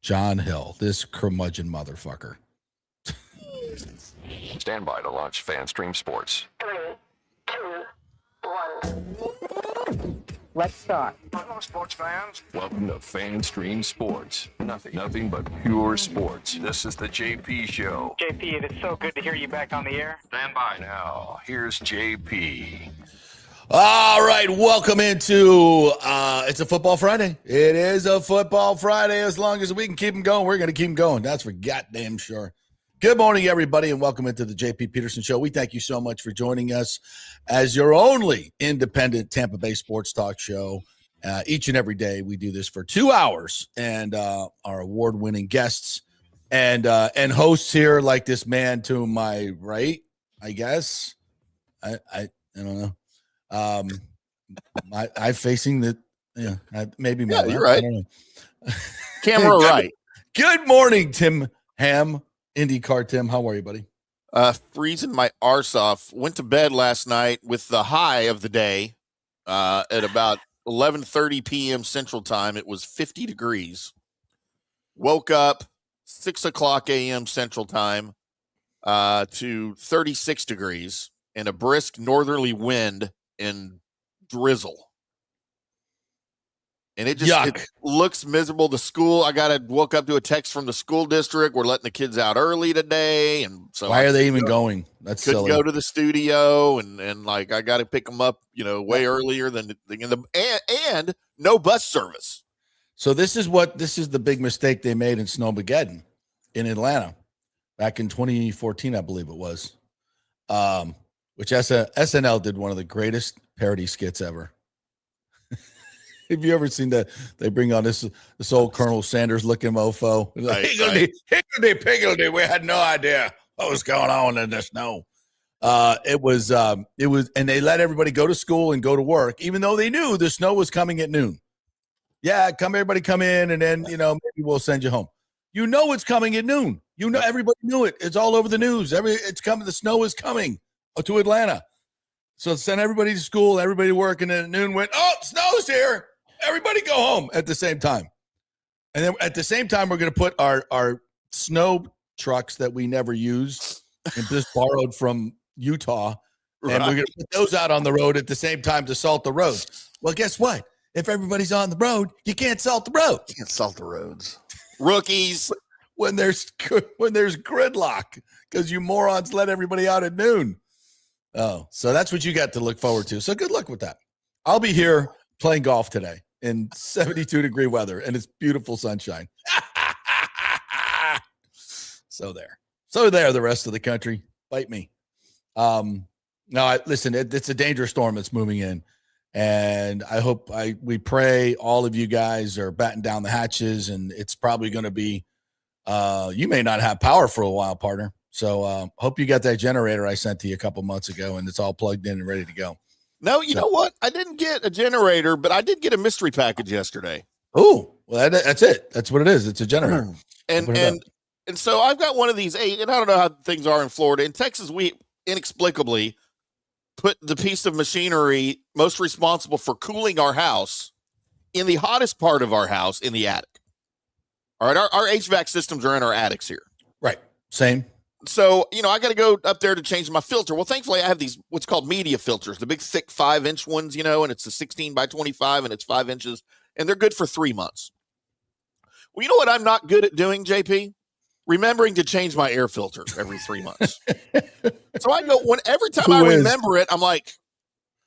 John Hill, this curmudgeon motherfucker. Stand by to launch FanStream Sports. 3, 2, 1. Let's start. Hello, sports fans. Welcome to FanStream Sports. Nothing but pure sports. This is the JP Show. JP, it is so good to hear you back on the air. Stand by now. Here's JP. All right, welcome into it's a football Friday. It is a football Friday. As long as we can keep them going, we're going to keep them going. That's for goddamn sure. Good morning, everybody, and welcome into the JP Peterson Show. We thank you so much for joining us as your only independent Tampa Bay sports talk show. Each and every day, we do this for 2 hours, and our award-winning guests and hosts here, like this man to my right, I guess. I don't know. I'm facing the maybe my you're right. I don't know. Camera right. Good morning, Timm Hamm. IndyCarTim, how are you, buddy? Freezing my arse off. Went to bed last night with the high of the day at about 11:30 p.m. Central Time. It was 50 degrees. Woke up 6 o'clock a.m. Central Time to 36 degrees and a brisk northerly wind and drizzle. And it looks miserable. The school, woke up to a text from the school district. We're letting the kids out early today. And so why are they even going? That's couldn't silly. go to the studio and like, I got to pick them up, way earlier than and no bus service. So this is the big mistake they made in Snowmageddon in Atlanta back in 2014, I believe it was, which SNL did one of the greatest parody skits ever. Have you ever seen that? They bring on this old Colonel Sanders looking mofo. Higgledy-piggledy, we had no idea what was going on in the snow. It was, and they let everybody go to school and go to work, even though they knew the snow was coming at noon. Yeah, everybody come in, and then, maybe we'll send you home. It's coming at noon. Everybody knew it. It's all over the news. It's coming. The snow is coming to Atlanta. So send everybody to school, everybody to work, and then at noon went, oh, snow's here. Everybody go home at the same time. And then at the same time, we're going to put our snow trucks that we never use and just borrowed from Utah, and we're going to put those out on the road at the same time to salt the roads. Well, guess what? If everybody's on the road, you can't salt the road. You can't salt the roads. Rookies. When there's gridlock, because you morons let everybody out at noon. Oh, so that's what you got to look forward to. So good luck with that. I'll be here playing golf today in 72-degree weather, and it's beautiful sunshine. So there, the rest of the country. Bite me. Listen, it's a dangerous storm that's moving in, and we pray all of you guys are batting down the hatches, and it's probably going to be, you may not have power for a while, partner. So hope you got that generator I sent to you a couple months ago, and it's all plugged in and ready to go. No, you know what? I didn't get a generator, but I did get a mystery package yesterday. Oh, well, that's it. That's what it is. It's a generator. And so I've got one of these 8, and I don't know how things are in Florida. In Texas, we inexplicably put the piece of machinery most responsible for cooling our house in the hottest part of our house in the attic. All right, our HVAC systems are in our attics here. Right. Same. So, I got to go up there to change my filter. Well, thankfully, I have these what's called media filters, the big, thick 5-inch ones, and it's a 16 by 25, and it's 5 inches, and they're good for 3 months. Well, you know what I'm not good at doing, JP? Remembering to change my air filter every 3 months. So I go, every time I remember it, I'm like,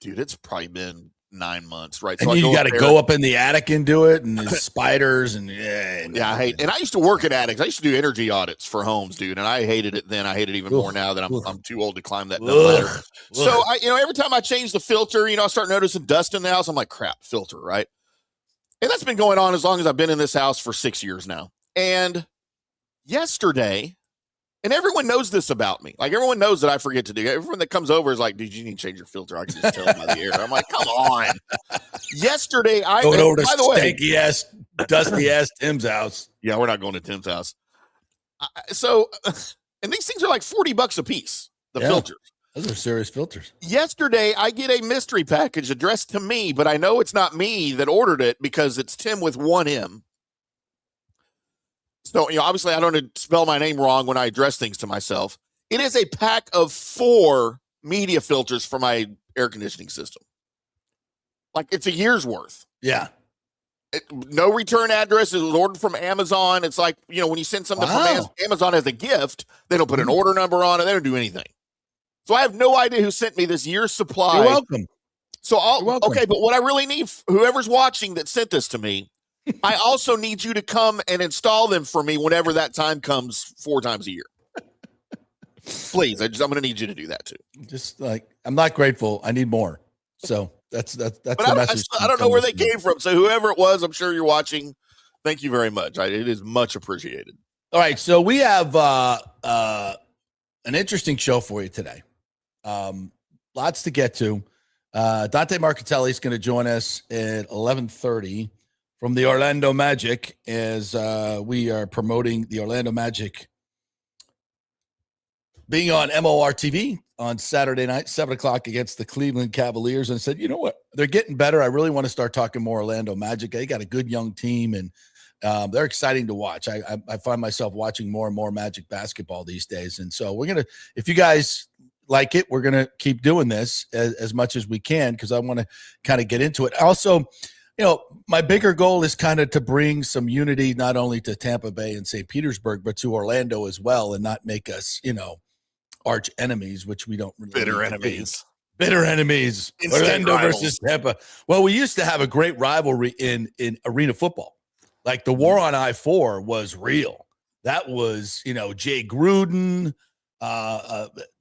dude, it's probably been 9 months, right? So and you got to go up in the attic and do it, and the spiders, and I hate. And I used to work at attics. I used to do energy audits for homes, dude, and I hated it then. I hate it even more now that I'm too old to climb that ladder. So every time I change the filter, I start noticing dust in the house. I'm like, crap, filter, right? And that's been going on as long as I've been in this house for 6 years now. And yesterday, and everyone knows this about me. Like, everyone knows that I forget to do. Everyone that comes over is like, dude, you need to change your filter. I can just tell by the air. I'm like, come on. Yesterday, going over to stanky ass, dusty ass Tim's house. Yeah, we're not going to Tim's house. And these things are like $40 a piece, the filters. Those are serious filters. Yesterday, I get a mystery package addressed to me, but I know it's not me that ordered it because it's Tim with one M. So, obviously I don't spell my name wrong when I address things to myself. It is a pack of 4 media filters for my air conditioning system. Like, it's a year's worth. Yeah. No return address. It was ordered from Amazon. It's like, when you send something from Amazon as a gift, they don't put an order number on it. They don't do anything. So I have no idea who sent me this year's supply. You're welcome. So okay, but what I really need, whoever's watching that sent this to me, I also need you to come and install them for me whenever that time comes 4 times a year. Please, I'm going to need you to do that too. Just like, I'm not grateful. I need more. So that's the message. I don't know where they came from. So whoever it was, I'm sure you're watching. Thank you very much. It is much appreciated. All right. So we have an interesting show for you today. Lots to get to. Dante Marchitelli is going to join us at 11:30 from the Orlando Magic as we are promoting the Orlando Magic being on MOR TV on Saturday night, 7 o'clock against the Cleveland Cavaliers, and said, you know what? They're getting better. I really want to start talking more Orlando Magic. They got a good young team, and they're exciting to watch. I find myself watching more and more Magic basketball these days. And so we're going to, if you guys like it, we're going to keep doing this as much as we can because I want to kind of get into it. Also, my bigger goal is kind of to bring some unity not only to Tampa Bay and St. Petersburg, but to Orlando as well, and not make us, arch enemies, which we don't really bitter enemies. Orlando versus Tampa. Well, we used to have a great rivalry in arena football. Like the war on I-4 was real. That was, Jay Gruden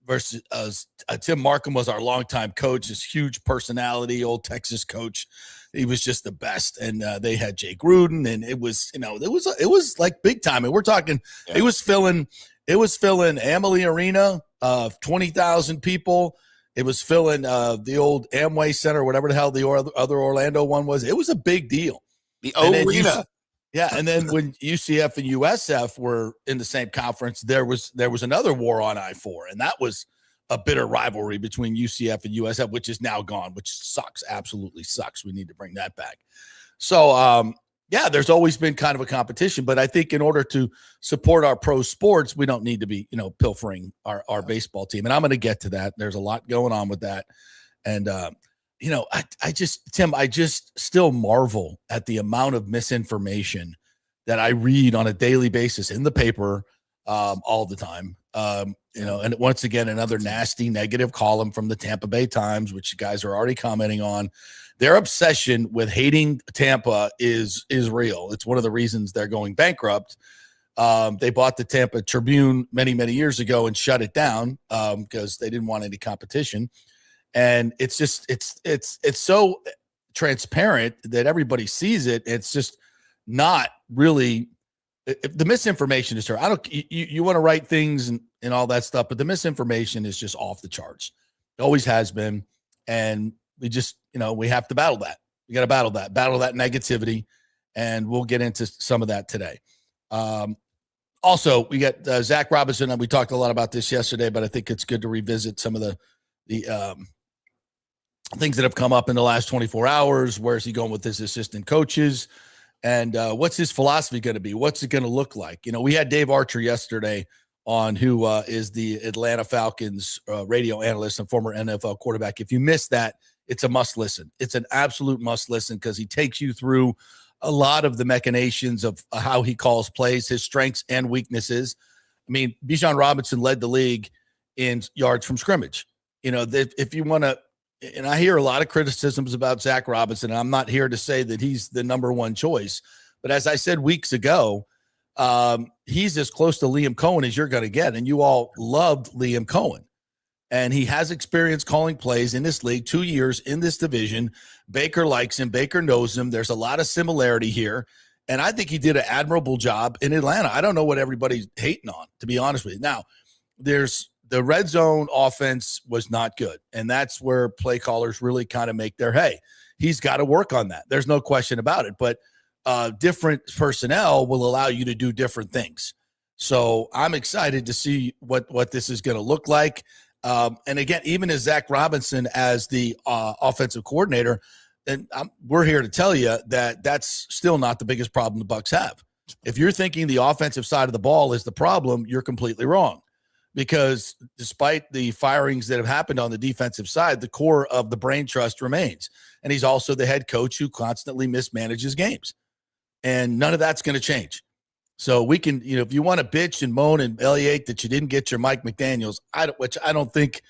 versus Tim Markham was our longtime coach, this huge personality, old Texas coach. He was just the best. And they had Jay Gruden, and it was, it was like big time. And we're talking, it was filling Amalie Arena of 20,000 people. It was filling the old Amway Center, whatever the hell the other Orlando one was. It was a big deal. The arena. And then when UCF and USF were in the same conference, there was another war on I-4, and that was a bitter rivalry between UCF and USF, which is now gone, which sucks, absolutely sucks. We need to bring that back. So, there's always been kind of a competition, but I think in order to support our pro sports, we don't need to be, pilfering our baseball team. And I'm going to get to that. There's a lot going on with that. And, I just still marvel at the amount of misinformation that I read on a daily basis in the paper all the time. And once again, another nasty negative column from the Tampa Bay Times, which you guys are already commenting on. Their obsession with hating Tampa is real. It's one of the reasons they're going bankrupt. They bought the Tampa Tribune many, many years ago and shut it down because they didn't want any competition. And it's just it's so transparent that everybody sees it. It's just not really the misinformation is there. You want to write things and all that stuff, but the misinformation is just off the charts. It always has been. And we just, we have to battle that. We got to battle that negativity. And we'll get into some of that today. Also, we got Zac Robinson, and we talked a lot about this yesterday, but I think it's good to revisit some of the things that have come up in the last 24 hours. Where's he going with his assistant coaches? And what's his philosophy going to be? What's it going to look like? We had Dave Archer yesterday on, who is the Atlanta Falcons radio analyst and former NFL quarterback. If you missed that, it's a must listen. It's an absolute must listen because he takes you through a lot of the machinations of how he calls plays, his strengths and weaknesses. I mean, Bijan Robinson led the league in yards from scrimmage. If you want to, and I hear a lot of criticisms about Zac Robinson, and I'm not here to say that he's the number one choice, but as I said weeks ago, he's as close to Liam Cohen as you're going to get. And you all loved Liam Cohen. And he has experience calling plays in this league, 2 years in this division. Baker likes him. Baker knows him. There's a lot of similarity here. And I think he did an admirable job in Atlanta. I don't know what everybody's hating on, to be honest with you. Now, there's the red zone offense was not good. And that's where play callers really kind of make their hay. He's got to work on that. There's no question about it. But different personnel will allow you to do different things. So I'm excited to see what this is going to look like. And again, even as Zac Robinson as the offensive coordinator, and we're here to tell you that that's still not the biggest problem the Bucs have. If you're thinking the offensive side of the ball is the problem, you're completely wrong. Because despite the firings that have happened on the defensive side, the core of the brain trust remains. And he's also the head coach who constantly mismanages games. And none of that's going to change. So we can, if you want to bitch and moan and bellyache that you didn't get your Mike McDaniels, which I don't think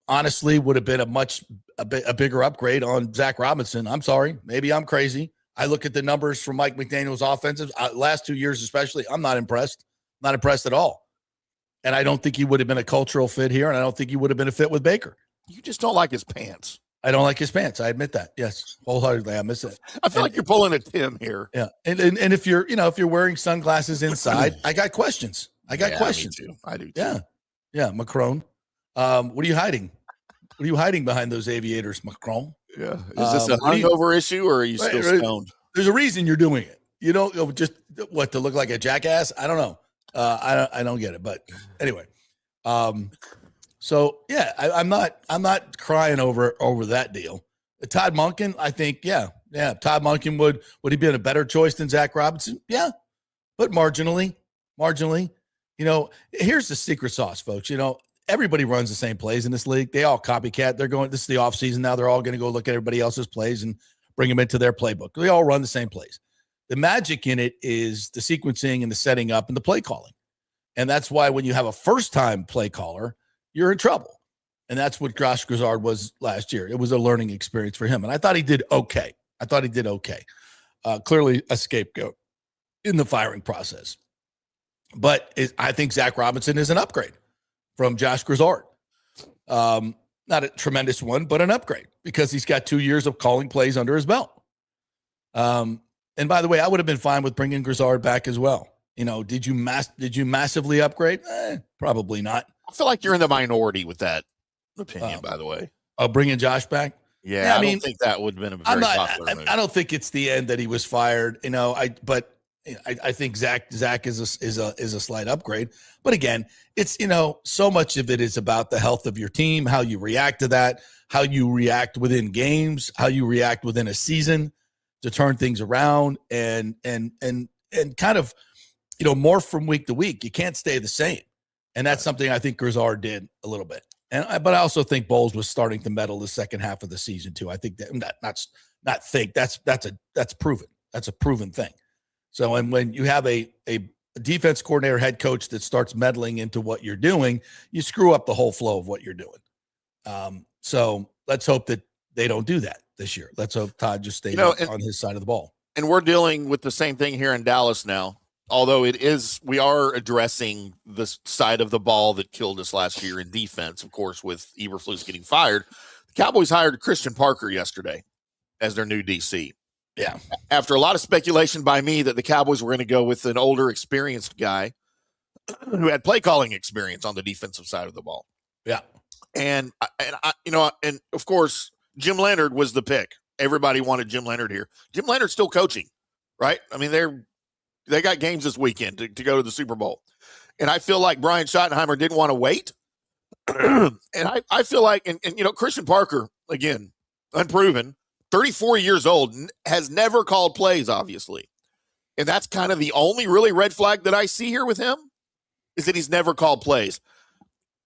honestly would have been a bigger upgrade on Zac Robinson. I'm sorry. Maybe I'm crazy. I look at the numbers from Mike McDaniel's offensive last 2 years, especially. I'm not impressed. Not impressed at all. And I don't think he would have been a cultural fit here. And I don't think he would have been a fit with Baker. You just don't like his pants. I don't like his pants. I admit that. Yes. Wholeheartedly. I miss it. I feel like you're pulling a Timm here. Yeah. And if you're wearing sunglasses inside, I got questions. I got questions. Me too. I do too. Yeah. Yeah. Macron. What are you hiding? What are you hiding behind those aviators, Macron? Yeah. Is this a hungover issue or are you still stoned? There's a reason you're doing it. You don't just to look like a jackass. I don't know. I don't get it. But anyway. So yeah, I'm not crying over that deal. Todd Monken, I think, yeah. Todd Monken would he be a better choice than Zac Robinson? Yeah, but marginally. Here's the secret sauce, folks. Everybody runs the same plays in this league. They all copycat. This is the offseason now. They're all going to go look at everybody else's plays and bring them into their playbook. They all run the same plays. The magic in it is the sequencing and the setting up and the play calling. And that's why when you have a first-time play caller, you're in trouble. And that's what Josh Grizzard was last year. It was a learning experience for him. And I thought he did okay. Clearly a scapegoat in the firing process. But I think Zac Robinson is an upgrade from Josh Grizzard. Not a tremendous one, but an upgrade because he's got 2 years of calling plays under his belt. And by the way, I would have been fine with bringing Grizzard back as well. Did you massively upgrade? Probably not. I feel like you're in the minority with that opinion, by the way. Oh, bringing Josh back? Yeah, I don't think that would have been a very popular move. I don't think it's the end that he was fired. I think Zach is a slight upgrade. But again, it's so much of it is about the health of your team, how you react to that, how you react within games, how you react within a season to turn things around and kind of morph from week to week. You can't stay the same. And that's something I think Grizzard did a little bit. But I also think Bowles was starting to meddle the second half of the season too. I think that's proven. That's a proven thing. So, and when you have a defense coordinator, head coach that starts meddling into what you're doing, you screw up the whole flow of what you're doing. So let's hope that they don't do that this year. Let's hope Todd just stays on his side of the ball. And we're dealing with the same thing here in Dallas now. Although we are addressing the side of the ball that killed us last year in defense, of course, with Eberflus getting fired. The Cowboys hired Christian Parker yesterday as their new DC. Yeah. After a lot of speculation by me that the Cowboys were going to go with an older, experienced guy who had play calling experience on the defensive side of the ball. Yeah. And of course, Jim Leonard was the pick. Everybody wanted Jim Leonard here. Jim Leonard's still coaching, right? I mean, they got games this weekend to go to the Super Bowl. And I feel like Brian Schottenheimer didn't want to wait. And I feel like, and Christian Parker, again, unproven, 34 years old, has never called plays, obviously. And that's kind of the only really red flag that I see here with him is that he's never called plays.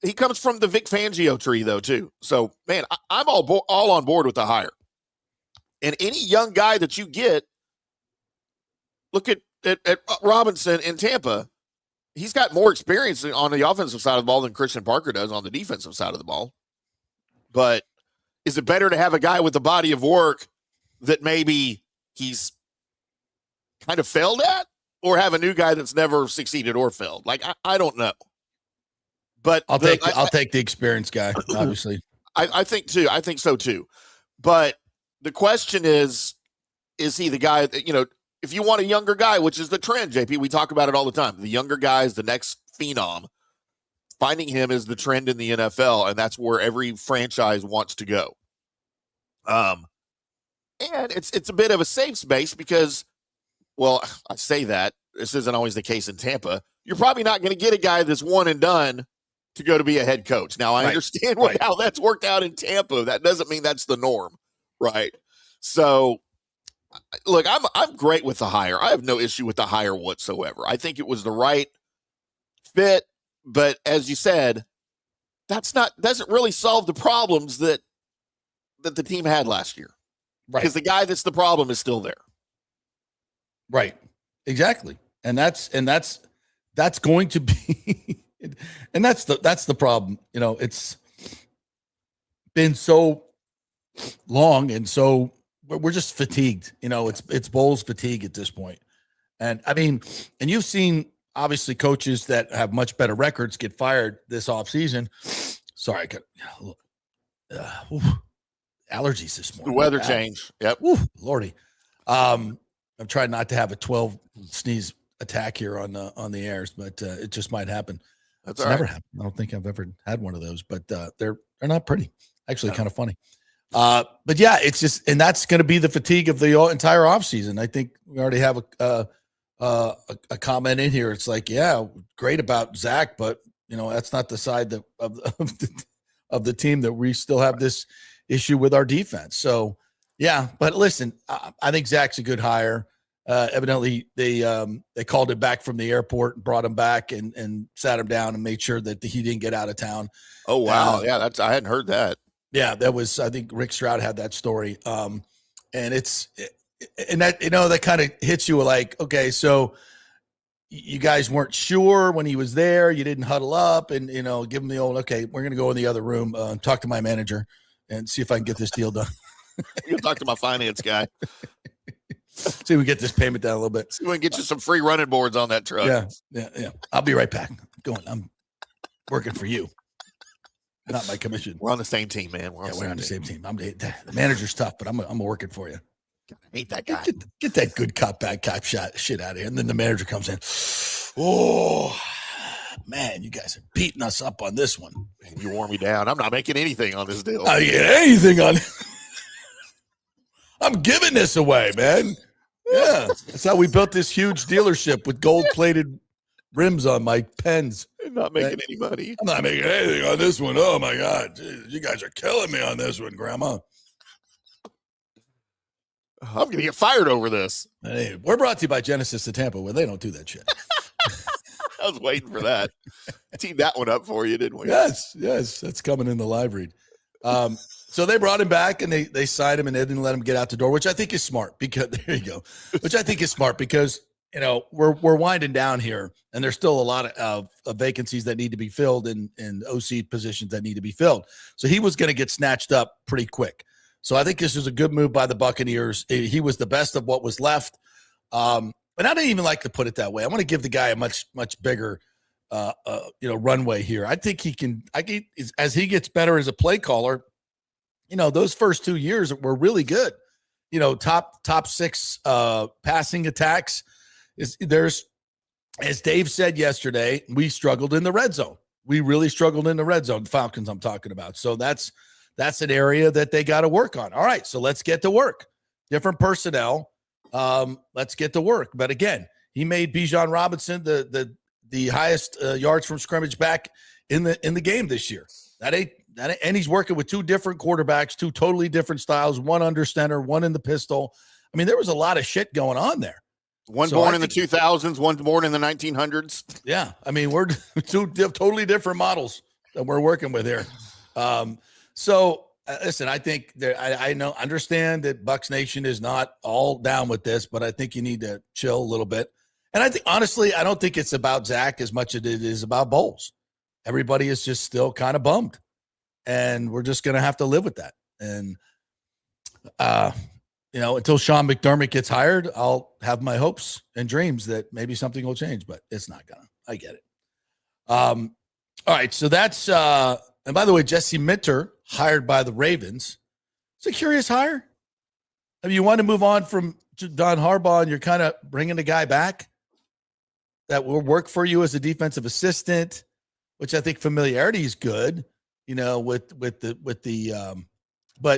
He comes from the Vic Fangio tree, though, too. So, man, I'm all on board with the hire. And any young guy that you get, look at Robinson in Tampa. He's got more experience on the offensive side of the ball than Christian Parker does on the defensive side of the ball. But is it better to have a guy with a body of work that maybe he's kind of failed at, or have a new guy that's never succeeded or failed? Like, I don't know. But I'll take the experienced guy, obviously. I think too. I think so too. But the question is he the guy that, if you want a younger guy, which is the trend, JP, we talk about it all the time. The younger guy is the next phenom. Finding him is the trend in the NFL, and that's where every franchise wants to go. And it's a bit of a safe space because, well, I say that. This isn't always the case in Tampa. You're probably not going to get a guy that's one and done to go to be a head coach. Now, I understand how that's worked out in Tampa. That doesn't mean that's the norm, right? So look, I'm great with the hire. I have no issue with the hire whatsoever. I think it was the right fit, but as you said, doesn't really solve the problems that the team had last year. Right. Because the guy that's the problem is still there. Right. Exactly. And that's going to be and that's the problem. It's been so long, and so we're just fatigued. It's Bowles fatigue at this point. And I mean, and you've seen obviously coaches that have much better records get fired this offseason. Sorry, I got allergies this morning. The weather change. Yep. Lordy. I'm trying not to have a 12 sneeze attack here on the airs, but it just might happen. That's it's never happened. I don't think I've ever had one of those, but they're not pretty. Actually, kind of funny. But yeah, it's just, and that's going to be the fatigue of the entire offseason. I think we already have a comment in here. It's like, yeah, great about Zac, but that's not the side of the team that we still have this issue with our defense. So yeah, but listen, I think Zac's a good hire. Evidently they called him back from the airport and brought him back and sat him down and made sure that he didn't get out of town. Oh, wow. Yeah. I hadn't heard that. Yeah, that was, I think Rick Stroud had that story. And that kind of hits you like, okay, so you guys weren't sure when he was there. You didn't huddle up and, give him the old, okay, we're going to go in the other room, talk to my manager and see if I can get this deal done. You'll talk to my finance guy. See if we get this payment down a little bit. See if we can get you some free running boards on that truck. Yeah. I'll be right back. I'm working for you. Not my commission. We're on the same team, man. We're on the same team. The manager's tough, but I'm working for you. I hate that guy. Get that good cop, bad cop shit out of here. And then the manager comes in. Oh, man, you guys are beating us up on this one. Man, you wore me down. I'm not making anything on this deal. I get anything on it. I'm giving this away, man. Yeah. That's how we built this huge dealership with gold-plated rims on my pens. I'm not making any money. I'm not making anything on this one. Oh, my God. Jeez, you guys are killing me on this one, Grandma. I'm going to get fired over this. Hey, we're brought to you by Genesis of Tampa, where they don't do that shit. I was waiting for that. Teed that one up for you, didn't we? Yes. That's coming in the live read. So they brought him back and they signed him and they didn't let him get out the door, which I think is smart because there you go. Which I think is smart because we're winding down here and there's still a lot of vacancies that need to be filled and OC positions that need to be filled. So he was going to get snatched up pretty quick. So I think this is a good move by the Buccaneers. He was the best of what was left. But I don't even like to put it that way. I want to give the guy a much, much bigger runway here. I think as he gets better as a play caller, those first 2 years were really good. Top six passing attacks. There's, as Dave said yesterday, we struggled in the red zone. We really struggled in the red zone. Falcons I'm talking about. So that's an area that they got to work on. All right, so let's get to work. Different personnel. Let's get to work. But again, he made Bijan Robinson the highest yards from scrimmage back in the game this year. And he's working with two different quarterbacks, two totally different styles, one under center, one in the pistol. I mean, there was a lot of shit going on there. One born in the 2000s, one born in the 1900s. Yeah. I mean, we're two totally different models that we're working with here. Listen, I think understand that Bucs Nation is not all down with this, but I think you need to chill a little bit. And I think, honestly, I don't think it's about Zac as much as it is about Bowles. Everybody is just still kind of bummed. And we're just going to have to live with that. And, until Sean McDermott gets hired, I'll have my hopes and dreams that maybe something will change, but it's not going to. I get it. All right. So that's, and by the way, Jesse Minter, hired by the Ravens. It's a curious hire. I mean, you want to move on from Don Harbaugh and you're kind of bringing the guy back that will work for you as a defensive assistant, which I think familiarity is good. But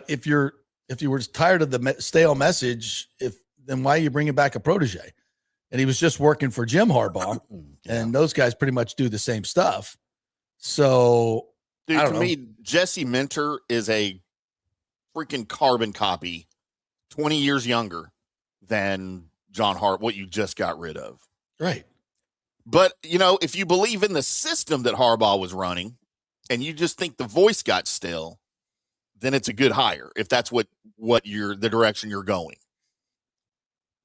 if you were tired of the stale message, then why are you bringing back a protege? And he was just working for Jim Harbaugh, and those guys pretty much do the same stuff. So, dude, to me, Jesse Minter is a freaking carbon copy, 20 years younger than John Hart, what you just got rid of. Right. But, if you believe in the system that Harbaugh was running and you just think the voice got stale, then it's a good hire if that's what the direction you're going.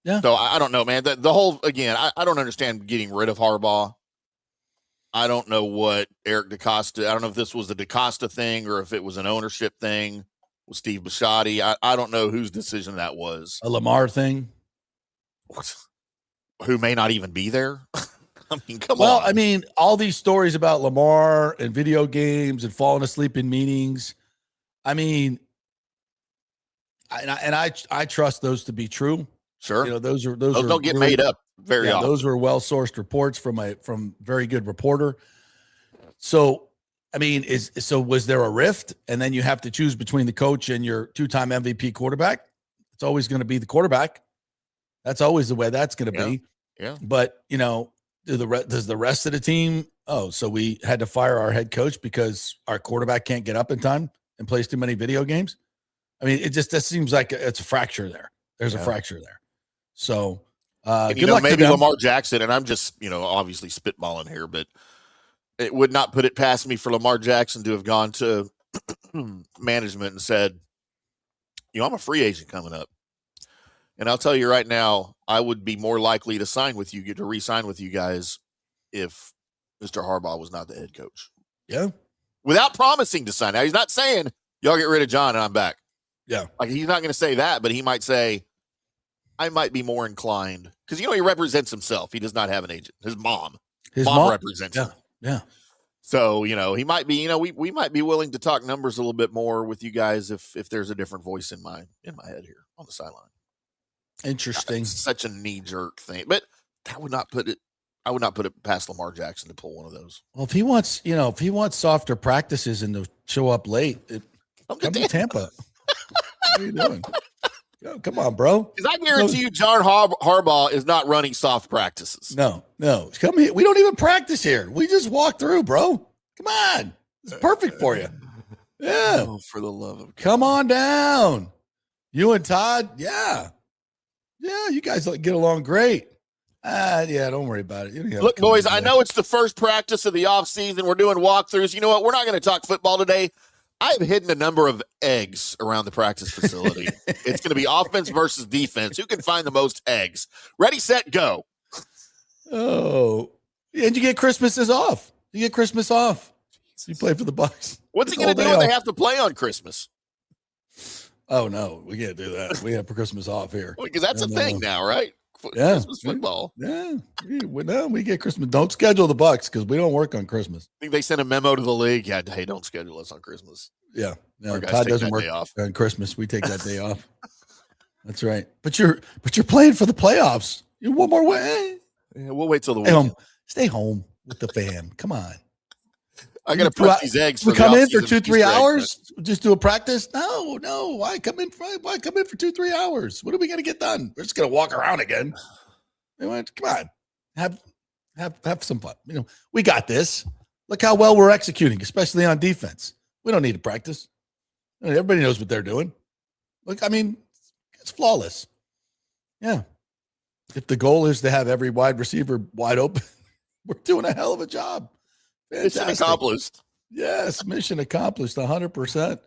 Yeah. So I don't know, man. The whole, again, I don't understand getting rid of Harbaugh. I don't know what Eric DeCosta, I don't know if this was the DeCosta thing or if it was an ownership thing with Steve Bisciotti. I don't know whose decision that was. A Lamar thing. Who may not even be there. I mean, come on. Well, I mean, all these stories about Lamar and video games and falling asleep in meetings. I mean, I trust those to be true. Sure. Those don't get made up very often. Those were well-sourced reports from very good reporter. So, I mean, was there a rift? And then you have to choose between the coach and your two-time MVP quarterback. It's always going to be the quarterback. That's always the way that's going to be. Yeah. But, does the rest of the team, so we had to fire our head coach because our quarterback can't get up in time and plays too many video games? I mean, it just seems like it's a fracture there. There's a fracture there. So, good luck maybe to them. Lamar Jackson, and I'm just, obviously spitballing here, but it would not put it past me for Lamar Jackson to have gone to management and said, I'm a free agent coming up. And I'll tell you right now, I would be more likely to re-sign with you guys if Mr. Harbaugh was not the head coach. Yeah. Without promising to sign. Now, he's not saying, y'all get rid of John and I'm back. Yeah. Like, he's not going to say that, but he might say, I might be more inclined. Because, he represents himself. He does not have an agent. His mom represents him. Yeah. So, he might be, we might be willing to talk numbers a little bit more with you guys if there's a different voice in my head here on the sideline. Interesting. Such a knee-jerk thing. But I would not put it past Lamar Jackson to pull one of those. Well, if he wants softer practices and to show up late, come to Tampa. What are you doing? Yo, come on, bro. Because I guarantee you John Harbaugh is not running soft practices. No. Come here. We don't even practice here. We just walk through, bro. Come on. It's perfect for you. Yeah. Oh, for the love of God. Come on down. You and Todd, yeah. Yeah, you guys get along great. Don't worry about it. Look, boys, I know it's the first practice of the offseason. We're doing walkthroughs. You know what? We're not going to talk football today. I've hidden a number of eggs around the practice facility. It's going to be offense versus defense. Who can find the most eggs? Ready, set, go. Oh, and you get Christmases off. You play for the Bucs. What's he going to do when they have to play on Christmas? Oh, no, we can't do that. We have Christmas off here. Because that's a thing now, right? Yeah. Christmas football. Yeah. We get Christmas. Don't schedule the Bucs because we don't work on Christmas. I think they sent a memo to the league. Yeah, hey, don't schedule us on Christmas. Yeah. No, Todd doesn't work on Christmas. We take that day off. That's right. But you're playing for the playoffs. You're one more way. Yeah, we'll wait till the weekend. Stay home with the fam. Come on. I got to prep these eggs. We come in for 2-3 hours. Just do a practice. No. Why come in for 2-3 hours? What are we going to get done? We're just going to walk around again. They went, come on, have some fun. We got this. Look how well we're executing, especially on defense. We don't need to practice. Everybody knows what they're doing. Look, it's flawless. Yeah. If the goal is to have every wide receiver wide open, we're doing a hell of a job. Fantastic. Mission accomplished. Yes, mission accomplished 100%.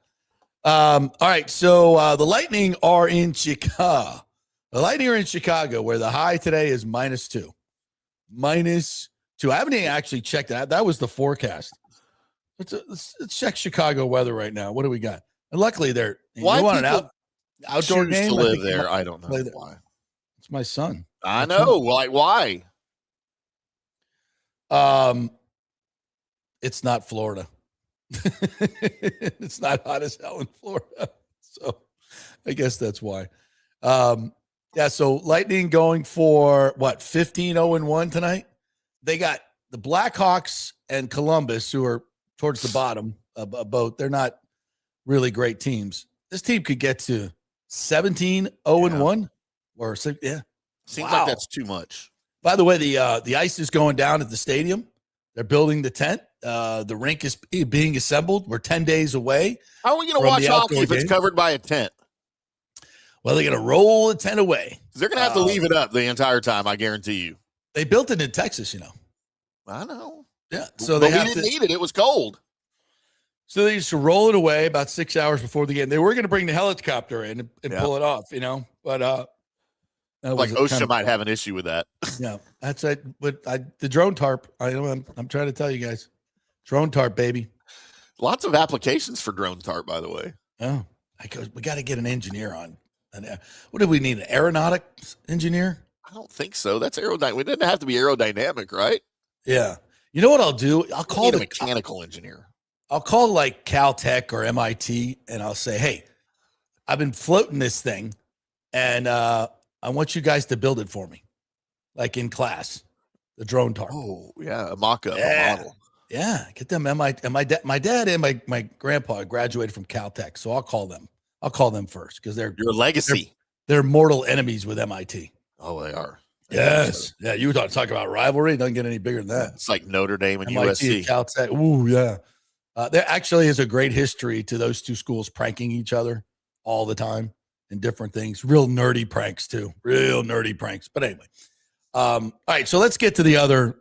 All right, so the Lightning are in Chicago. The Lightning are in Chicago, where the high today is -2. -2. I haven't even actually checked that. That was the forecast. Let's check Chicago weather right now. What do we got? And luckily, they're an outdoor game to live there. I don't know why. It's my son. I know. Like, why? It's not Florida. It's not hot as hell in Florida. So I guess that's why. So Lightning going for 15-0-1 tonight. They got the Blackhawks and Columbus, who are towards the bottom of a boat. They're not really great teams. This team could get to 17-0-1 or seems like that's too much. By the way, the ice is going down at the stadium. They're building the tent. The rink is being assembled. We're 10 days away. How are we going to watch hockey if it's covered by a tent? Well, they're going to roll the tent away. They're going to have to leave it up the entire time, I guarantee you. They built it in Texas, I know. Yeah. So we they didn't need it. It was cold. So they used to roll it away about 6 hours before the game. They were going to bring the helicopter in and pull it off, but like OSHA might have an issue with that. Yeah, that's it. But the drone tarp, I'm trying to tell you guys, drone tarp, baby. Lots of applications for drone tarp, by the way. Oh, we got to get an engineer on. What do we need? An aeronautics engineer? I don't think so. That's aerodynamic. It doesn't have to be aerodynamic, right? Yeah. You know what I'll do? I'll call the mechanical engineer. I'll call like Caltech or MIT, and I'll say, hey, I've been floating this thing, and I want you guys to build it for me, like in class, the drone tarp. Oh, yeah, a mock-up, a model. Yeah, get them MIT. And my dad and my grandpa graduated from Caltech, so I'll call them. I'll call them first because they're your legacy. They're mortal enemies with MIT. Oh, they are. Yes. Yeah, you were talking about rivalry. It doesn't get any bigger than that. It's like Notre Dame and MIT USC. And Caltech. Ooh, yeah. There actually is a great history to those two schools pranking each other all the time and different things. Real nerdy pranks, too. Real nerdy pranks. But anyway. All right, so let's get to the other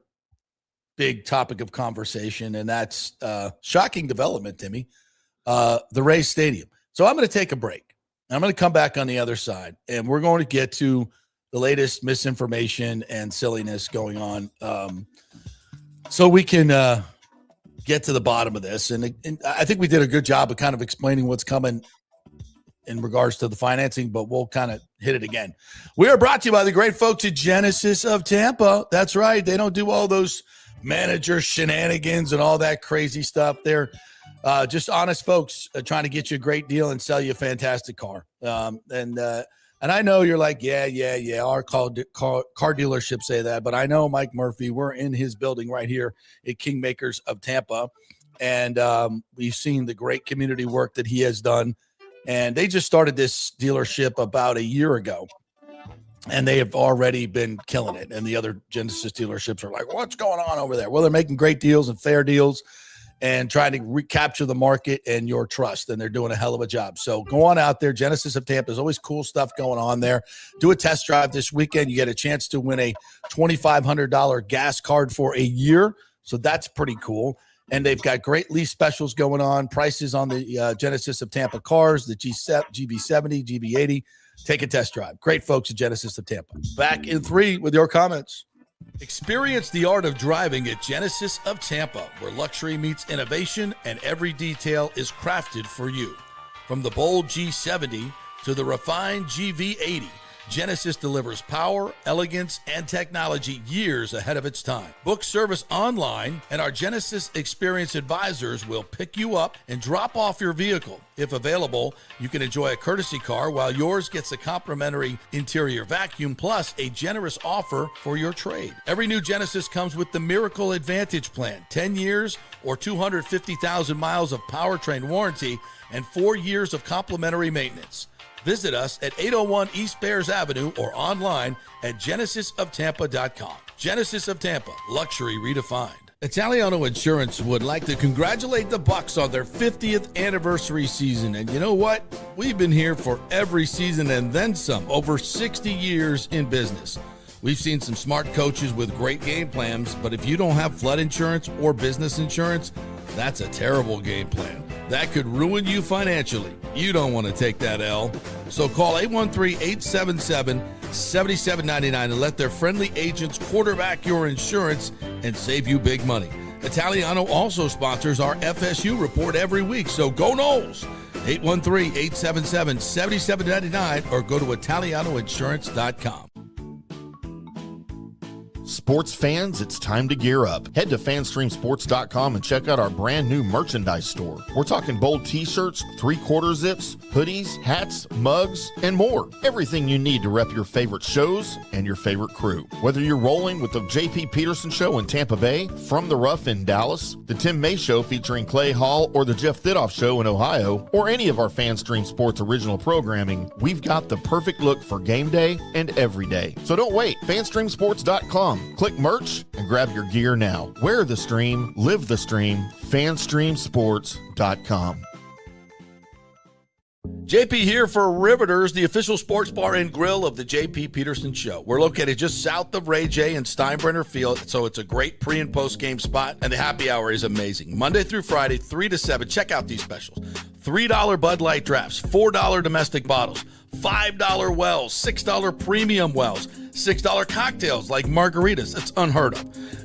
big topic of conversation, and that's shocking development, Timmy, the Rays Stadium. So I'm going to take a break. I'm going to come back on the other side, and we're going to get to the latest misinformation and silliness going on so we can get to the bottom of this. And I think we did a good job of kind of explaining what's coming in regards to the financing, but we'll kind of hit it again. We are brought to you by the great folks at Genesis of Tampa. That's right. They don't do all those manager shenanigans and all that crazy stuff. They're just honest folks trying to get you a great deal and sell you a fantastic car. And I know you're like, yeah, our car dealerships say that, but I know Mike Murphy, we're in his building right here at Kingmakers of Tampa, and we've seen the great community work that he has done, and they just started this dealership about a year ago, and they have already been killing it, and the other Genesis dealerships are like, what's going on over there? Well, they're making great deals and fair deals and trying to recapture the market and your trust, and they're doing a hell of a job. So go on out there. Genesis of Tampa. There's always cool stuff going on there. Do a test drive this weekend. You get a chance to win a $2,500 gas card for a year, so that's pretty cool. And they've got great lease specials going on, prices on the Genesis of Tampa cars, the GV70, GV80. Take a test drive. Great folks at Genesis of Tampa. Back in 3 with your comments. Experience the art of driving at Genesis of Tampa, where luxury meets innovation and every detail is crafted for you. From the bold G70 to the refined GV80, Genesis delivers power, elegance, and technology years ahead of its time. Book service online, and our Genesis Experience Advisors will pick you up and drop off your vehicle. If available, you can enjoy a courtesy car while yours gets a complimentary interior vacuum plus a generous offer for your trade. Every new Genesis comes with the Miracle Advantage Plan, 10 years or 250,000 miles of powertrain warranty and 4 years of complimentary maintenance. Visit us at 801 East Bears Avenue or online at genesisoftampa.com. Genesis of Tampa, luxury redefined. Italiano Insurance would like to congratulate the Bucs on their 50th anniversary season. And you know what? We've been here for every season and then some, over 60 years in business. We've seen some smart coaches with great game plans, but if you don't have flood insurance or business insurance, that's a terrible game plan. That could ruin you financially. You don't want to take that L. So call 813-877-7799 and let their friendly agents quarterback your insurance and save you big money. Italiano also sponsors our FSU report every week, so go Noles. 813-877-7799 or go to italianoinsurance.com. Sports fans, it's time to gear up. Head to fanstreamsports.com and check out our brand new merchandise store. We're talking bold t-shirts, 3/4 zips, hoodies, hats, mugs, and more. Everything you need to rep your favorite shows and your favorite crew. Whether you're rolling with the JP Peterson Show in Tampa Bay, From the Rough in Dallas, the Tim May Show featuring Clay Hall, or the Jeff Thidoff Show in Ohio, or any of our Fanstream Sports original programming, we've got the perfect look for game day and every day. So don't wait. fanstreamsports.com. Click merch and grab your gear now. Wear the stream, live the stream, fanstreamsports.com. JP here for Riveters, the official sports bar and grill of the JP Peterson Show. We're located just south of Ray J and Steinbrenner Field, so it's a great pre- and post-game spot, and the happy hour is amazing. Monday through Friday, 3 to 7. Check out these specials. $3 Bud Light drafts, $4 domestic bottles, $5 wells, $6 premium wells, $6 cocktails like margaritas. It's unheard of.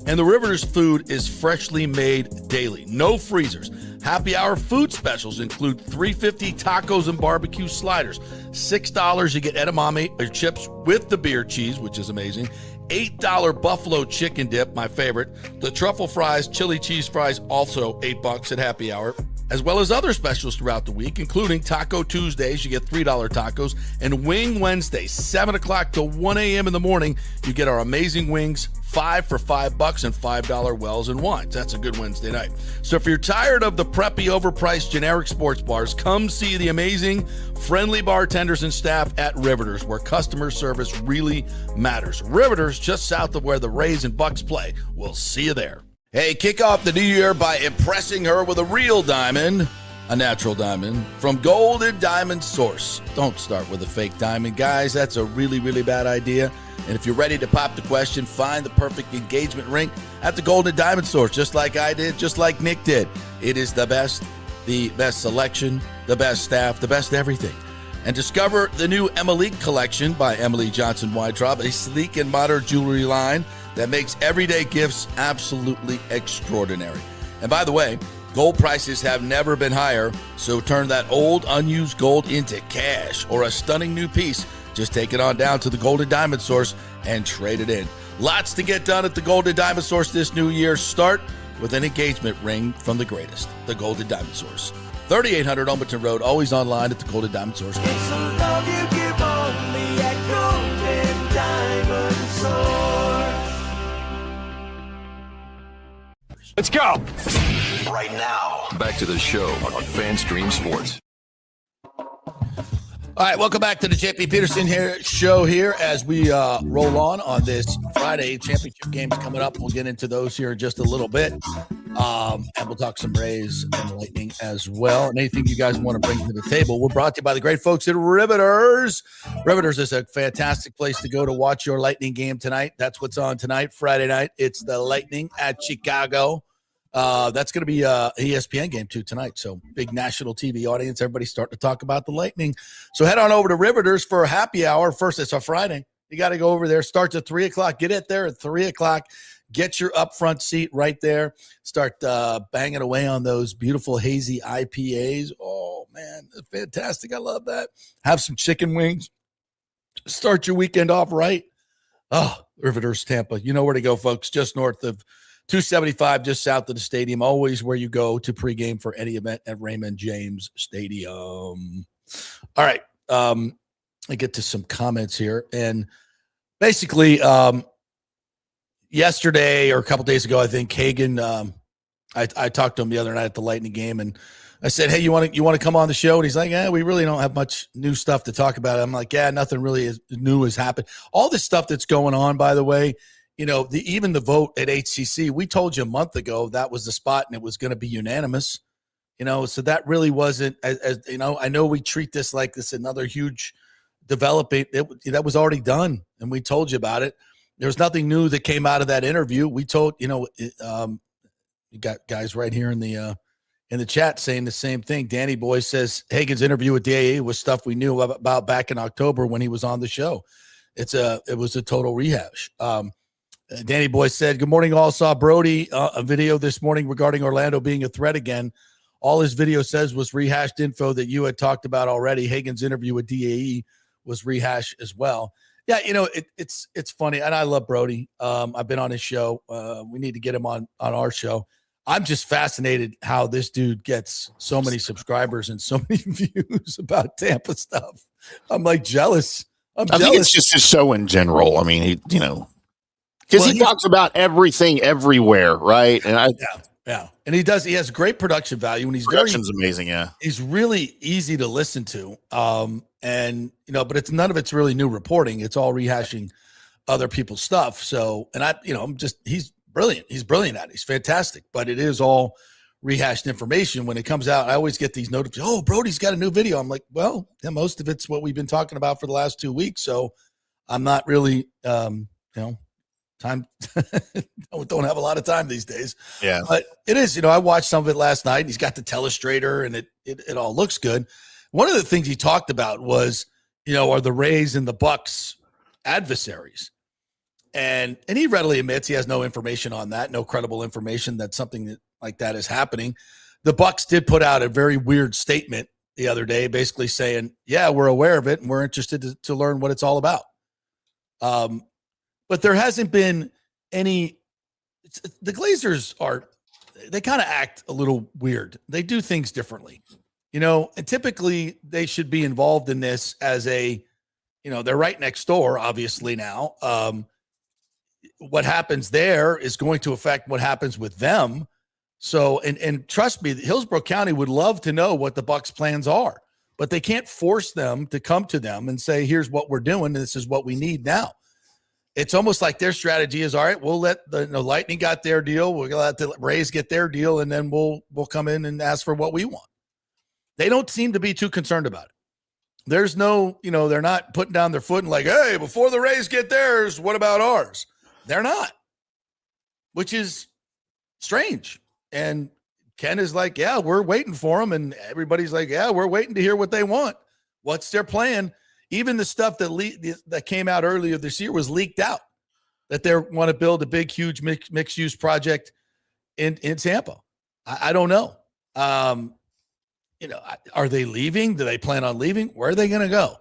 And the Riveters food is freshly made daily. No freezers. Happy hour food specials include $3.50 tacos and barbecue sliders. $6 you get edamame or chips with the beer cheese, which is amazing. $8 buffalo chicken dip, my favorite. The truffle fries, chili cheese fries, also $8 at happy hour. As well as other specials throughout the week, including Taco Tuesdays, you get $3 tacos, and Wing Wednesdays, 7 o'clock to 1 a.m. in the morning, you get our amazing wings, 5 for $5 and $5 wells and wines. That's a good Wednesday night. So if you're tired of the preppy, overpriced, generic sports bars, come see the amazing, friendly bartenders and staff at Riveters, where customer service really matters. Riveters, just south of where the Rays and Bucs play. We'll see you there. Hey, kick off the new year by impressing her with a real diamond, a natural diamond, from Golden Diamond Source. Don't start with a fake diamond, guys. That's a really, really bad idea. And if you're ready to pop the question, find the perfect engagement ring at the Golden Diamond Source, just like I did, just like Nick did. It is the best selection, the best staff, the best everything. And discover the new Emily collection by Emily Johnson Weintraub, a sleek and modern jewelry line that makes everyday gifts absolutely extraordinary. And by the way, gold prices have never been higher, so turn that old unused gold into cash or a stunning new piece. Just take it on down to the Golden Diamond Source and trade it in. Lots to get done at the Golden Diamond Source this new year. Start with an engagement ring from the greatest, the Golden Diamond Source. 3800 Alberton Road, always online at the Golden Diamond Source. It's a love you give only at Golden Diamond Source. Let's go. Right now, back to the show on FanStream Sports. All right, welcome back to the JP Peterson show here as we roll on this Friday. Championship games coming up. We'll get into those here in just a little bit. And we'll talk some Rays and Lightning as well. And anything you guys want to bring to the table. We're brought to you by the great folks at Riveters. Riveters is a fantastic place to go to watch your Lightning game tonight. That's what's on tonight, Friday night. It's the Lightning at Chicago. That's going to be an ESPN game too tonight. So big national TV audience. Everybody's starting to talk about the Lightning. So head on over to Riveters for a happy hour. First, it's a Friday. You got to go over there. Starts at 3 o'clock. Get it there at 3 o'clock. Get your upfront seat right there. Start banging away on those beautiful hazy IPAs. Oh, man, that's fantastic. I love that. Have some chicken wings. Start your weekend off right. Oh, Riveters, Tampa. You know where to go, folks. Just north of 275, just south of the stadium. Always where you go to pregame for any event at Raymond James Stadium. All right. I get to some comments here. And basically, yesterday or a couple days ago, I think Hagan, I talked to him the other night at the Lightning game, and I said, hey, you want to come on the show? And he's like, we really don't have much new stuff to talk about. I'm like, nothing really new has happened. All this stuff that's going on, by the way, you know, even the vote at HCC, we told you a month ago that was the spot and it was going to be unanimous, you know, so that really wasn't, as you know, I know we treat this like this another huge development. That was already done, and we told you about it. There's nothing new that came out of that interview. We told, you know, you got guys right here in the chat saying the same thing. Danny Boy says Hagan's interview with DAE was stuff we knew about back in October when he was on the show. It was a total rehash. Danny Boy said, good morning, all. Saw Brody a video this morning regarding Orlando being a threat again. All his video says was rehashed info that you had talked about already. Hagan's interview with DAE was rehashed as well. Yeah, you know, it's funny, and I love Brody. I've been on his show. We need to get him on our show. I'm just fascinated how this dude gets so many subscribers and so many views about Tampa stuff. I'm like jealous. I think it's just his show in general. I mean, because he talks about everything everywhere, right? And yeah. And he has great production value, and production's amazing. Yeah, he's really easy to listen to. And you know, but none of it's really new reporting. It's all rehashing other people's stuff. So, and he's brilliant. He's brilliant at it. He's fantastic. But it is all rehashed information. When it comes out, I always get these notifications. Oh, Brody's got a new video. I'm like, well, yeah, most of it's what we've been talking about for the last 2 weeks. So I'm not really, time. Don't have a lot of time these days. Yeah, but it is. I watched some of it last night. And he's got the telestrator, and it all looks good. One of the things he talked about was, are the Rays and the Bucs adversaries, and he readily admits he has no information on that, no credible information that something like that is happening. The Bucs did put out a very weird statement the other day, basically saying, "Yeah, we're aware of it, and we're interested to learn what it's all about." But there hasn't been any. The Glazers they kind of act a little weird. They do things differently, and typically they should be involved in this as they're right next door, obviously now. What happens there is going to affect what happens with them. So, and trust me, Hillsborough County would love to know what the Bucs plans are, but they can't force them to come to them and say, here's what we're doing. And this is what we need now. It's almost like their strategy is, all right, we'll let the Lightning got their deal. We'll let the Rays get their deal. And then we'll come in and ask for what we want. They don't seem to be too concerned about it. There's no, they're not putting down their foot and like, hey, before the Rays get theirs, what about ours? They're not, which is strange. And Ken is like, yeah, we're waiting for them. And everybody's like, yeah, we're waiting to hear what they want. What's their plan? Even the stuff that came out earlier this year was leaked out, that they want to build a big, huge mixed-use project in Tampa. I don't know. Are they leaving? Do they plan on leaving? Where are they going to go?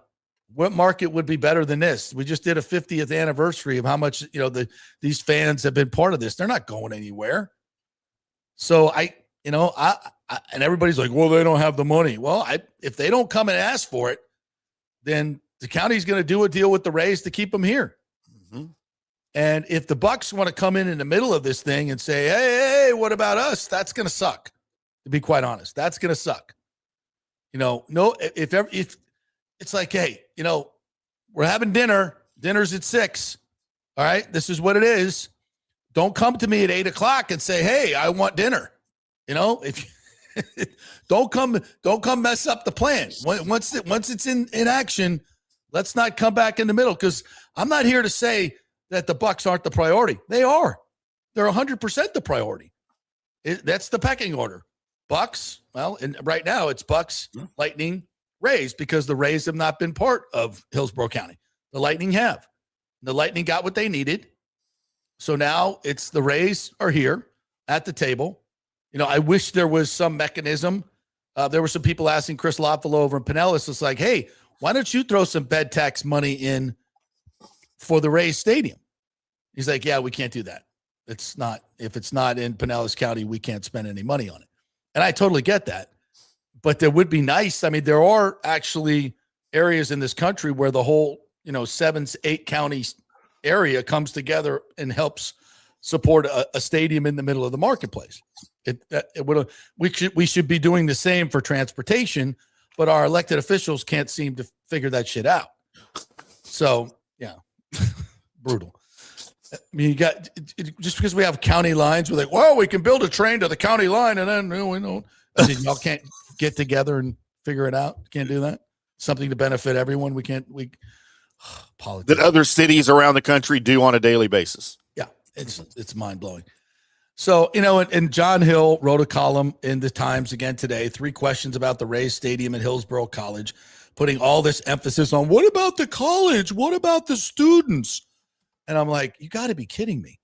What market would be better than this? We just did a 50th anniversary of how much, these fans have been part of this. They're not going anywhere. So and everybody's like, well, they don't have the money. Well, if they don't come and ask for it, then the county's going to do a deal with the Rays to keep them here. Mm-hmm. And if the Bucs want to come in the middle of this thing and say, hey, what about us? That's going to suck. To be quite honest, that's going to suck. If it's like, hey, we're having dinner. Dinner's at 6:00. All right, this is what it is. Don't come to me at 8:00 and say, hey, I want dinner. If don't come mess up the plan. Once it's in action, let's not come back in the middle, because I'm not here to say that the Bucs aren't the priority. They are. They're 100% the priority. That's the pecking order. Bucs, well, and right now it's Bucs, Lightning, Rays, because the Rays have not been part of Hillsborough County. The Lightning have. The Lightning got what they needed. So now it's the Rays are here at the table. I wish there was some mechanism. There were some people asking Chris Loeffler over in Pinellas. It's like, hey, why don't you throw some bed tax money in for the Rays Stadium? He's like, yeah, we can't do that. If it's not in Pinellas County, we can't spend any money on it. And I totally get that. But there would be nice. I mean, there are actually areas in this country where the whole, 7, 8 counties area comes together and helps support a stadium in the middle of the marketplace. We should be doing the same for transportation, but our elected officials can't seem to figure that shit out. So, yeah, brutal. I mean, you got just because we have county lines, we're like, well, we can build a train to the county line, and then y'all can't get together and figure it out. Can't do that. Something to benefit everyone. Politics. That other cities around the country do on a daily basis. Yeah, it's mind blowing. So, and John Hill wrote a column in the Times again today, 3 questions about the Rays Stadium at Hillsborough College, putting all this emphasis on what about the college? What about the students? And I'm like, you got to be kidding me.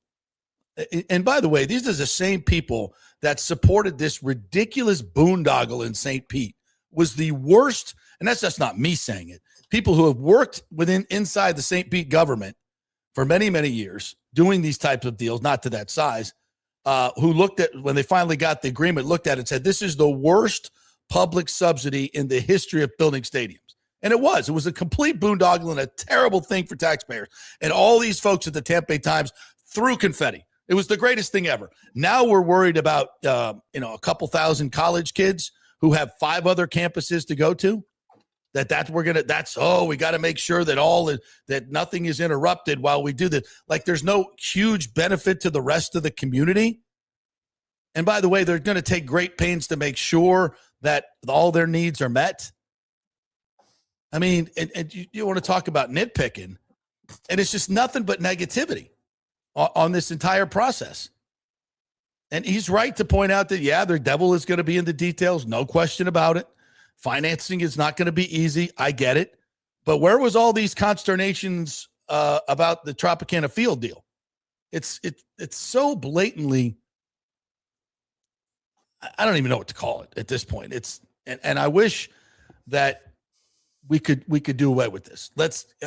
And by the way, these are the same people that supported this ridiculous boondoggle in St. Pete. Was the worst, and that's just not me saying it. People who have worked inside the St. Pete government for many, many years doing these types of deals, not to that size, who looked at, when they finally got the agreement, looked at it and said, this is the worst public subsidy in the history of building stadiums. And it was a complete boondoggle and a terrible thing for taxpayers. And all these folks at the Tampa Bay Times threw confetti. It was the greatest thing ever. Now we're worried about, a couple thousand college kids who have 5 other campuses to go to. We got to make sure that nothing is interrupted while we do this. Like, there's no huge benefit to the rest of the community. And by the way, they're going to take great pains to make sure that all their needs are met. I mean, and you want to talk about nitpicking, and it's just nothing but negativity on this entire process. And he's right to point out that, yeah, the devil is going to be in the details. No question about it. Financing is not going to be easy. I get it. But where was all these consternations about the Tropicana Field deal? It's so blatantly, I don't even know what to call it at this point. And I wish that we could do away with this.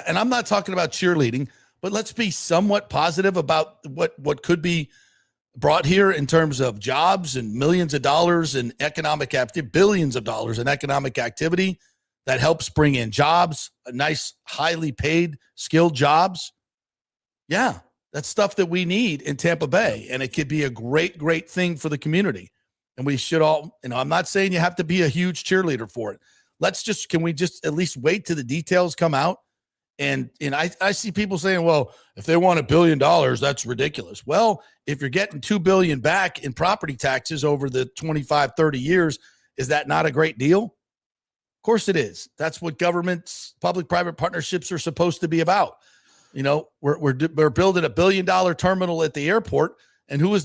And I'm not talking about cheerleading, but let's be somewhat positive about what could be brought here in terms of jobs and millions of dollars in economic activity, billions of dollars in economic activity that helps bring in jobs, nice, highly paid, skilled jobs. Yeah, that's stuff that we need in Tampa Bay, and it could be a great, great thing for the community. And we should all, I'm not saying you have to be a huge cheerleader for it. Can we just at least wait till the details come out? And I see people saying, well, if they want $1 billion, that's ridiculous. Well, if you're getting $2 billion back in property taxes over the 25, 30 years, is that not a great deal? Of course it is. That's what government's public-private partnerships are supposed to be about. We're building $1 billion terminal at the airport, and whose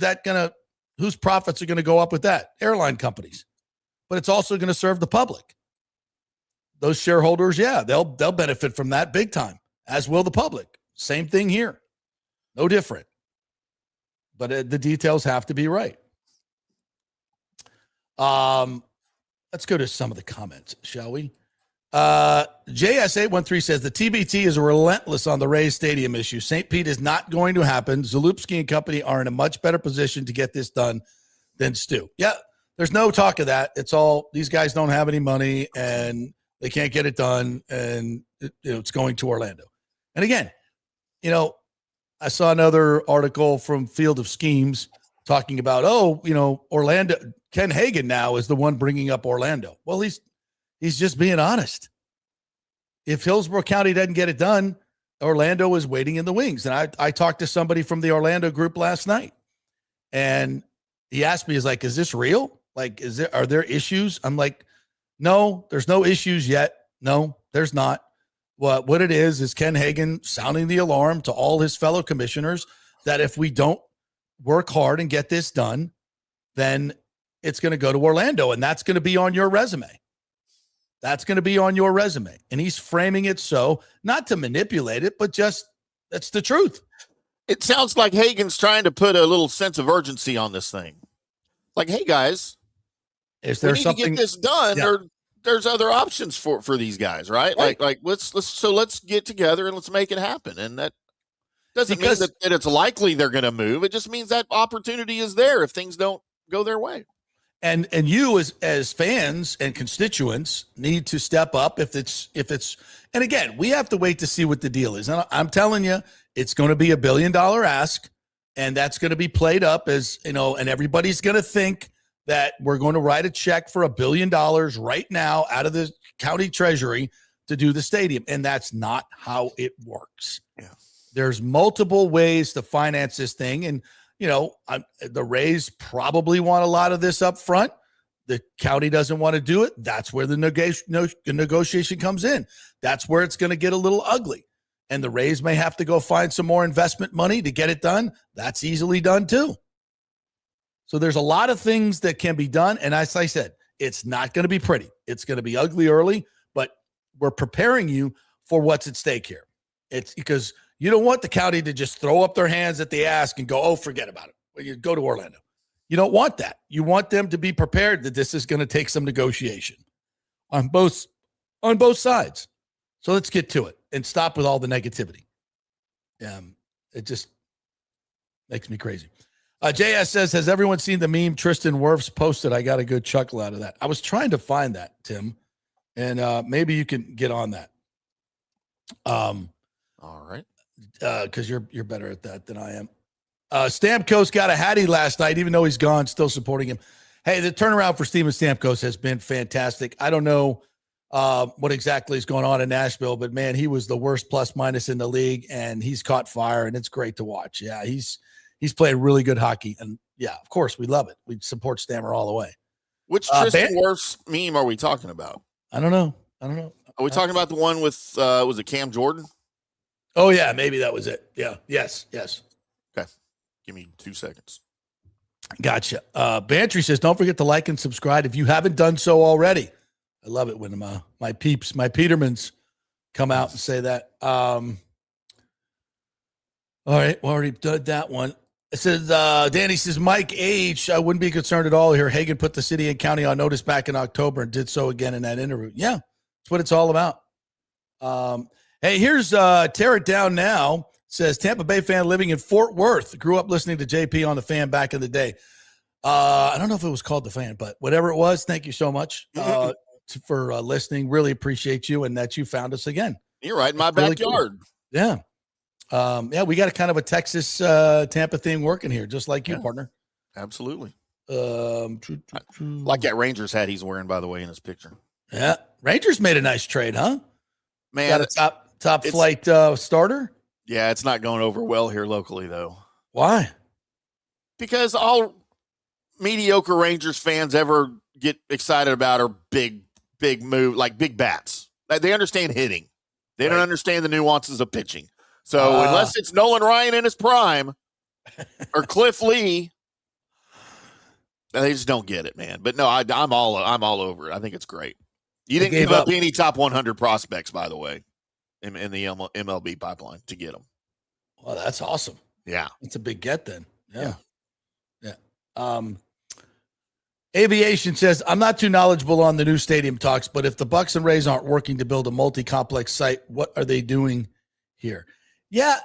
profits are going to go up with that? Airline companies. But it's also going to serve the public. Those shareholders, yeah, they'll benefit from that big time, as will the public. Same thing here. No different. But the details have to be right. Let's go to some of the comments, shall we? JS813 says the TBT is relentless on the Rays Stadium issue. St. Pete is not going to happen. Zalupski and company are in a much better position to get this done than Stu. Yeah, there's no talk of that. It's all these guys don't have any money and they can't get it done, and it's going to Orlando. And again, I saw another article from Field of Schemes talking about, Orlando, Ken Hagan now is the one bringing up Orlando. Well, he's just being honest. If Hillsborough County doesn't get it done, Orlando is waiting in the wings. And I talked to somebody from the Orlando group last night, and he asked me, is this real? Like, are there issues? I'm like, no, there's no issues yet. No, there's not. What it is Ken Hagan sounding the alarm to all his fellow commissioners that if we don't work hard and get this done, then it's going to go to Orlando, and that's going to be on your resume. That's going to be on your resume. And he's framing it so, not to manipulate it, but just that's the truth. It sounds like Hagan's trying to put a little sense of urgency on this thing. Like, hey, guys, is there something to get this done? Yeah. There's other options for these guys, right? Like let's get together and let's make it happen. And that doesn't mean that it's likely they're going to move. It just means that opportunity is there if things don't go their way. And you as fans and constituents need to step up if it's and again, we have to wait to see what the deal is. And I'm telling you, it's going to be $1 billion ask, and that's going to be played up as, and everybody's going to think that we're going to write a check for $1 billion right now out of the county treasury to do the stadium. And that's not how it works. Yeah. There's multiple ways to finance this thing. And, the Rays probably want a lot of this up front. The county doesn't want to do it. That's where the negotiation comes in. That's where it's going to get a little ugly. And the Rays may have to go find some more investment money to get it done. That's easily done too. So there's a lot of things that can be done. And as I said, it's not going to be pretty. It's going to be ugly early, but we're preparing you for what's at stake here. It's because you don't want the county to just throw up their hands at the ask and go, oh, forget about it. Well, you go to Orlando. You don't want that. You want them to be prepared that this is going to take some negotiation on both sides. So let's get to it and stop with all the negativity. It just makes me crazy. JS says, has everyone seen the meme Tristan Wirfs posted? I got a good chuckle out of that. I was trying to find that, Tim, and maybe you can get on that. All right. Because you're better at that than I am. Stamkos got a Hattie last night, even though he's gone, still supporting him. Hey, the turnaround for Steven Stamkos has been fantastic. I don't know what exactly is going on in Nashville, but man, he was the worst plus minus in the league, and he's caught fire, and it's great to watch. Yeah, he's playing really good hockey, and Yeah, of course. We love it. We support Stammer all the way. Which Tristan Wirfs meme are we talking about? I don't know. Are we talking about the one with, was it Cam Jordan? Oh, yeah, maybe that was it. Yeah. Yes. Okay. Give me 2 seconds. Gotcha. Bantry says, don't forget to like and subscribe if you haven't done so already. I love it when my peeps, my Petermans come out and say that. All right. We already did that one. It says, Danny says, Mike H., I wouldn't be concerned at all here. Hagan put the city and county on notice back in October and did so again in that interview. Yeah, that's what it's all about. Hey, here's Tear It Down Now. Says, Tampa Bay fan living in Fort Worth. Grew up listening to JP on The Fan back in the day. I don't know if it was called The Fan, but whatever it was, thank you so much for listening. Really appreciate you and that you found us again. You're right in my backyard. Really cool. Yeah, we got a kind of a Texas Tampa thing working here, just like you, partner. Absolutely. Like that Rangers hat he's wearing, by the way, in his picture. Yeah, Rangers made a nice trade, huh? Man, got a top flight starter. Yeah, it's not going over well here locally, though. Why? Because all mediocre Rangers fans ever get excited about are big move, like big bats. They understand hitting. They don't understand the nuances of pitching. So unless it's Nolan Ryan in his prime or Cliff Lee, they just don't get it, man. But no, I'm all over it. I think it's great. You didn't give up any top 100 prospects, by the way, in the MLB pipeline to get them. Well, that's awesome. Yeah, it's a big get then. Yeah. Aviation says, I'm not too knowledgeable on the new stadium talks, but if the Bucs and Rays aren't working to build a multi-complex site, what are they doing here? Yeah,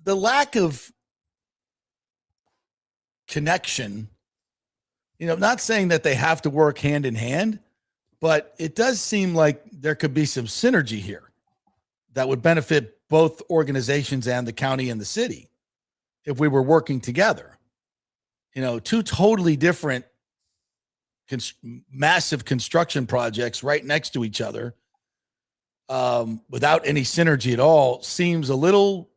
the lack of connection, not saying that they have to work hand in hand, but it does seem like there could be some synergy here that would benefit both organizations and the county and the city if we were working together. Two totally different massive construction projects right next to each other without any synergy at all seems a little,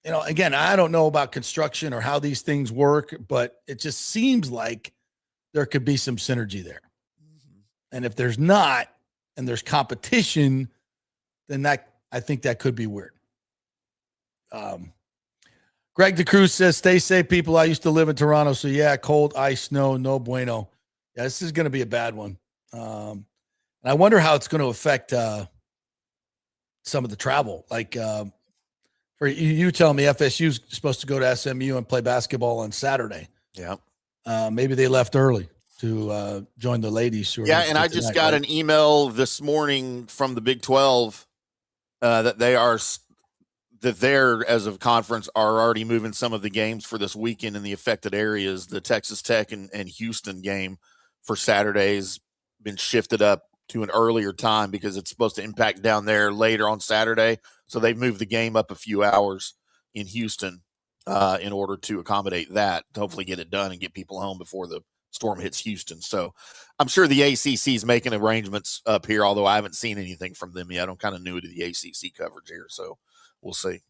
again, I don't know about construction or how these things work, but it just seems like there could be some synergy there. Mm-hmm. And if there's not, and there's competition, then I think that could be weird. Greg DeCruz says, stay safe, people. I used to live in Toronto. So yeah, cold, ice, snow, no bueno. Yeah, this is going to be a bad one. And I wonder how it's going to affect some of the travel. Like for you tell me FSU's supposed to go to SMU and play basketball on Saturday. Yeah. Maybe they left early to join the ladies. Yeah, and I just got an email this morning from the Big 12 that they're, as of conference, are already moving some of the games for this weekend in the affected areas. The Texas Tech and Houston game for Saturday's been shifted up to an earlier time because it's supposed to impact down there later on Saturday. So they've moved the game up a few hours in Houston in order to accommodate that, to hopefully get it done and get people home before the storm hits Houston. So I'm sure the ACC is making arrangements up here, although I haven't seen anything from them yet. I'm kind of new to the ACC coverage here, so we'll see.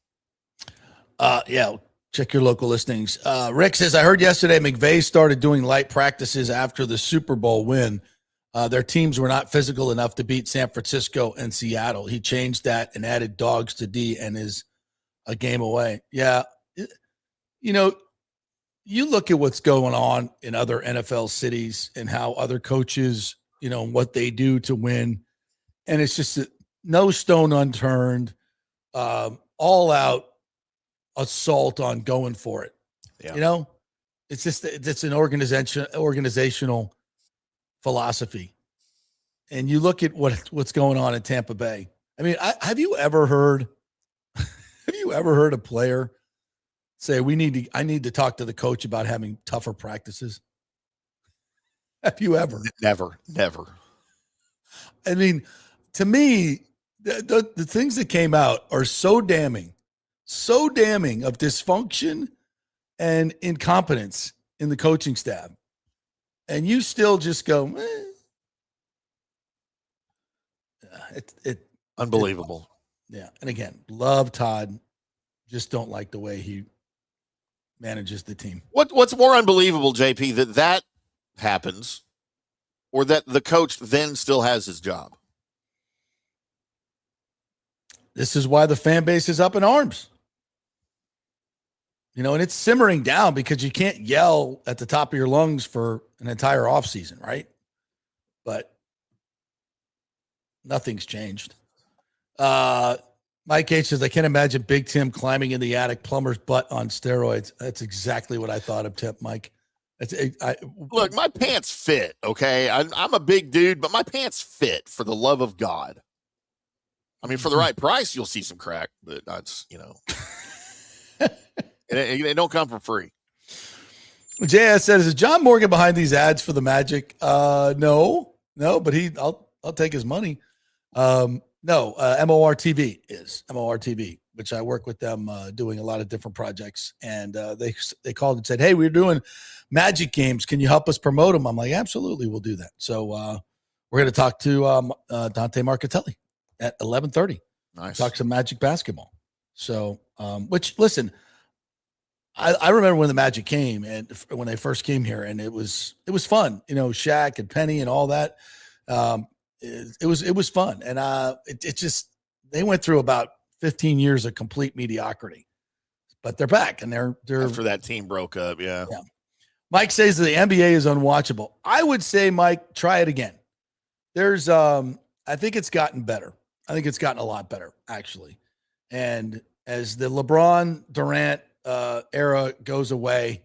Yeah, check your local listings. Rick says, I heard yesterday McVay started doing light practices after the Super Bowl win. Their teams were not physical enough to beat San Francisco and Seattle. He changed that and added dogs to D and is a game away. Yeah. You look at what's going on in other NFL cities and how other coaches, what they do to win. And it's just no stone unturned, all out assault on going for it. Yeah. It's just, it's an organizational philosophy. And you look at what's going on in Tampa Bay. I mean, have you ever heard a player say, I need to talk to the coach about having tougher practices? Have you ever? Never. I mean, to me, the things that came out are so damning of dysfunction and incompetence in the coaching staff. And you still just go, unbelievable. Yeah. And again, love Todd. Just don't like the way he manages the team. What's more unbelievable, JP, that happens, or that the coach then still has his job? This is why the fan base is up in arms. And it's simmering down because you can't yell at the top of your lungs for an entire offseason, right? But nothing's changed. Mike H says, I can't imagine Big Tim climbing in the attic plumber's butt on steroids. That's exactly what I thought of, Mike. Look, my pants fit, okay? I'm a big dude, but my pants fit, for the love of God. I mean, for the right price, you'll see some crack, but that's, it don't come for free. JS says, is John Morgan behind these ads for the Magic? No, but I'll take his money. No, MOR TV is MOR TV, which I work with them doing a lot of different projects. And they called and said, hey, we're doing Magic games. Can you help us promote them? I'm like, absolutely, we'll do that. So we're going to talk to Dante Marchitelli at 11:30. Nice. Talk some Magic basketball. So, which, listen, I remember when the Magic came and when they first came here, and it was fun, Shaq and Penny and all that. It was fun. And it just, they went through about 15 years of complete mediocrity, but they're back and they're after that team broke up. Yeah. Mike says the NBA is unwatchable. I would say, Mike, try it again. There's, I think it's gotten better. I think it's gotten a lot better, actually. And as the LeBron Durant era goes away,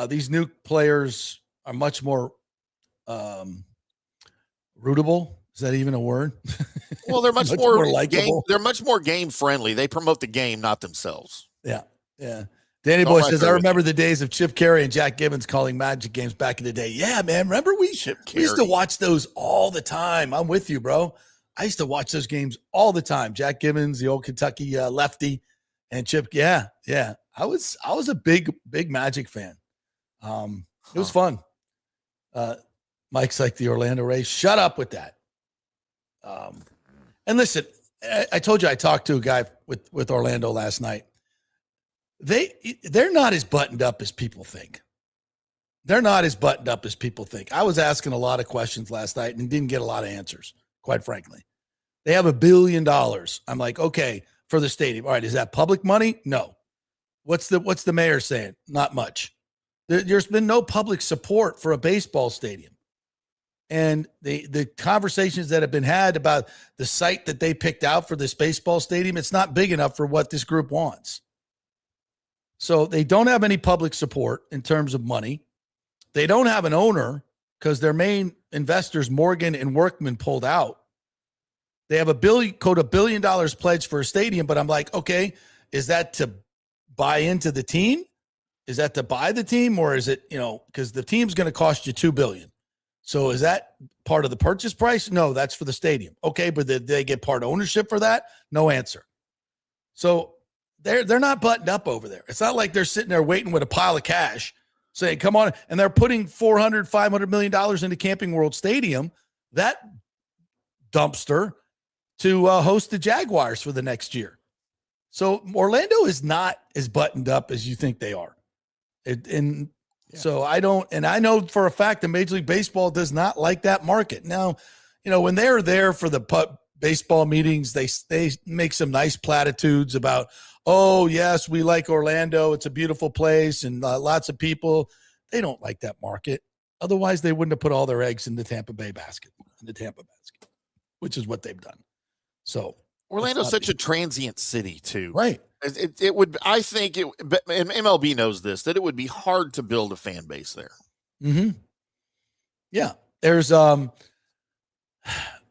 these new players are much more rootable. Is that even a word? Well, they're much more likable. They're much more game friendly. They promote the game, not themselves. Yeah. Danny Boy says, I remember the days of Chip Carey and Jack Gibbons calling Magic games back in the day. Yeah, man. Remember we used to watch those all the time. I'm with you, bro. I used to watch those games all the time. Jack Gibbons, the old Kentucky lefty, and Chip. Yeah. I was a big Magic fan. It was fun. Mike's like the Orlando Rays. Shut up with that. And listen, I told you I talked to a guy with Orlando last night. They're not as buttoned up as people think. I was asking a lot of questions last night and didn't get a lot of answers, quite frankly. They have $1 billion. I'm like, okay, for the stadium. All right, is that public money? No. What's the mayor saying? Not much. There's been no public support for a baseball stadium. And the conversations that have been had about the site that they picked out for this baseball stadium, it's not big enough for what this group wants. So they don't have any public support in terms of money. They don't have an owner because their main investors, Morgan and Workman, pulled out. They have $1 billion pledge for a stadium, but I'm like, okay, is that to buy into the team? Is that to buy the team, or is it, because the team's going to cost you $2 billion. So is that part of the purchase price? No, that's for the stadium. Okay, but did they get part ownership for that? No answer. So they're not buttoned up over there. It's not like they're sitting there waiting with a pile of cash saying, come on. And they're putting $400-500 million into Camping World Stadium, that dumpster, to host the Jaguars for the next year. So Orlando is not as buttoned up as you think they are. So I know for a fact that Major League Baseball does not like that market. Now, when they're there for the baseball meetings, they make some nice platitudes about, oh, yes, we like Orlando. It's a beautiful place and lots of people. They don't like that market. Otherwise, they wouldn't have put all their eggs in the Tampa Bay basket, which is what they've done. So Orlando's such a transient city too. Right. It would, I think, and MLB knows this, that it would be hard to build a fan base there. Mm-hmm. Yeah. There's,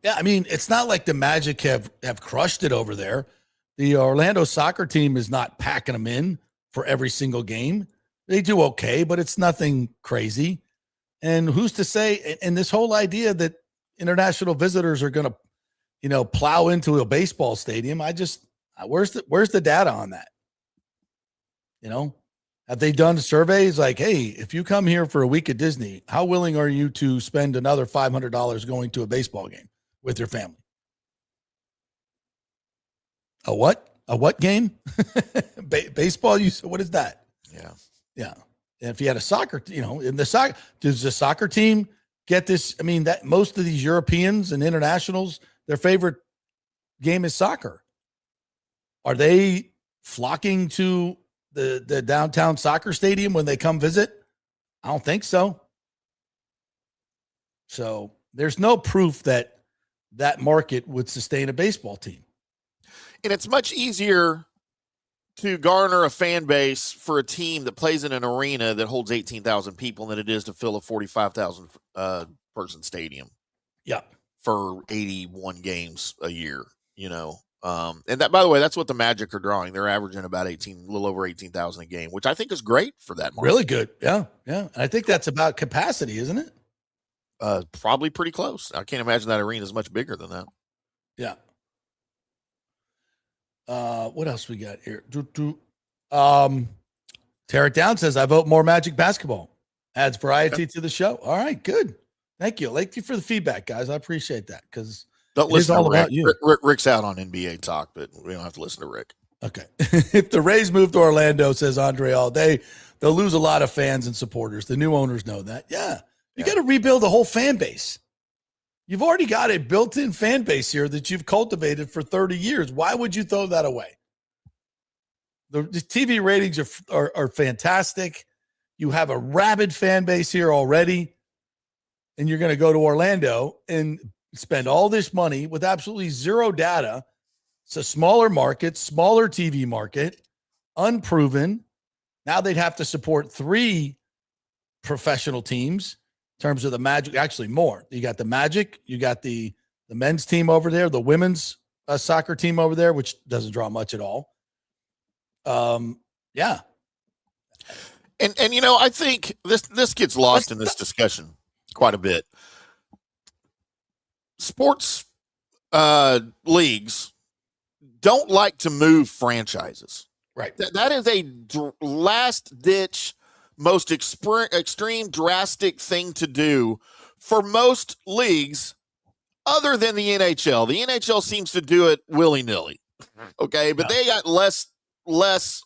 it's not like the Magic have crushed it over there. The Orlando soccer team is not packing them in for every single game. They do okay, but it's nothing crazy. And who's to say, and this whole idea that international visitors are going to, plow into a baseball stadium. Where's the data on that? Have they done surveys like, hey, if you come here for a week at Disney, how willing are you to spend another $500 going to a baseball game with your family? A what? A what game? Baseball? What is that? Yeah. Yeah. And if you had a soccer, in the soccer, does the soccer team get this? I mean, that most of these Europeans and internationals, their favorite game is soccer. Are they flocking to the downtown soccer stadium when they come visit? I don't think so. So there's no proof that that market would sustain a baseball team. And it's much easier to garner a fan base for a team that plays in an arena that holds 18,000 people than it is to fill a 45,000 person stadium. Yeah. For 81 games a year, and that, by the way, that's what the Magic are drawing. They're averaging about a little over 18,000 a game, which I think is great for that market. Really good. Yeah. Yeah. And I think that's about capacity, isn't it? Probably pretty close. I can't imagine that arena is much bigger than that. Yeah. What else we got here? Tear It Down says, I vote more Magic basketball. Adds variety to the show. All right, good. Thank you. Thank you for the feedback, guys. I appreciate that because don't listen all to Rick. about you. Rick's out on NBA talk, but we don't have to listen to Rick. Okay. If the Rays move to Orlando, says Andre all day, they'll lose a lot of fans and supporters. The new owners know that. Yeah. You got to rebuild the whole fan base. You've already got a built-in fan base here that you've cultivated for 30 years. Why would you throw that away? The TV ratings are fantastic. You have a rabid fan base here already, and you're going to go to Orlando and spend all this money with absolutely zero data. It's a smaller market, smaller TV market, unproven. Now they'd have to support 3 professional teams in terms of the Magic, actually more. You got the Magic, you got the men's team over there, the women's soccer team over there, which doesn't draw much at all. Yeah. And I think this gets lost in this discussion quite a bit. Sports leagues don't like to move franchises. Right. That is a last ditch, most extreme, drastic thing to do for most leagues other than the NHL. The NHL seems to do it willy-nilly. Okay. But they got less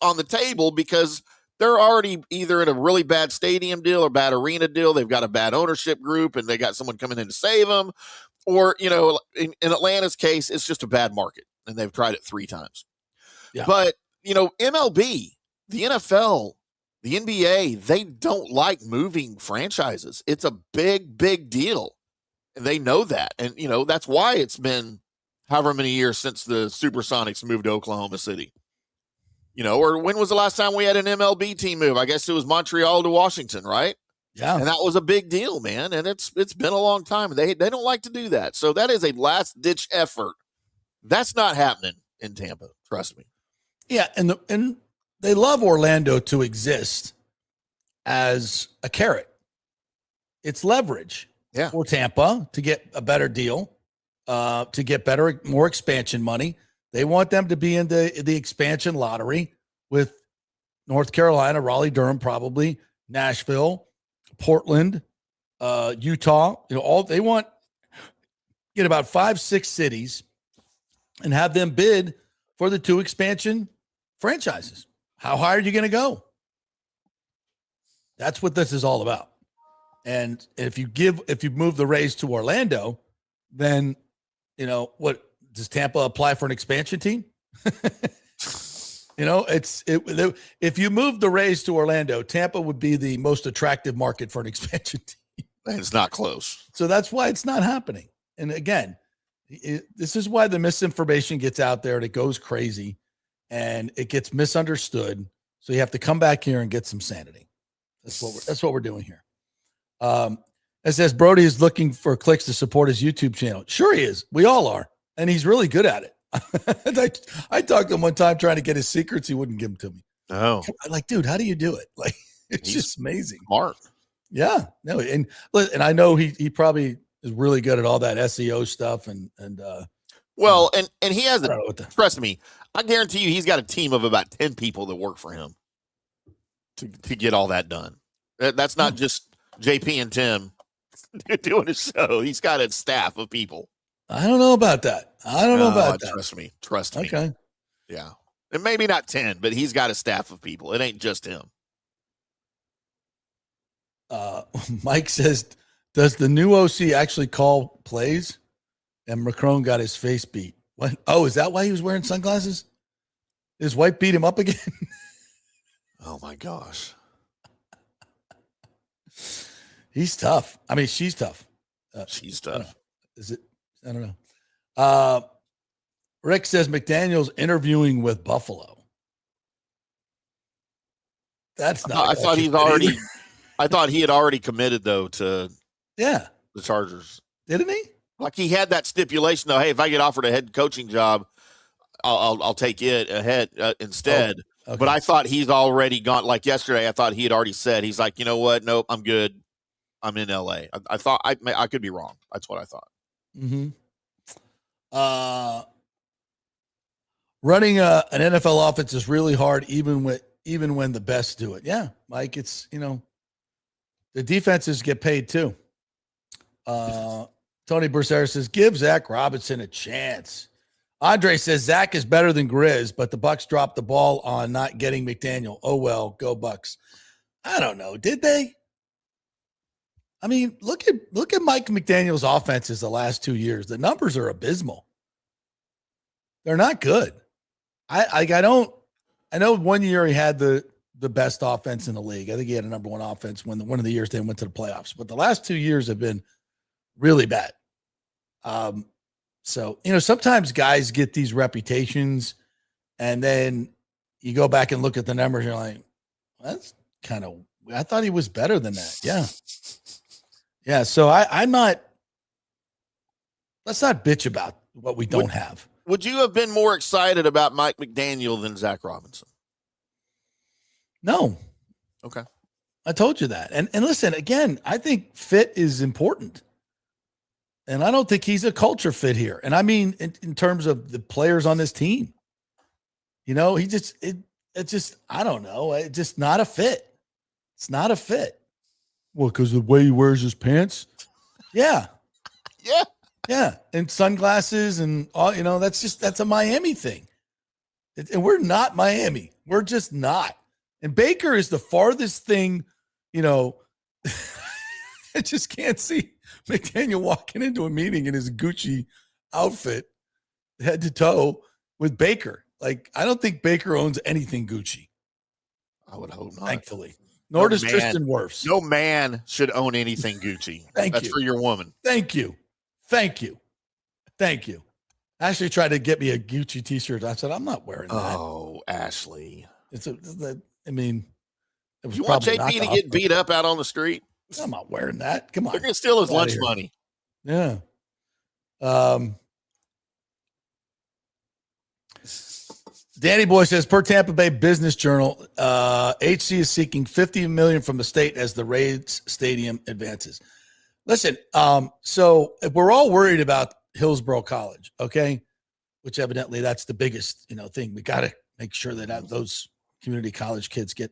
on the table because they're already either in a really bad stadium deal or bad arena deal. They've got a bad ownership group and they got someone coming in to save them. Or, in Atlanta's case, it's just a bad market and they've tried it 3 times. Yeah. But, MLB, the NFL, the NBA, they don't like moving franchises. It's a big, big deal. And they know that. And, that's why it's been however many years since the Supersonics moved to Oklahoma City. Or when was the last time we had an MLB team move? I guess it was Montreal to Washington, right? Yeah. And that was a big deal, man. And it's been a long time. They don't like to do that. So that is a last ditch effort. That's not happening in Tampa. Trust me. Yeah. And they love Orlando to exist as a carrot. It's leverage for Tampa to get a better deal, to get more expansion money. They want them to be in the expansion lottery with North Carolina, Raleigh-Durham, probably Nashville, Portland, Utah. All they want, get about 5-6 cities and have them bid for the 2 expansion franchises. How high are you going to go? That's what this is all about. And if you move the Rays to Orlando, then what? Does Tampa apply for an expansion team? If you move the Rays to Orlando, Tampa would be the most attractive market for an expansion team. And it's not close. So that's why it's not happening. And again, this is why the misinformation gets out there and it goes crazy and it gets misunderstood. So you have to come back here and get some sanity. That's what we're doing here. It says Brody is looking for clicks to support his YouTube channel. Sure he is. We all are. And he's really good at it. I talked to him one time trying to get his secrets. He wouldn't give them to me. Oh, I'm like, dude, how do you do it? Like, it's just amazing. Smart. Yeah. No. And I know he probably is really good at all that SEO stuff. And he has trust me, I guarantee you, he's got a team of about 10 people that work for him to get all that done. That's not just JP and Tim doing his show. He's got a staff of people. I don't know about that. Trust me. Okay. Yeah. And maybe not 10, but he's got a staff of people. It ain't just him. Mike says, does the new OC actually call plays? And Macron got his face beat. What? Oh, is that why he was wearing sunglasses? His wife beat him up again? Oh, my gosh. He's tough. I mean, she's tough. She's tough. Is it? I don't know. Rick says McDaniel's interviewing with Buffalo. That's not. I thought I thought he had already committed though to the Chargers. Didn't he? Like he had that stipulation though. Hey, if I get offered a head coaching job, I'll take it ahead instead. Oh, okay. But I thought he's already gone. Like yesterday, I thought he had already said he's like, you know what? Nope, I'm good. I'm in LA. I thought I could be wrong. That's what I thought. Mm-hmm. Running an NFL offense is really hard, even when the best do it. Yeah, Mike, it's, the defenses get paid too. Tony Berser says, give Zac Robinson a chance. Andre says, Zac is better than Grizz, but the Bucs dropped the ball on not getting McDaniel. Oh, well, go Bucs. I don't know. Did they? I mean, look at Mike McDaniel's offenses the last 2 years. The numbers are abysmal. They're not good. I know 1 year he had the best offense in the league. I think he had a number one offense when one of the years they went to the playoffs. But the last 2 years have been really bad. So, sometimes guys get these reputations and then you go back and look at the numbers and you're like, that's kind of, I thought he was better than that. Yeah. Yeah. So I'm not, let's not bitch about what we don't have. Would you have been more excited about Mike McDaniel than Zac Robinson? No. Okay. I told you that. And listen, again, I think fit is important. And I don't think he's a culture fit here. And I mean, in terms of the players on this team, he just, it's just, I don't know. It's just not a fit. It's not a fit. Well, because the way he wears his pants. Yeah. Yeah. Yeah. And sunglasses and all, that's a Miami thing. And we're not Miami. We're just not. And Baker is the farthest thing, I just can't see McDaniel walking into a meeting in his Gucci outfit, head to toe, with Baker. Like, I don't think Baker owns anything Gucci. I would hope not. Thankfully. Nor does Tristan Wirfs. No man should own anything Gucci. That's for your woman. Thank you. Ashley tried to get me a Gucci t-shirt. I said, I'm not wearing that. Oh, Ashley. It was you want probably JP to get beat up out on the street? I'm not wearing that. Come on. They're going to steal his lunch money. Yeah. Danny Boy says, per Tampa Bay Business Journal, HC is seeking $50 million from the state as the Rays stadium advances. Listen, so if we're all worried about Hillsborough College, okay, which evidently that's the biggest, thing. We got to make sure that those community college kids get,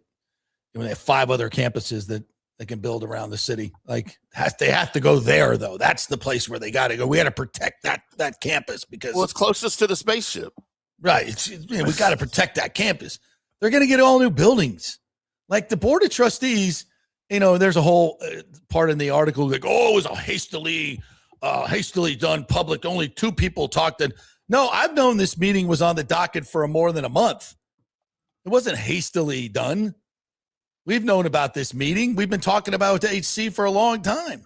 they have 5 other campuses that they can build around the city. Like, they have to go there, though. That's the place where they got to go. We got to protect that campus because it's closest to the spaceship. Right. We got to protect that campus. They're going to get all new buildings. Like the board of trustees, there's a whole part in the article like, oh, it was a hastily done public. Only 2 people talked. No, I've known this meeting was on the docket for more than a month. It wasn't hastily done. We've known about this meeting. We've been talking about the HC for a long time.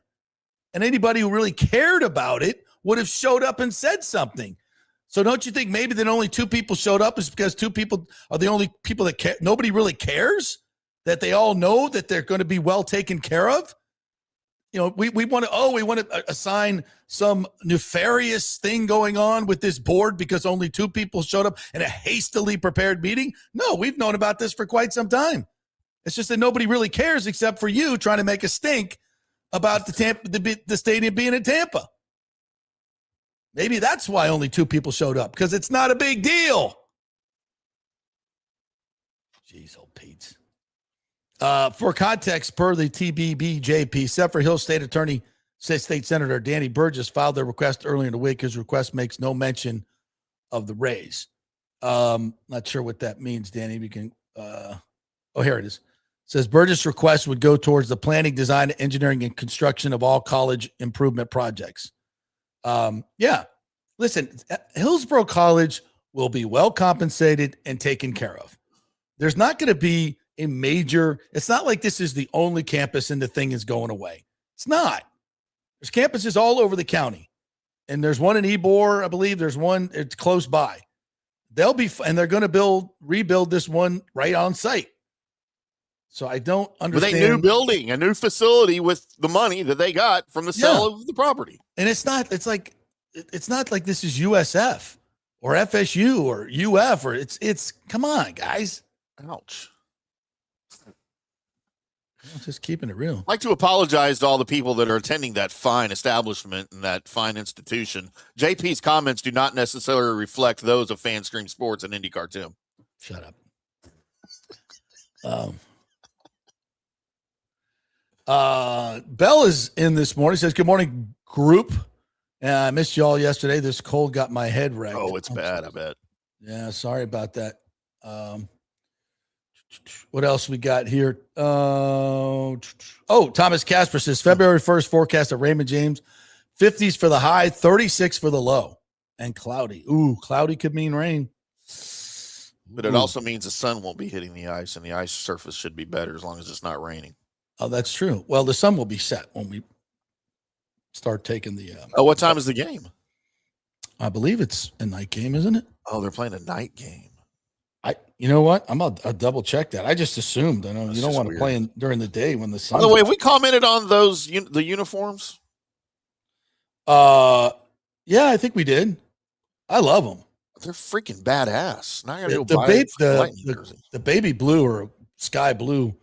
And anybody who really cared about it would have showed up and said something. So don't you think maybe that only 2 people showed up is because 2 people are the only people that care? Nobody really cares that they all know that they're going to be well taken care of. We want to assign some nefarious thing going on with this board because only 2 people showed up in a hastily prepared meeting. No, we've known about this for quite some time. It's just that nobody really cares except for you trying to make a stink about the stadium being in Tampa. Maybe that's why only 2 people showed up, because it's not a big deal. Jeez, old Pete. For context, per the TBBJP, Zephyr Hills State Attorney, State Senator Danny Burgess filed their request earlier in the week. His request makes no mention of the Rays. Not sure what that means, Danny. We can. Here it is. Says Burgess' request would go towards the planning, design, engineering, and construction of all college improvement projects. Yeah. Listen, Hillsborough College will be well compensated and taken care of. There's not going to be a major, it's not like this is the only campus and the thing is going away. It's not. There's campuses all over the county. And there's one in Ybor, I believe. There's one, it's close by. They'll be, and they're going to rebuild this one right on site. So I don't understand. With a new building, a new facility with the money that they got from the sale of the property. And it's not like this is USF or FSU or UF or it's come on, guys. Ouch. Just keeping it real. I'd like to apologize to all the people that are attending that fine establishment and that fine institution. JP's comments do not necessarily reflect those of FanStream Sports and IndyCarTim. Shut up. Bell is in this morning. Says, good morning, group. I missed you all yesterday. This cold got my head wrecked. Oh, it's bad, I bet. Yeah, sorry about that. What else we got here? Thomas Casper says February 1st forecast at Raymond James, 50s for the high, 36 for the low, and cloudy. Ooh, cloudy could mean rain. But it also means the sun won't be hitting the ice, and the ice surface should be better as long as it's not raining. Oh, that's true. Well, the sun will be set when we start taking the. What time is the game? I believe it's a night game, isn't it? Oh, they're playing a night game. You know what? I'll double check that. I just assumed. I know you don't want to play during the day when the sun. By the way, have we commented on those the uniforms? Yeah, I think we did. I love them. They're freaking badass. Now I gotta go the baby blue or sky blue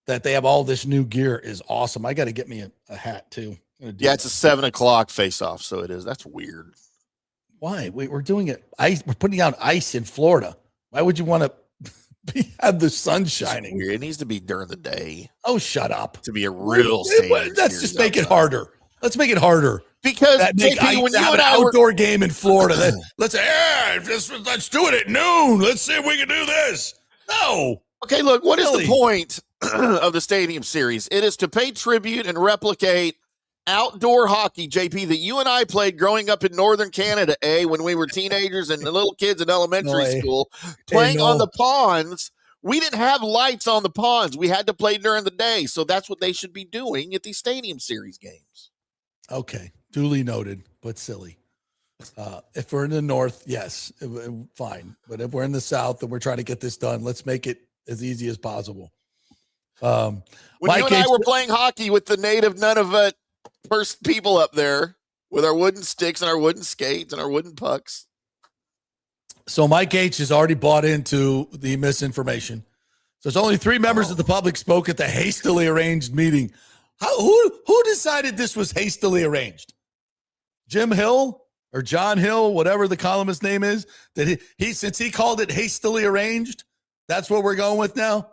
that they have all this new gear is awesome. I got to get me a hat too. Yeah, it's a 7:00 face-off, so it is. That's weird. Why? We're doing it. We're putting out ice in Florida. Why would you want to have the sun shining? It needs to be during the day. Oh, shut up. To be a real Let's just make it harder. Let's make it harder. Because JP, when you have an outdoor game in Florida, let's do it at noon. Let's see if we can do this. No. Okay, look, what is the point of the Stadium Series? It is to pay tribute and replicate outdoor hockey, JP, that you and I played growing up in northern Canada, when we were teenagers and little kids in elementary school, playing on the ponds. We didn't have lights on the ponds. We had to play during the day. So that's what they should be doing at these Stadium Series games. Okay, duly noted, but silly. If we're in the north, yes, fine. But if we're in the south and we're trying to get this done, let's make it as easy as possible. When you and I were playing hockey with the native Nunavut first people up there with our wooden sticks and our wooden skates and our wooden pucks. So Mike H has already bought into the misinformation. So there's only 3 members of the public spoke at the hastily arranged meeting. Who decided this was hastily arranged? Jim Hill or John Hill, whatever the columnist's name is, that he since he called it hastily arranged, that's what we're going with now?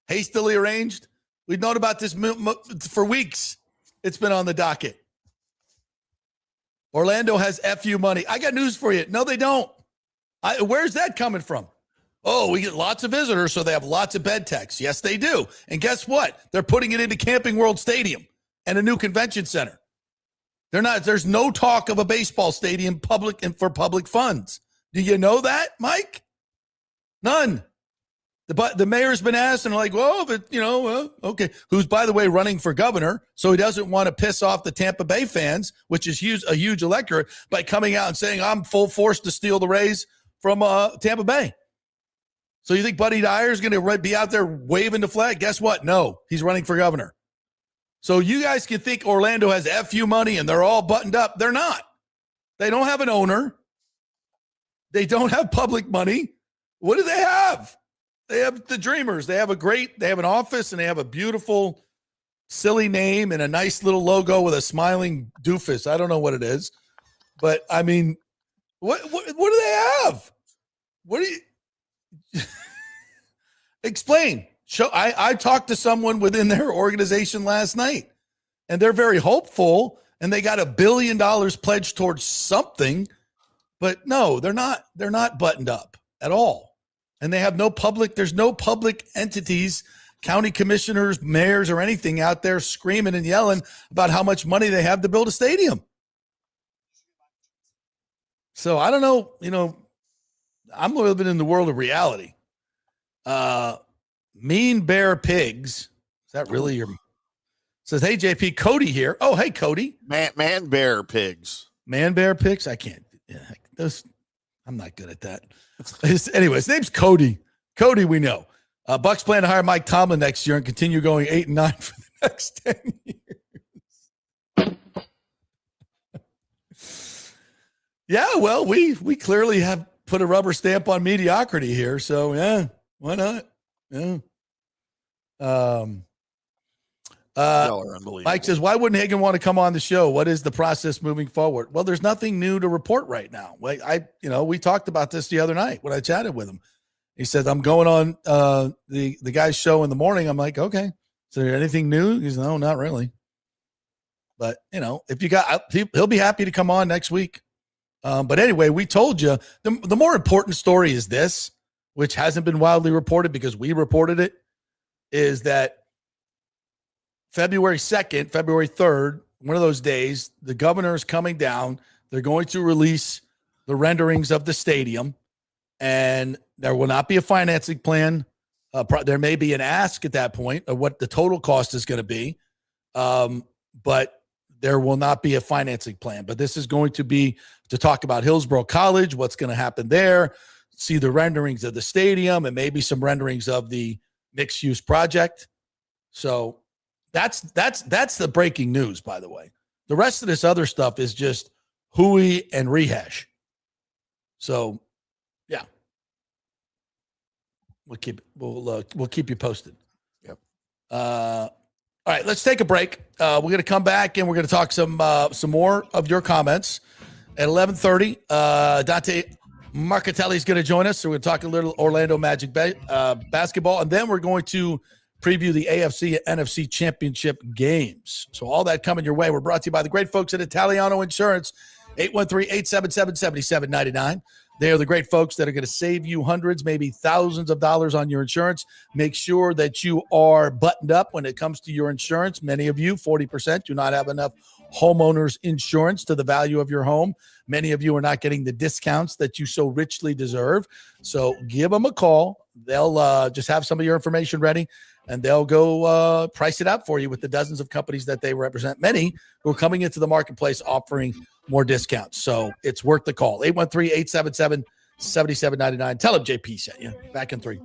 Hastily arranged? We've known about this for weeks. It's been on the docket. Orlando has FU money. I got news for you. No, they don't. Where's that coming from? Oh, we get lots of visitors, so they have lots of bed techs. Yes, they do. And guess what? They're putting it into Camping World Stadium and a new convention center. There's no talk of a baseball stadium for public funds. Do you know that, Mike? None. The mayor's been asked and like, well, but okay. Who's, by the way, running for governor. So he doesn't want to piss off the Tampa Bay fans, which is a huge electorate, by coming out and saying, I'm full force to steal the Rays from Tampa Bay. So you think Buddy Dyer is going to be out there waving the flag? Guess what? No, he's running for governor. So you guys can think Orlando has FU money and they're all buttoned up. They're not. They don't have an owner. They don't have public money. What do they have? They have the Dreamers. They have an office and they have a beautiful, silly name and a nice little logo with a smiling doofus. I don't know what it is, but I mean, what do they have? What do you explain? I talked to someone within their organization last night and they're very hopeful and they got $1 billion pledged towards something, but no, they're not buttoned up at all. And they have there's no public entities county commissioners, mayors, or anything out there screaming and yelling about how much money they have to build a stadium. So I don't know, I'm living in the world of reality. Mean Bear Pigs. Is that really your says, hey JP, Cody here. Oh, hey Cody. Man Bear Pigs. Man Bear Pigs. I can't. Yeah, I'm not good at that. Anyway, his name's Cody. Cody, we know. Bucs plan to hire Mike Tomlin next year and continue going 8-9 for the next 10 years. Yeah, well, we clearly have put a rubber stamp on mediocrity here, so yeah, why not? Yeah. Mike says, why wouldn't Hagan want to come on the show? What is the process moving forward? Well, there's nothing new to report right now. We talked about this the other night when I chatted with him. He said, I'm going on the guy's show in the morning. I'm like, okay. Is there anything new? He said, no, not really. But, if you got, he'll be happy to come on next week. But anyway, we told you the more important story is this, which hasn't been wildly reported because we reported it, is that February 2nd, February 3rd, one of those days, the governor is coming down. They're going to release the renderings of the stadium, and there will not be a financing plan. There may be an ask at that point of what the total cost is going to be, but there will not be a financing plan. But this is going to be to talk about Hillsborough College, what's going to happen there, see the renderings of the stadium, and maybe some renderings of the mixed-use project. So that's the breaking news, by the way. The rest of this other stuff is just hooey and rehash. So, yeah, we'll keep you posted. Yep. All right, let's take a break. We're going to come back and we're going to talk some more of your comments at 11:30. Dante Marchitelli is going to join us, so we're going to talk a little Orlando Magic basketball, and then we're going to preview the AFC and NFC championship games. So all that coming your way. We're brought to you by the great folks at Italiano Insurance, 813-877-7799. They are the great folks that are going to save you hundreds, maybe thousands of dollars on your insurance. Make sure that you are buttoned up when it comes to your insurance. Many of you, 40%, do not have enough homeowners insurance to the value of your home. Many of you are not getting the discounts that you so richly deserve. So give them a call. They'll just have some of your information ready, and they'll go price it out for you with the dozens of companies that they represent, many who are coming into the marketplace offering more discounts. So it's worth the call. 813-877-7799. Tell them JP sent you. Back in 3.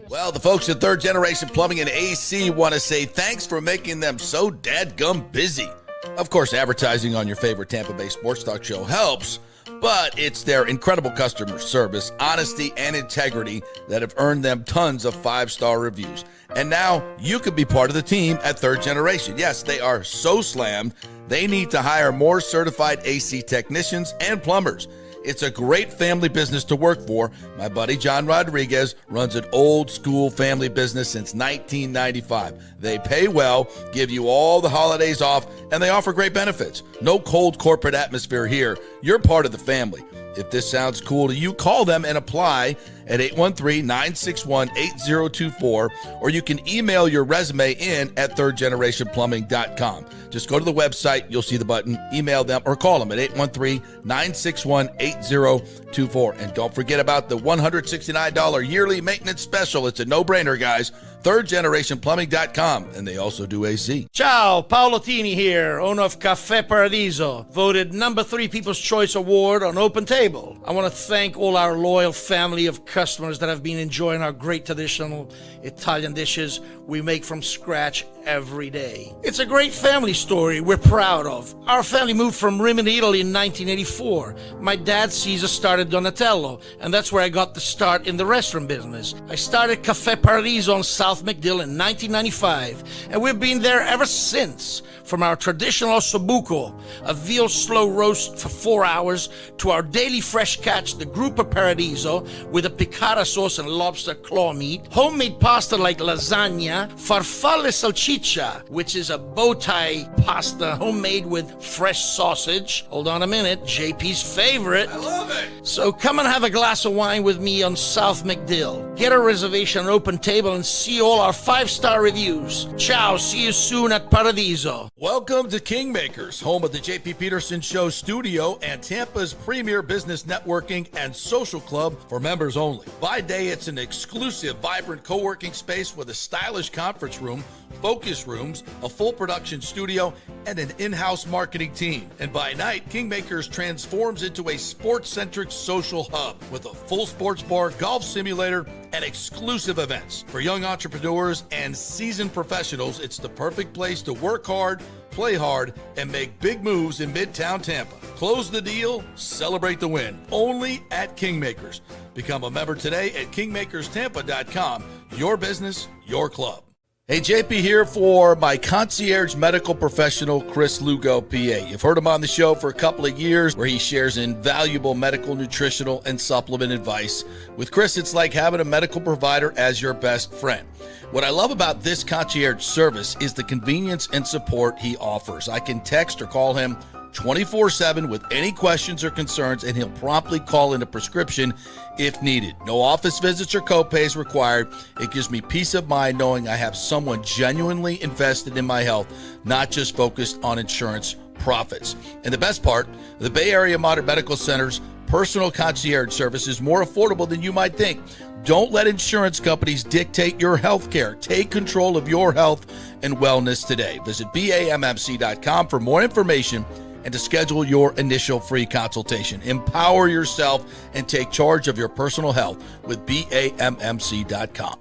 Well, the folks at Third Generation Plumbing and AC want to say thanks for making them so dadgum busy. Of course, advertising on your favorite Tampa Bay sports talk show helps, but it's their incredible customer service, honesty, and integrity that have earned them tons of 5-star reviews. And now you could be part of the team at Third Generation. Yes, they are so slammed, they need to hire more certified AC technicians and plumbers. It's a great family business to work for. My buddy John Rodriguez runs an old school family business since 1995. They pay well, give you all the holidays off, and they offer great benefits. No cold corporate atmosphere here. You're part of the family. If this sounds cool to you, call them and apply at 813-961-8024, or you can email your resume in at thirdgenerationplumbing.com. Just go to the website, you'll see the button, email them, or call them at 813-961-8024. And don't forget about the $169 yearly maintenance special. It's a no-brainer, guys. thirdgenerationplumbing.com, and they also do AC. Ciao, Paolo Tini here, owner of Caffè Paradiso, voted number 3 People's Choice Award on Open Table. I want to thank all our loyal family of customers that have been enjoying our great traditional Italian dishes we make from scratch every day. It's a great family story we're proud of. Our family moved from Rimini, Italy in 1984. My dad, Caesar, started Donatello, and that's where I got the start in the restaurant business. I started Caffè Paradiso on South McDill in 1995, and we've been there ever since. From our traditional ossobuco, a veal slow roast for 4 hours, to our daily fresh catch, the Gruppo Paradiso, with a piccata sauce and lobster claw meat, homemade pasta like lasagna, farfalle salchicha, which is a bow tie pasta homemade with fresh sausage. Hold on a minute, JP's favorite. I love it. So come and have a glass of wine with me on South McDill. Get a reservation on Open Table and see all our 5-star reviews. Ciao, see you soon at Paradiso. Welcome to Kingmakers, home of the JP Peterson Show studio and Tampa's premier business networking and social club for members only. By day, it's an exclusive, vibrant co-working space with a stylish conference room, focus rooms, a full production studio, and an in-house marketing team. And by night, Kingmakers transforms into a sports-centric social hub with a full sports bar, golf simulator, and exclusive events. For young entrepreneurs and seasoned professionals, it's the perfect place to work hard, play hard, and make big moves in Midtown Tampa. Close the deal, celebrate the win. Only at Kingmakers. Become a member today at kingmakerstampa.com. Your business, your club. Hey, JP here for my concierge medical professional, Chris Lugo, PA. You've heard him on the show for a couple of years where he shares invaluable medical, nutritional, and supplement advice. With Chris, it's like having a medical provider as your best friend. What I love about this concierge service is the convenience and support he offers. I can text or call him 24/7 with any questions or concerns, and he'll promptly call in a prescription if needed. No office visits or copays required. It gives me peace of mind knowing I have someone genuinely invested in my health, not just focused on insurance profits. And the best part, the Bay Area Modern Medical Center's personal concierge service is more affordable than you might think. Don't let insurance companies dictate your health care. Take control of your health and wellness today. Visit BAMMC.com for more information and to schedule your initial free consultation. Empower yourself and take charge of your personal health with BAMMC.com.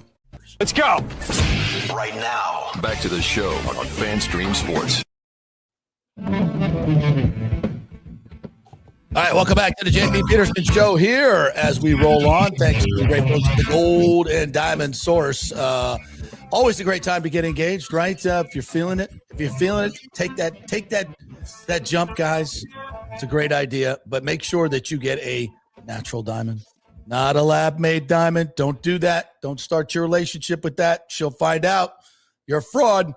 Let's go. Right now, back to the show on FanStream Sports. All right, welcome back to the JP Peterson Show here as we roll on. Thanks to the great folks at the Gold and Diamond Source. Always a great time to get engaged, right? If you're feeling it, take that jump, guys. It's a great idea, but make sure that you get a natural diamond, not a lab-made diamond. Don't do that. Don't start your relationship with that. She'll find out you're a fraud.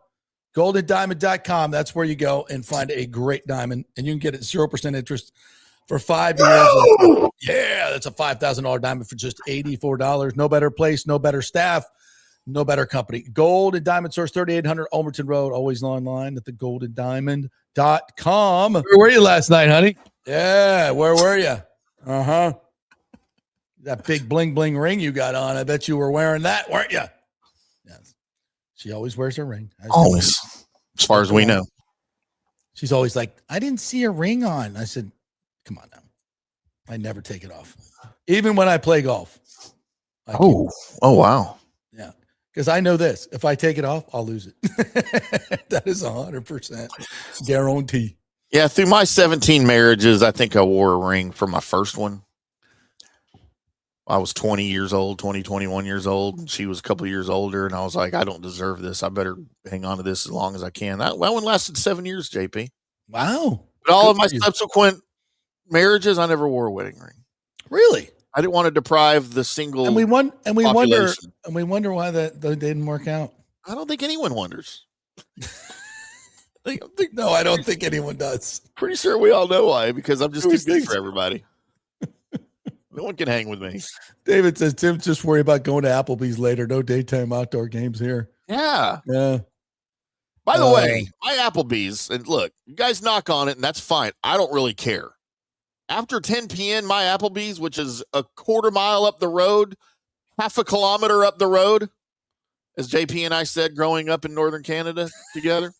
GoldenDiamond.com. That's where you go and find a great diamond, and you can get it 0% interest for 5 years. Yeah, that's a $5,000 diamond for just $84. No better place, no better staff, no better company. Gold and Diamond Source, 3800 Ulmerton Road. Always online at the goldendiamond.com. Where were you last night, honey? Yeah, where were you? Uh-huh. That big bling bling ring you got on. I bet you were wearing that, weren't you? Yes. She always wears her ring. Always, as far as we know. She's always like, I didn't see a ring on. I said, come on now. I never take it off. Even when I play golf. Oh, wow. Yeah. Because I know this. If I take it off, I'll lose it. That is 100% guarantee. Yeah, through my 17 marriages, I think I wore a ring for my first one. I was 20 years old, 21 years old. And she was a couple of years older, and I was like, I don't deserve this. I better hang on to this as long as I can. That one lasted 7 years, JP. Wow. But all of my subsequent marriages, I never wore a wedding ring. Really? I didn't want to deprive the single And we wonder population. why that didn't work out. I don't think anyone wonders. No, I don't think anyone does. Pretty sure we all know why, because I'm just too big for everybody. No one can hang with me. David says, Tim, just worry about going to Applebee's later. No daytime outdoor games here. Yeah. Yeah. By the way, my Applebee's, and look, you guys knock on it, and that's fine. I don't really care. After 10 p.m., my Applebee's, which is a quarter mile up the road, half a kilometer up the road, as JP and I said growing up in northern Canada together.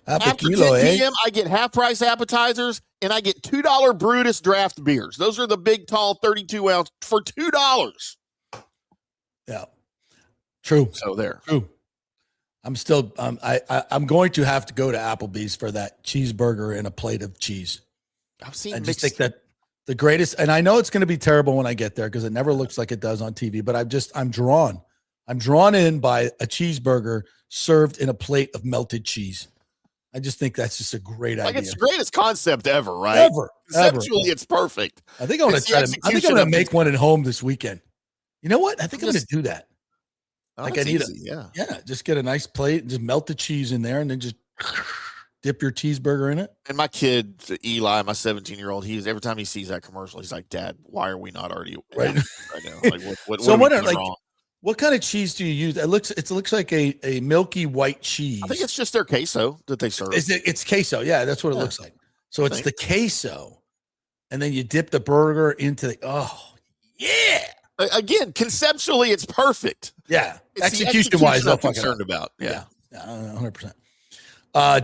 After 10 p.m., I get half-price appetizers, and I get $2 Brutus draft beers. Those are the big, tall 32-ounce for $2. Yeah. True. So there. True. I'm still I'm going to have to go to Applebee's for that cheeseburger and a plate of cheese. I've seen I just think that the greatest, and I know it's going to be terrible when I get there because it never looks like it does on TV, but I'm drawn in by a cheeseburger served in a plate of melted cheese. I just think that's just a great idea. Like, it's the greatest concept ever, right? Ever. Conceptually, it's perfect. I think I'm going to make one at home this weekend. You know what? I think I'm going to do that. Oh, like that's I need easy, just get a nice plate and just melt the cheese in there and then just dip your cheeseburger in it. And my kid, Eli, my 17-year-old, every time he sees that commercial, he's like, "Dad, why are we not already right now? Like, what so what are we doing wrong?" What kind of cheese do you use? It looks like a milky white cheese. I think it's just their queso that they serve. It's queso. Yeah, that's what it looks like. So it's the queso, and then you dip the burger into the. Oh, yeah. Again, conceptually, it's perfect. Yeah, It's execution-wise, I'm concerned about. Yeah, 100%.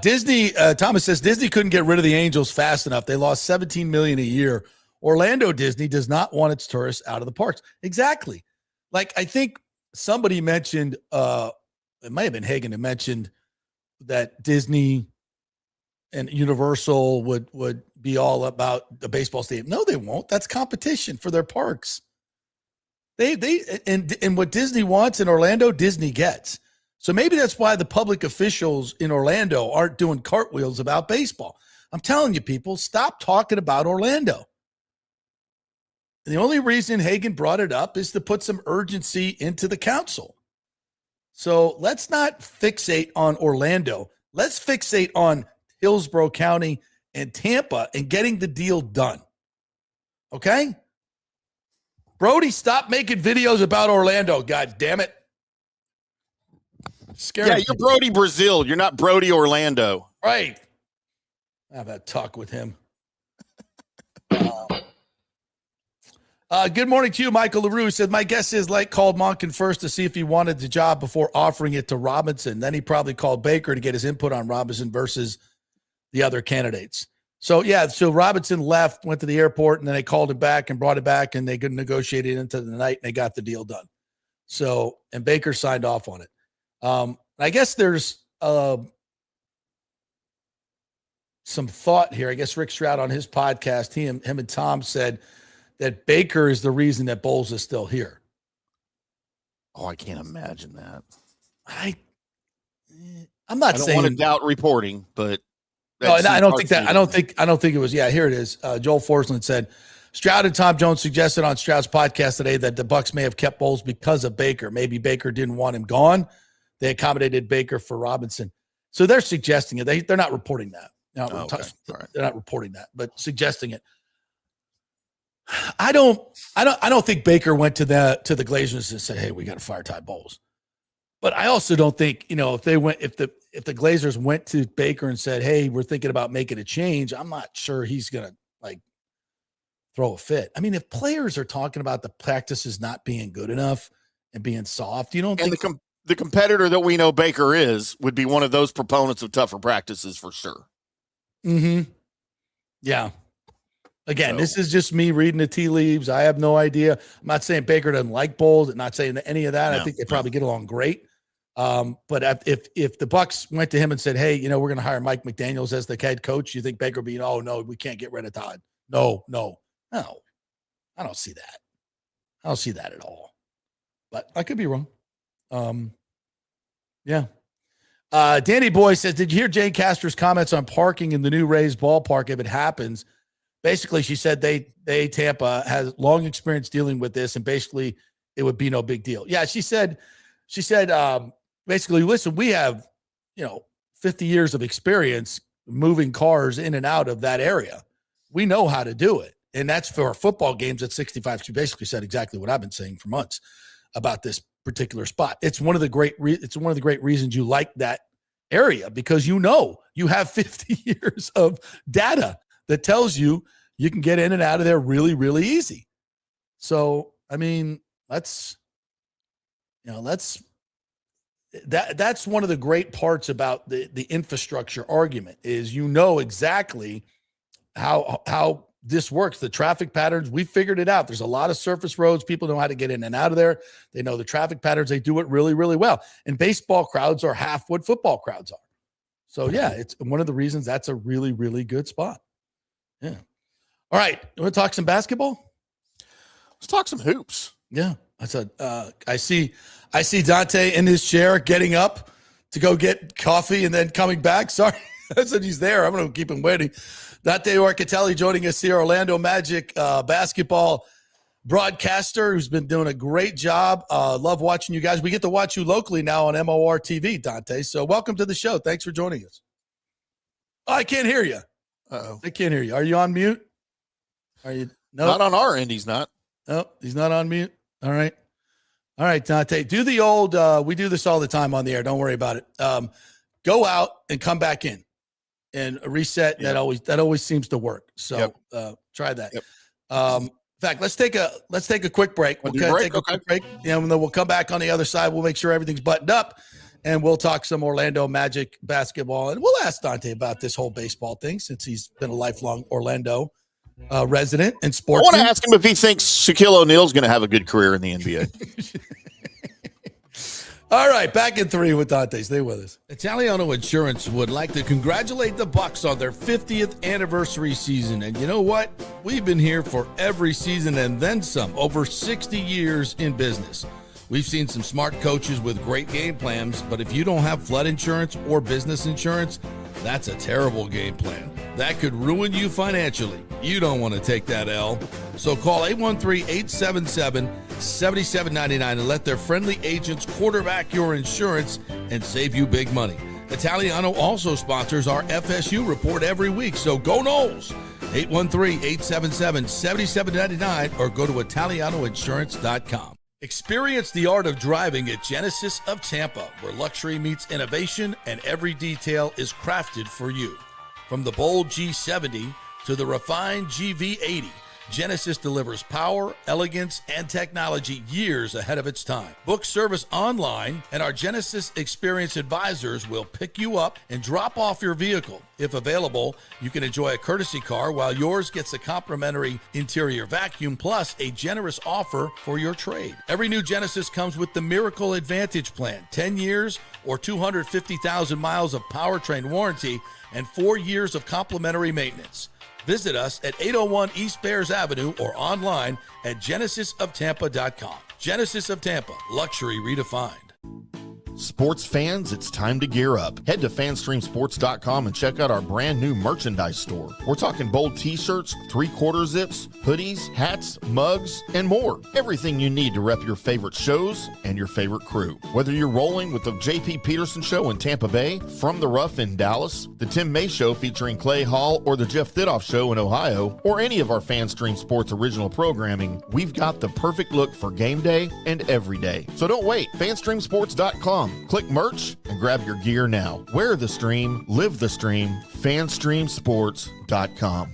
Disney. Thomas says Disney couldn't get rid of the Angels fast enough. They lost $17 million a year. Orlando Disney does not want its tourists out of the parks. Exactly. Like I think somebody mentioned, it might have been Hagen who mentioned that Disney and Universal would be all about the baseball stadium. No, they won't. That's competition for their parks. And what Disney wants in Orlando, Disney gets. So maybe that's why the public officials in Orlando aren't doing cartwheels about baseball. I'm telling you, people, stop talking about Orlando. And the only reason Hagen brought it up is to put some urgency into the council. So let's not fixate on Orlando. Let's fixate on Hillsborough County and Tampa and getting the deal done. Okay? Brody, stop making videos about Orlando. God damn it. Scary. Yeah, you're Brody Brazil. You're not Brody Orlando. Right. Have that talk with him. Good morning to you, Michael LaRue. Said, my guess is Light called Monken first to see if he wanted the job before offering it to Robinson. Then he probably called Baker to get his input on Robinson versus the other candidates. So, so Robinson left, went to the airport, and then they called him back and brought it back, and they could negotiate it into the night, and they got the deal done. So, and Baker signed off on it. I guess there's some thought here. I guess Rick Stroud on his podcast, him and Tom said that Baker is the reason that Bowles is still here. Oh, I can't imagine that. I'm not I don't saying want to doubt reporting, but no, I don't think that. I don't think it was. Yeah, here it is. Joel Forsland said Stroud and Tom Jones suggested on Stroud's podcast today that the Bucs may have kept Bowles because of Baker. Maybe Baker didn't want him gone. They accommodated Baker for Robinson. So they're suggesting it. They're not reporting that. No, they're not reporting that, but suggesting it. I don't think Baker went to the Glazers and said, "Hey, we got to fire Ty Bowles." But I also don't think, if the Glazers went to Baker and said, "Hey, we're thinking about making a change," I'm not sure he's going to throw a fit. I mean, if players are talking about the practices not being good enough and being soft, you don't think the competitor that we know Baker would be one of those proponents of tougher practices for sure. Mm-hmm. Yeah. Again, this is just me reading the tea leaves. I have no idea. I'm not saying Baker doesn't like Bowles. I'm not saying any of that. I think they probably get along great. But if the Bucs went to him and said, "Hey, we're going to hire Mike McDaniels as the head coach," you think Baker would be, "Oh no, we can't get rid of Todd." No. I don't see that. I don't see that at all. But I could be wrong. Yeah. Danny Boy says, "Did you hear Jane Castor's comments on parking in the new Rays ballpark if it happens?" Basically, she said Tampa has long experience dealing with this, and basically it would be no big deal. Yeah, she said, basically, listen, we have 50 years of experience moving cars in and out of that area. We know how to do it, and that's for football games at 65. She basically said exactly what I've been saying for months about this particular spot. It's one of the great reasons you like that area, because you have 50 years of data that tells you can get in and out of there really, really easy. So, I mean, that's one of the great parts about the infrastructure argument is exactly how this works. The traffic patterns, we figured it out. There's a lot of surface roads. People know how to get in and out of there. They know the traffic patterns. They do it really, really well. And baseball crowds are half what football crowds are. So, yeah, it's one of the reasons that's a really, really good spot. Yeah. All right. You want to talk some basketball? Let's talk some hoops. Yeah. I said, I see Dante in his chair getting up to go get coffee and then coming back. Sorry. I said he's there. I'm going to keep him waiting. Dante Marchitelli joining us here, Orlando Magic basketball broadcaster who's been doing a great job. Love watching you guys. We get to watch you locally now on MOR TV, Dante. So welcome to the show. Thanks for joining us. Oh, I can't hear you. Uh-oh. I can't hear you. Are you on mute? Are you? No, Not on our end. He's not. no, he's not on mute. All right. All right, Dante. Do the old, we do this all the time on the air. Don't worry about it. Go out and come back in and reset. Yep. That always seems to work. So try that. Yep. In fact, let's take a quick break. Want to do a break? Take a quick break. And then we'll come back on the other side. We'll make sure everything's buttoned up, and we'll talk some Orlando Magic basketball. And we'll ask Dante about this whole baseball thing, since he's been a lifelong Orlando resident and I sports. want to ask him if he thinks Shaquille O'Neal's going to have a good career in the NBA. All right, back in 3 with Dante. Stay with us. Italiano Insurance would like to congratulate the Bucs on their 50th anniversary season. And you know what? We've been here for every season and then some, over 60 years in business. We've seen some smart coaches with great game plans, but if you don't have flood insurance or business insurance, that's a terrible game plan. That could ruin you financially. You don't want to take that L. So call 813-877-7799 and let their friendly agents quarterback your insurance and save you big money. Italiano also sponsors our FSU report every week, so go Noles. 813-877-7799 or go to italianoinsurance.com. Experience the art of driving at Genesis of Tampa, where luxury meets innovation and every detail is crafted for you. From the bold G70 to the refined GV80, Genesis delivers power, elegance, and technology years ahead of its time. Book service online, and our Genesis Experience advisors will pick you up and drop off your vehicle. If available, you can enjoy a courtesy car while yours gets a complimentary interior vacuum plus a generous offer for your trade. Every new Genesis comes with the Miracle Advantage Plan, 10 years or 250,000 miles of powertrain warranty and 4 years of complimentary maintenance. Visit us at 801 East Bears Avenue or online at genesisoftampa.com. Genesis of Tampa, luxury redefined. Sports fans, it's time to gear up. Head to fanstreamsports.com and check out our brand new merchandise store. We're talking bold t-shirts, 3/4 zips, hoodies, hats, mugs, and more. Everything you need to rep your favorite shows and your favorite crew. Whether you're rolling with the JP Peterson Show in Tampa Bay, From the Rough in Dallas, the Tim May Show featuring Clay Hall, or the Jeff Thidoff Show in Ohio, or any of our FanStream Sports original programming, we've got the perfect look for game day and every day. So don't wait. fanstreamsports.com. Click merch and grab your gear now. Wear the stream, live the stream, fanstreamsports.com.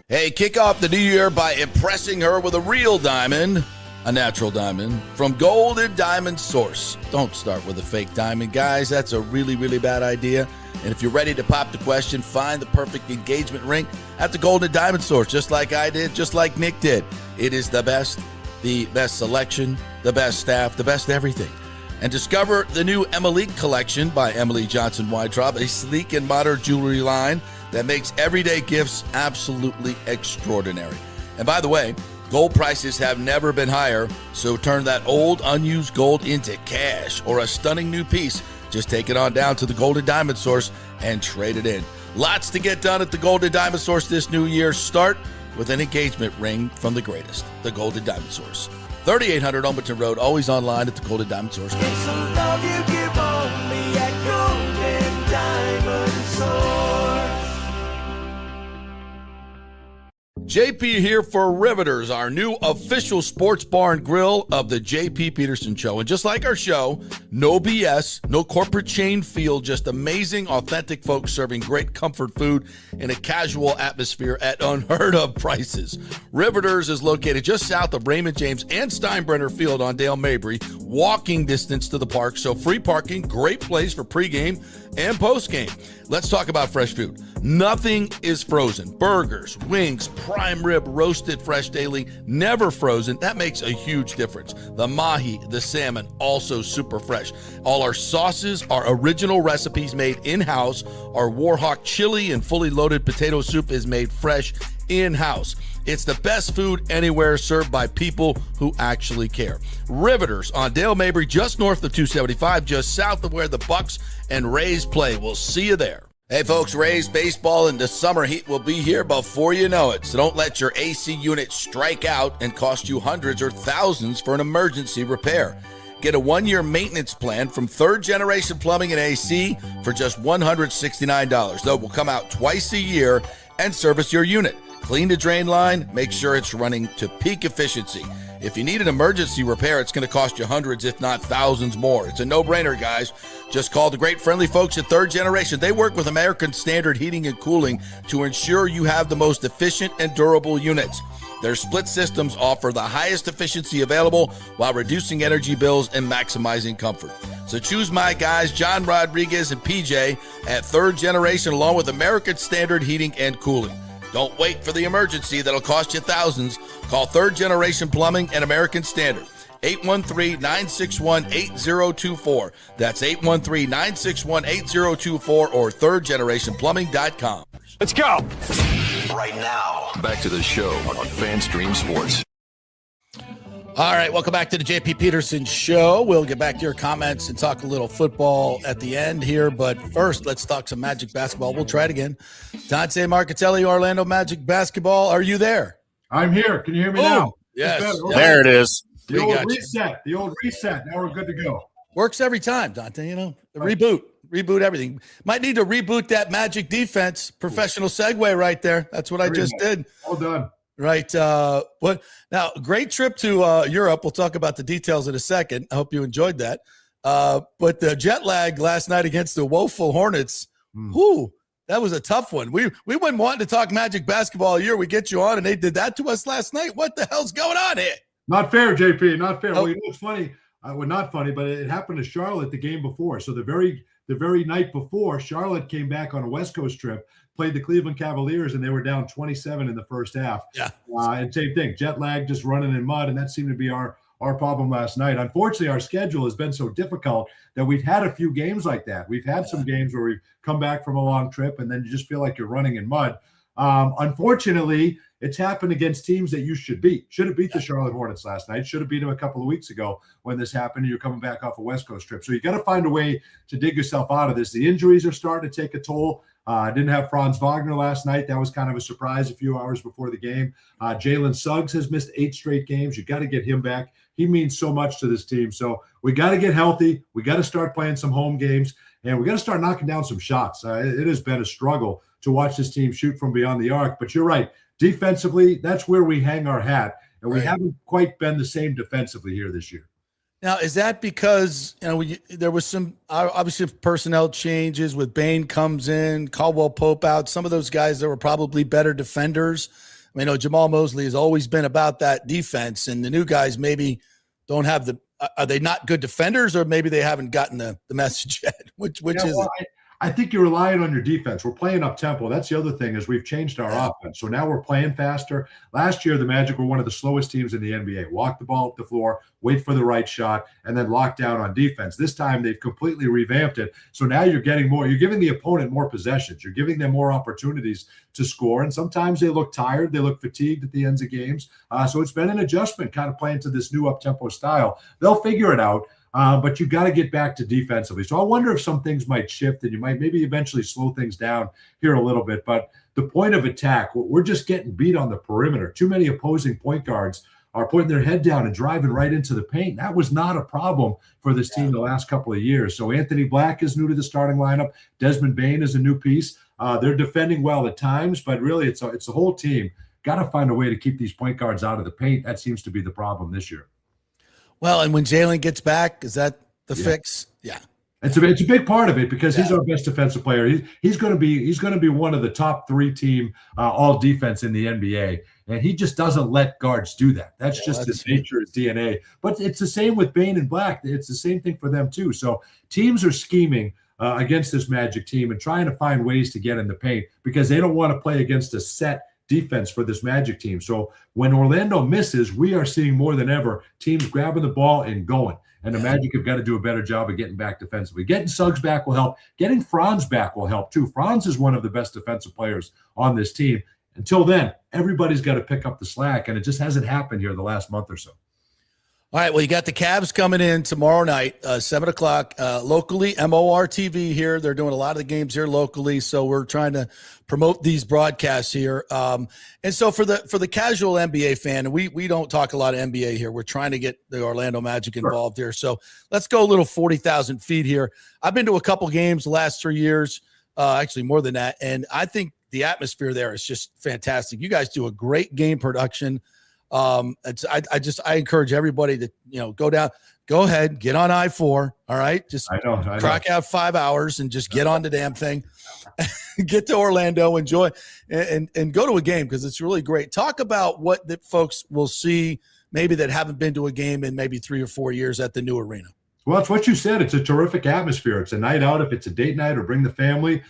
Hey, kick off the new year by impressing her with a real diamond, a natural diamond from Golden Diamond Source. Don't start with a fake diamond, guys. That's a really, really bad idea. And if you're ready to pop the question, find the perfect engagement ring at the Golden Diamond Source, just like I did, just like Nick did. It is the best selection, the best staff, the best everything. And discover the new Emily collection by Emily Johnson Weintraub, a sleek and modern jewelry line that makes everyday gifts absolutely extraordinary. And by the way, gold prices have never been higher, so turn that old unused gold into cash or a stunning new piece. Just take it on down to the Golden Diamond Source and trade it in. Lots to get done at the Golden Diamond Source this new year. Start with an engagement ring from the greatest, the Golden Diamond Source. 3800 Omerton Road, always online at the Golden Diamond Source. It's the love you give only at Golden Diamond Source. JP here for Riveters, our new official sports bar and grill of the JP Peterson Show. And just like our show, no BS, no corporate chain feel, just amazing, authentic folks serving great comfort food in a casual atmosphere at unheard of prices. Riveters is located just south of Raymond James and Steinbrenner Field on Dale Mabry, walking distance to the park. So free parking, great place for pregame and postgame. Let's talk about fresh food. Nothing is frozen. Burgers, wings, prime rib, roasted fresh daily, never frozen. That makes a huge difference. The mahi, the salmon, also super fresh. All our sauces are original recipes made in-house. Our Warhawk chili and fully loaded potato soup is made fresh in-house. It's the best food anywhere, served by people who actually care. Riveters on Dale Mabry, just north of 275, just south of where the Bucs and Rays play. We'll see you there. Hey folks, Rays baseball and the summer heat will be here before you know it. So don't let your AC unit strike out and cost you hundreds or thousands for an emergency repair. Get a 1-year maintenance plan from Third Generation Plumbing and AC for just $169. That will come out twice a year and service your unit. Clean the drain line, make sure it's running to peak efficiency. If you need an emergency repair, it's going to cost you hundreds, if not thousands more. It's a no-brainer, guys. Just call the great friendly folks at Third Generation. They work with American Standard Heating and Cooling to ensure you have the most efficient and durable units. Their split systems offer the highest efficiency available while reducing energy bills and maximizing comfort. So choose my guys, John Rodriguez and PJ at Third Generation, along with American Standard Heating and Cooling. Don't wait for the emergency that'll cost you thousands. Call Third Generation Plumbing and American Standard. 813-961-8024. That's 813-961-8024 or thirdgenerationplumbing.com. Let's go. Right now, back to the show on FanStream Sports. All right, welcome back to the JP Peterson Show. We'll get back to your comments and talk a little football at the end here. But first, let's talk some Magic basketball. We'll try it again. Dante Marchitelli, Orlando Magic basketball. Are you there? I'm here. Can you hear me now? Yes. There it is. The old reset. The old reset. Now we're good to go. Works every time, Dante. You know, reboot everything. Might need to reboot that Magic defense. Professional segue right there. That's what I just did. All done. Right. What now? Great trip to Europe. We'll talk about the details in a second. I hope you enjoyed that. But the jet lag last night against the woeful Hornets. Whoo, that was a tough one. We wouldn't want to talk Magic basketball all year. We get you on, and they did that to us last night. What the hell's going on here? Not fair, JP. Not fair. Nope. Well, you know what's funny? Well, not funny, but it happened to Charlotte the game before. So the very night before, Charlotte came back on a West Coast trip, played the Cleveland Cavaliers, and they were down 27 in the first half. Yeah. And same thing, jet lag, just running in mud, and that seemed to be our problem last night. Unfortunately, our schedule has been so difficult that we've had a few games like that. We've had some games where we've come back from a long trip, and then you just feel like you're running in mud. Unfortunately, it's happened against teams that you should beat. Should have beat the Charlotte Hornets last night. Should have beat them a couple of weeks ago when this happened. You're coming back off a West Coast trip. So you got to find a way to dig yourself out of this. The injuries are starting to take a toll. I didn't have Franz Wagner last night. That was kind of a surprise a few hours before the game. Jalen Suggs has missed 8 straight games. You got to get him back. He means so much to this team. So we got to get healthy. We got to start playing some home games, and we got to start knocking down some shots. It has been a struggle to watch this team shoot from beyond the arc. But you're right. Defensively, that's where we hang our hat, and we haven't quite been the same defensively here this year. Now, is that because there was some obviously personnel changes with Bain comes in, Caldwell Pope out, some of those guys that were probably better defenders? I mean, Jamal Mosley has always been about that defense, and the new guys maybe don't have are they not good defenders, or maybe they haven't gotten the message yet? Which is it? I think you're relying on your defense. We're playing up tempo. That's the other thing is we've changed our offense. So now we're playing faster. Last year, the Magic were one of the slowest teams in the NBA. Walk the ball up the floor, wait for the right shot, and then lock down on defense. This time, they've completely revamped it. So now you're getting more. You're giving the opponent more possessions. You're giving them more opportunities to score. And sometimes they look tired. They look fatigued at the ends of games. So it's been an adjustment kind of playing to this new up-tempo style. They'll figure it out. But you got to get back to defensively. So I wonder if some things might shift and you might maybe eventually slow things down here a little bit. But the point of attack, we're just getting beat on the perimeter. Too many opposing point guards are putting their head down and driving right into the paint. That was not a problem for this team the last couple of years. So Anthony Black is new to the starting lineup. Desmond Bain is a new piece. They're defending well at times, but really it's a whole team. Got to find a way to keep these point guards out of the paint. That seems to be the problem this year. Well, and when Jalen gets back, is that the fix? Yeah. It's a big part of it because he's our best defensive player. He's going to be one of the top 3 team all defense in the NBA, and he just doesn't let guards do that. That's just his nature, his DNA. But it's the same with Bain and Black. It's the same thing for them too. So teams are scheming against this Magic team and trying to find ways to get in the paint because they don't want to play against a set defense for this Magic team. So when Orlando misses, we are seeing more than ever teams grabbing the ball and going. And the Magic have got to do a better job of getting back defensively. Getting Suggs back will help. Getting Franz back will help too. Franz is one of the best defensive players on this team. Until then, everybody's got to pick up the slack, and it just hasn't happened here the last month or so. All right, well, you got the Cavs coming in tomorrow night, 7 o'clock, locally, MOR TV here. They're doing a lot of the games here locally, so we're trying to promote these broadcasts here. And so for the casual NBA fan, we don't talk a lot of NBA here. We're trying to get the Orlando Magic involved here. So let's go a little 40,000 feet here. I've been to a couple games the last 3 years, actually more than that, and I think the atmosphere there is just fantastic. You guys do a great game production. I encourage everybody to, go ahead, get on I-4. All right. Just crack out 5 hours and just get on the damn thing, get to Orlando, enjoy and go to a game, because it's really great. Talk about what the folks will see maybe that haven't been to a game in maybe 3 or 4 years at the new arena. Well, it's what you said. It's a terrific atmosphere. It's a night out. If it's a date night or bring the family,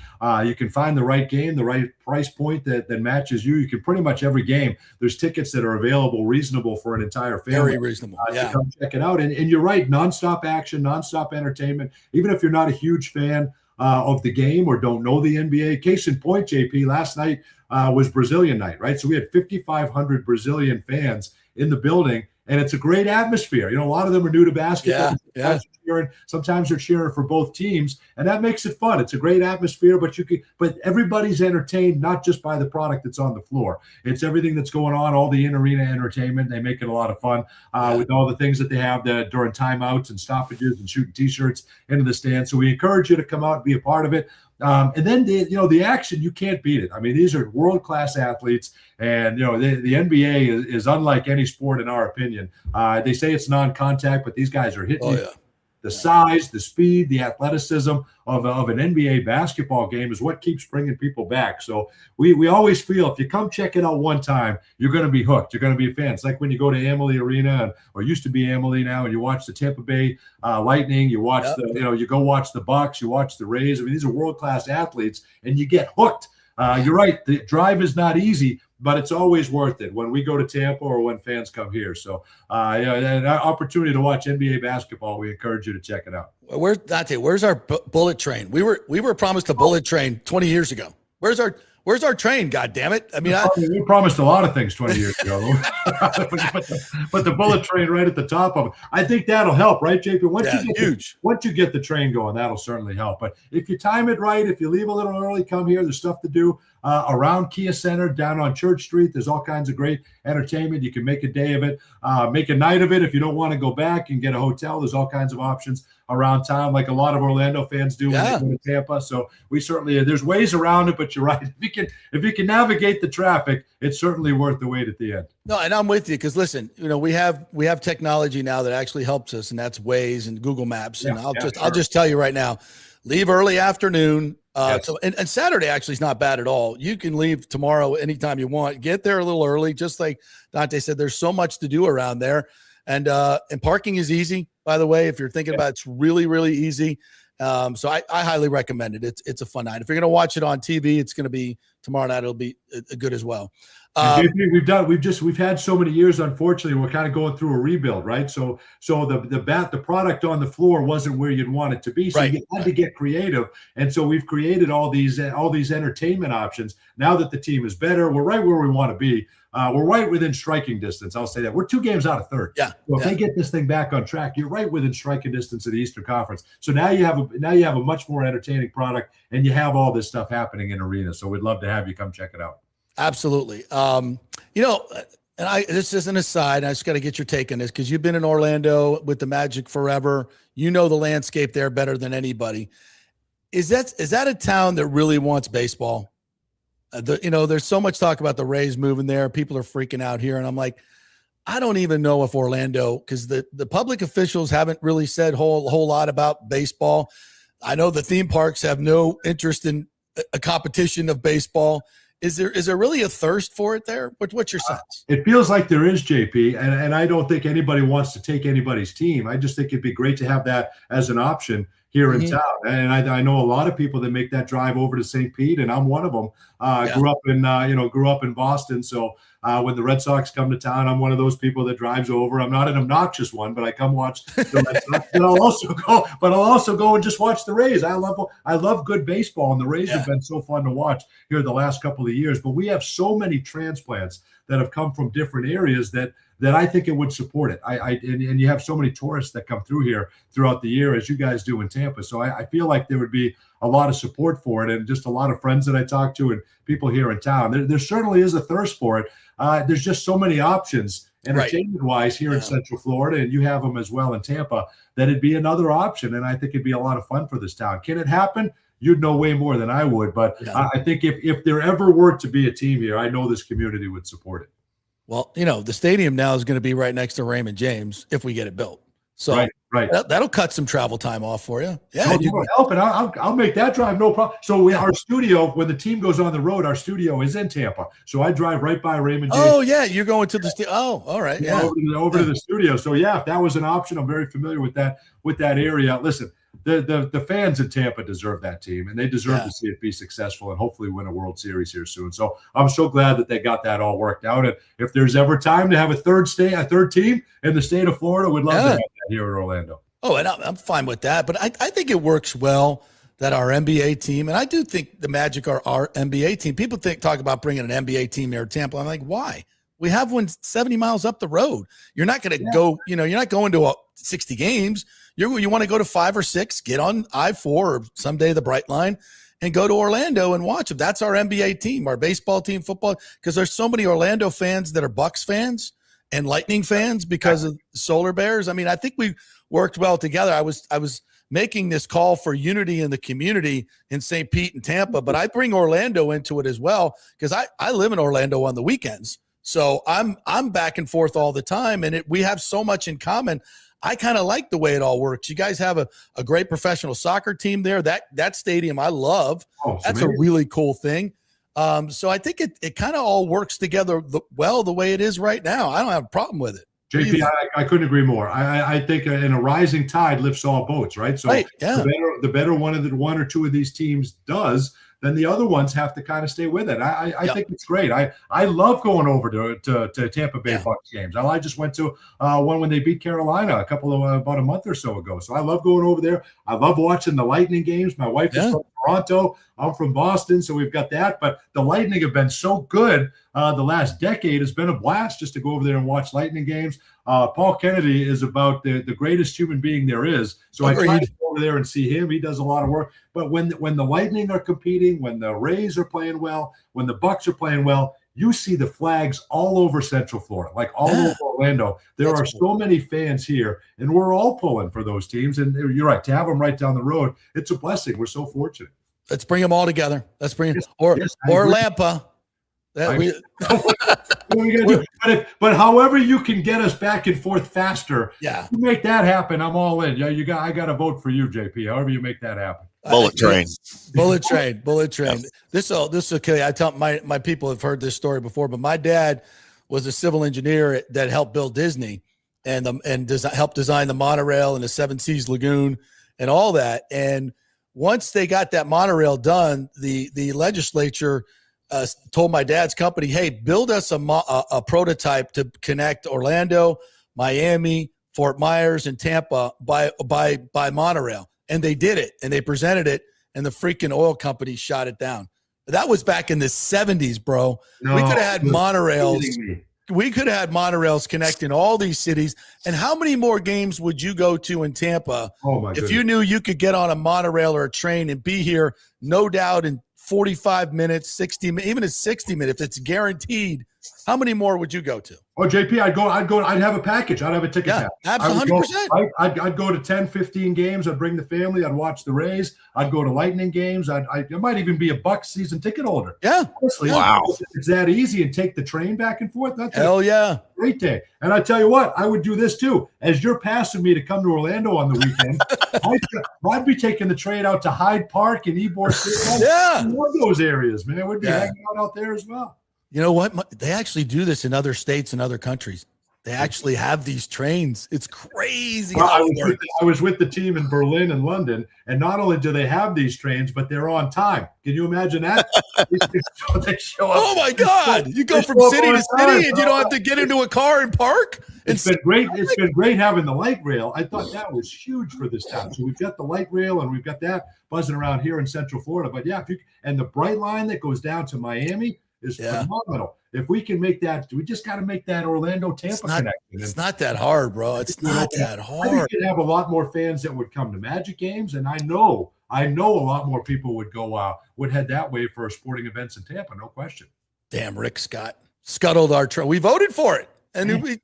you can find the right game, the right price point that matches you. You can pretty much every game. There's tickets that are available, reasonable for an entire family. Very reasonable. So come check it out. And you're right, nonstop action, nonstop entertainment. Even if you're not a huge fan of the game or don't know the NBA. Case in point, JP, last night was Brazilian night, right? So we had 5,500 Brazilian fans in the building. And it's a great atmosphere. A lot of them are new to basketball. Sometimes they're cheering for both teams, and that makes it fun. It's a great atmosphere, but everybody's entertained not just by the product that's on the floor. It's everything that's going on, all the in-arena entertainment. They make it a lot of fun with all the things that they have during timeouts and stoppages and shooting T-shirts into the stands. So we encourage you to come out and be a part of it. And then the action, you can't beat it. I mean, these are world-class athletes, and the NBA is unlike any sport in our opinion. They say it's non-contact, but these guys are hitting the size, the speed, the athleticism of an NBA basketball game is what keeps bringing people back. So we always feel if you come check it out one time, you're going to be hooked. You're going to be a fan. It's like when you go to Amalie Arena, or used to be Amalie now, and you watch the Tampa Bay Lightning, you watch you go watch the Bucs, you watch the Rays. I mean, these are world-class athletes, and you get hooked. You're right. The drive is not easy, but it's always worth it when we go to Tampa or when fans come here. So, an opportunity to watch NBA basketball, we encourage you to check it out. Where's Dante? Where's our bullet train? We were promised a bullet train 20 years ago. Where's our train? God damn it! I mean, we promised a lot of things 20 years ago, but the bullet train right at the top of it. I think that'll help, right, JP? Once you get the train going, that'll certainly help. But if you time it right, if you leave a little early, come here. There's stuff to do around Kia Center, down on Church Street. There's all kinds of great entertainment. You can make a day of it, make a night of it. If you don't want to go back and get a hotel, there's all kinds of options around town, like a lot of Orlando fans do when they go to Tampa. So we certainly, there's ways around it, but you're right. If you can navigate the traffic, it's certainly worth the wait at the end. No, and I'm with you, because listen, we have technology now that actually helps us, and that's Waze and Google Maps. And I'll just tell you right now, leave early afternoon. And Saturday actually is not bad at all. You can leave tomorrow anytime you want. Get there a little early, just like Dante said. There's so much to do around there, and parking is easy. By the way, if you're thinking about it, it's really, really easy. So I highly recommend it. It's a fun night. If you're going to watch it on TV, it's going to be tomorrow night. It'll be good as well. We've had so many years. Unfortunately, we're kind of going through a rebuild, right? So the product on the floor wasn't where you'd want it to be. So you had to get creative, and so we've created all these entertainment options. Now that the team is better, we're right where we want to be. We're right within striking distance. I'll say that. We're 2 games out of third. So if they get this thing back on track, you're right within striking distance of the Eastern Conference. So now you have a much more entertaining product, and you have all this stuff happening in arena. So we'd love to have you come check it out. Absolutely. And this is an aside. I just got to get your take on this, because you've been in Orlando with the Magic forever. You know the landscape there better than anybody. Is that a town that really wants baseball? There's so much talk about the Rays moving there. People are freaking out here. And I'm like, I don't even know if Orlando, because the public officials haven't really said whole lot about baseball. I know the theme parks have no interest in a competition of baseball. Is there really a thirst for it there? What's your sense? It feels like there is, JP, and I don't think anybody wants to take anybody's team. I just think it'd be great to have that as an option here in town. And I know a lot of people that make that drive over to St. Pete, and I'm one of them. Grew up in Boston, so When the Red Sox come to town, I'm one of those people that drives over. I'm not an obnoxious one, but I come watch the Red Sox. But I'll also go and just watch the Rays. I love good baseball, and the Rays have been so fun to watch here the last couple of years. But we have so many transplants that have come from different areas that I think it would support it. And you have so many tourists that come through here throughout the year, as you guys do in Tampa. So I feel like there would be a lot of support for it, and just a lot of friends that I talk to and people here in town. There certainly is a thirst for it. There's just so many options entertainment-wise here in Central Florida, and you have them as well in Tampa, that it'd be another option, and I think it'd be a lot of fun for this town. Can it happen? You'd know way more than I would, but I think if there ever were to be a team here, I know this community would support it. Well, the stadium now is going to be right next to Raymond James if we get it built. So right. That'll cut some travel time off for you. Yeah, you can help, and I'll make that drive no problem. So our studio, when the team goes on the road, our studio is in Tampa. So I drive right by Raymond James. Oh yeah, you're going to the studio. Oh, all right, yeah, over to the studio. So yeah, if that was an option, I'm very familiar with that area. Listen, the fans in Tampa deserve that team, and they deserve to see it be successful and hopefully win a World Series here soon. So I'm so glad that they got that all worked out. And if there's ever time to have a third team in the state of Florida, we'd love to have that here in Orlando. Oh, and I'm fine with that. But I think it works well that our NBA team, and I do think the Magic are our NBA team. People talk about bringing an NBA team here to Tampa. I'm like, why? We have one 70 miles up the road. You're not going to go, you're not going to 60 games. You want to go to 5 or 6, get on I-4 or someday the Bright Line and go to Orlando and watch them. That's our NBA team, our baseball team, football, because there's so many Orlando fans that are Bucs fans and Lightning fans because of Solar Bears. I mean, I think we worked well together. I was making this call for unity in the community in St. Pete and Tampa, but I bring Orlando into it as well because I live in Orlando on the weekends. So I'm back and forth all the time, and we have so much in common. I kind of like the way it all works. You guys have a great professional soccer team there. That stadium I love. That's a really cool thing. So I think it kind of all works together the way it is right now. I don't have a problem with it. JP, I couldn't agree more. I think in a rising tide lifts all boats, right? So the better one or two of these teams does, then the other ones have to kind of stay with it. I think it's great. I love going over to Tampa Bay Bucs games. I just went to one when they beat Carolina about a month or so ago. So I love going over there. I love watching the Lightning games. My wife is from Toronto. I'm from Boston, so we've got that. But the Lightning have been so good the last decade. It's been a blast just to go over there and watch Lightning games. Paul Kennedy is about the greatest human being there is. So I try to go over there and see him. He does a lot of work. But when the Lightning are competing, when the Rays are playing well, when the Bucs are playing well, you see the flags all over Central Florida, like all over Orlando. There are so many fans here, and we're all pulling for those teams. And you're right, to have them right down the road, it's a blessing. We're so fortunate. Let's bring them all together. Let's bring or Lampa. What are we gonna do? But however you can get us back and forth faster, you make that happen. I'm all in. I got to vote for you, JP. However you make that happen. Bullet train. This okay. I tell my people have heard this story before, but my dad was a civil engineer that helped build Disney and helped design the monorail and the Seven Seas Lagoon and all that. And once they got that monorail done, the legislature told my dad's company, hey, build us a prototype to connect Orlando, Miami, Fort Myers, and Tampa by monorail. And they did it, and they presented it, and the freaking oil company shot it down. That was back in the 70s, bro. We could have had monorails. We could have had monorails connecting all these cities. And how many more games would you go to in Tampa if you knew you could get on a monorail or a train and be here, no doubt, in 45 minutes, 60, even at 60 minutes, if it's guaranteed? How many more would you go to? Oh, JP, I'd have a package. I'd have a ticket pack. Absolutely, 100%. I'd go to 10, 15 games. I'd bring the family. I'd watch the Rays. I'd go to Lightning games. I might even be a Bucs season ticket holder. Yeah. Honestly, wow. It's that easy, and take the train back and forth. That's a great day. And I tell you what, I would do this too. As you're passing me to come to Orlando on the weekend, I'd be taking the train out to Hyde Park and Ybor City. I love those areas, man. We'd be hanging out there as well. You know what? They actually do this in other states and other countries. They actually have these trains. It's crazy. Well, how it works. I was with the team in Berlin and London, and not only do they have these trains, but they're on time. Can you imagine that? They show up. Oh my God! You go from city to city, and you don't have to get into a car and park. It's been great. It's been great having the light rail. I thought that was huge for this town. So we've got the light rail, and we've got that buzzing around here in Central Florida. But yeah, and the bright line that goes down to Miami is phenomenal. If we can make that, we just got to make that Orlando-Tampa connection. It's not that hard, bro. It's not that hard. I think you'd have a lot more fans that would come to Magic games, and I know a lot more people would go would head that way for sporting events in Tampa, no question. Damn, Rick Scott scuttled our train. We voted for it, and we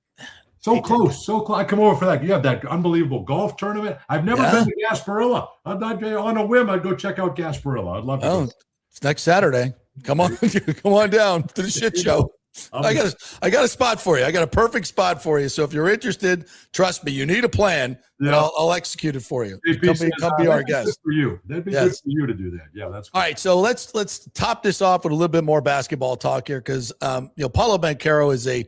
so close. I come over for that. You have that unbelievable golf tournament. I've never been to Gasparilla. I'm not on a whim. I'd go check out Gasparilla. I'd love to. Oh, it's next Saturday. Come on, come on down to the shit show. I got a spot for you. I got a perfect spot for you. So if you're interested, trust me, you need a plan. Yeah. I'll execute it for you. Come be our guest. For you, that'd be good for you to do that. Yeah, that's cool. All right. So let's top this off with a little bit more basketball talk here, because Paolo Banchero is a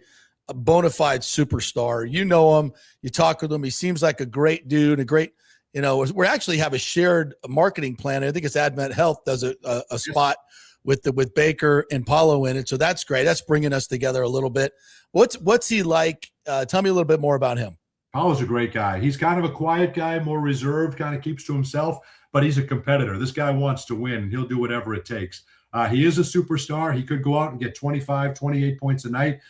bona fide superstar. You know him. You talk with him. He seems like a great dude. A great. We actually have a shared marketing plan. I think it's Advent Health does a spot with Baker and Paulo in it. So that's great. That's bringing us together a little bit. What's he like? Tell me a little bit more about him. Paulo's a great guy. He's kind of a quiet guy, more reserved, kind of keeps to himself, but he's a competitor. This guy wants to win. He'll do whatever it takes. He is a superstar. He could go out and get 25, 28 points a night.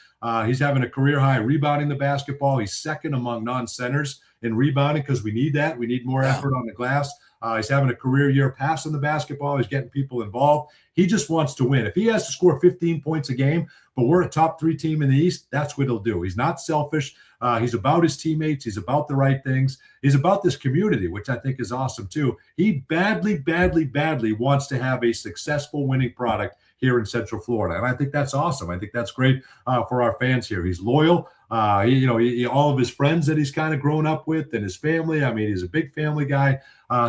He's having a career high rebounding the basketball. He's second among non-centers in rebounding because we need that. We need more effort on the glass. He's having a career year passing the basketball. He's getting people involved. He just wants to win. If he has to score 15 points a game, but we're a top 3 team in the East, that's what he'll do. He's not selfish. He's about his teammates. He's about the right things. He's about this community, which I think is awesome too. He badly, badly, badly wants to have a successful winning product here in Central Florida. And I think that's awesome. I think that's great for our fans here. He's loyal. All of his friends that he's kind of grown up with and his family. I mean, he's a big family guy.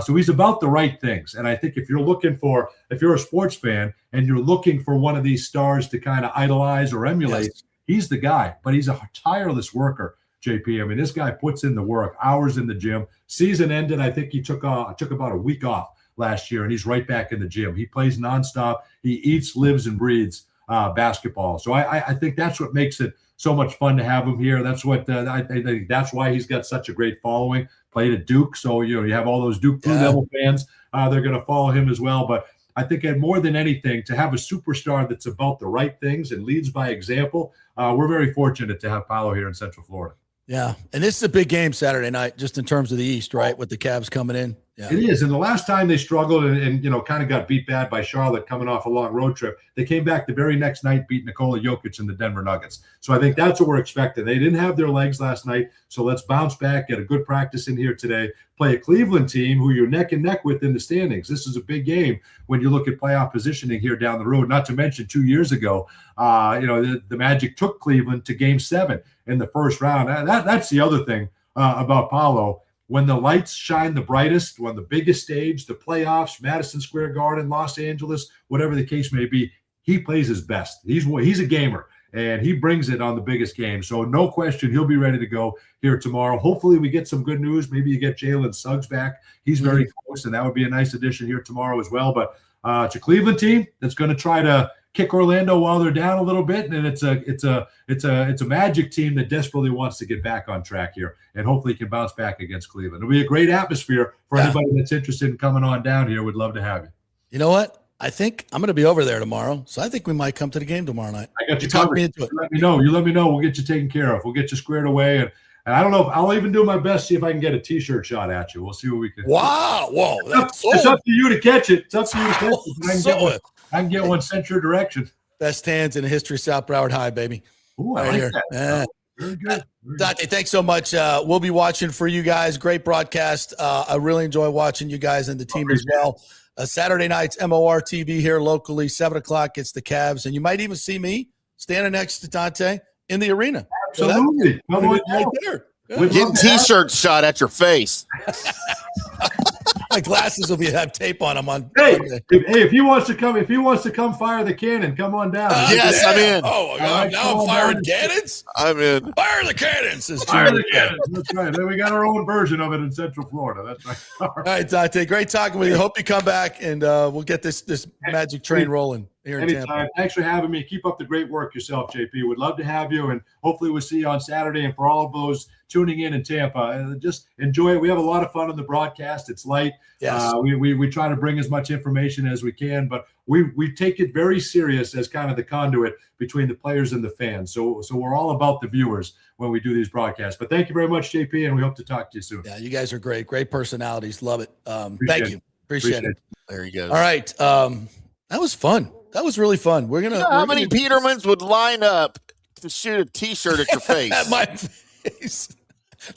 So he's about the right things. And I think if you're a sports fan and you're looking for one of these stars to kind of idolize or emulate, he's the guy. But he's a tireless worker, JP. I mean, this guy puts in the work, hours in the gym. Season ended. I think he took about a week off last year, and he's right back in the gym. He plays nonstop. He eats, lives, and breathes basketball. So I think that's what makes it so much fun to have him here. That's what I think. That's why he's got such a great following. Played at Duke, so you have all those Duke Blue Devil fans. They're going to follow him as well. But I think more than anything, to have a superstar that's about the right things and leads by example, we're very fortunate to have Paulo here in Central Florida. Yeah, and this is a big game Saturday night, just in terms of the East, right? With the Cavs coming in. Yeah. It is. And the last time they struggled and kind of got beat bad by Charlotte coming off a long road trip, they came back the very next night, beat Nikola Jokic and the Denver Nuggets. So I think that's what we're expecting. They didn't have their legs last night, so let's bounce back, get a good practice in here today, play a Cleveland team who you're neck and neck with in the standings. This is a big game when you look at playoff positioning here down the road, not to mention 2 years ago, the Magic took Cleveland to Game 7 in the first round. That's the other thing about Paulo. When the lights shine the brightest, when the biggest stage, the playoffs, Madison Square Garden, Los Angeles, whatever the case may be, he plays his best. He's a gamer, and he brings it on the biggest game. So no question, he'll be ready to go here tomorrow. Hopefully we get some good news. Maybe you get Jalen Suggs back. He's very close, and that would be a nice addition here tomorrow as well. But it's a Cleveland team that's going to try to kick Orlando while they're down a little bit, and it's a Magic team that desperately wants to get back on track here, and hopefully can bounce back against Cleveland. It'll be a great atmosphere for anybody that's interested in coming on down here. Would love to have you. You know what? I think I'm going to be over there tomorrow, so I think we might come to the game tomorrow night. I got you covered. Me into it. Let me know. You let me know. We'll get you taken care of. We'll get you squared away, and I don't know if I'll even do my best, see if I can get a T-shirt shot at you. We'll see what we can. Wow. Whoa. It's up to you to catch it. It's up to you to catch it. I can get one sent your direction. Best hands in the history of South Broward High, baby. Ooh, I like that. Very good. Dante, thanks so much. We'll be watching for you guys. Great broadcast. I really enjoy watching you guys and the team as well. Saturday nights, MOR TV here locally, 7 o'clock. It's the Cavs. And you might even see me standing next to Dante in the arena. Absolutely. So right there. Getting T-shirts shot at your face. My glasses will have tape on them on. Hey, Monday. if he wants to come fire the cannon, come on down. Yes, I'm in. Oh, God, now I'm firing cannons. I'm in. Fire the cannons. Fire the cannons. That's right. Then we got our own version of it in Central Florida. That's right. All right, Dante. Great talking with you. Hope you come back and we'll get this magic train rolling here in Tampa. Thanks for having me. Keep up the great work yourself, JP. Would love to have you, and hopefully we'll see you on Saturday. And for all of those tuning in Tampa, just enjoy it. We have a lot of fun on the broadcast. It's light. Yes. We try to bring as much information as we can, but we take it very serious as kind of the conduit between the players and the fans. So we're all about the viewers when we do these broadcasts. But thank you very much, JP, and we hope to talk to you soon. Yeah, you guys are great. Great personalities. Love it. Thank you. Appreciate it. There you go. All right. That was fun. That was really fun. We're gonna. How many Petermans would line up to shoot a T-shirt at your face? At my face.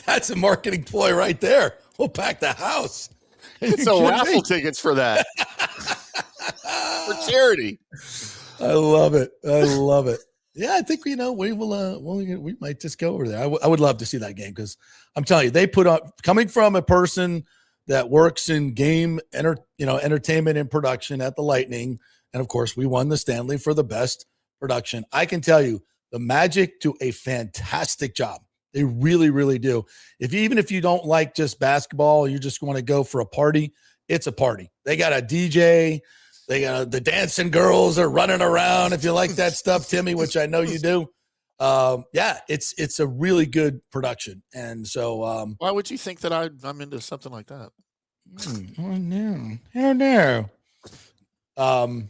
That's a marketing ploy right there. We'll pack the house. So raffle tickets for that for charity. I love it. I love it. Yeah, I think we will. We might just go over there. I would love to see that game because I'm telling you, they put on coming from a person that works in entertainment and production at the Lightning, and of course, we won the Stanley for the best production. I can tell you, the Magic do a fantastic job. They really, really do. Even if you don't like just basketball, you just want to go for a party, it's a party. They got a DJ. They got the dancing girls are running around. If you like that stuff, Timmy, which I know you do. Yeah, it's a really good production. And so why would you think that I'm into something like that? I don't know. All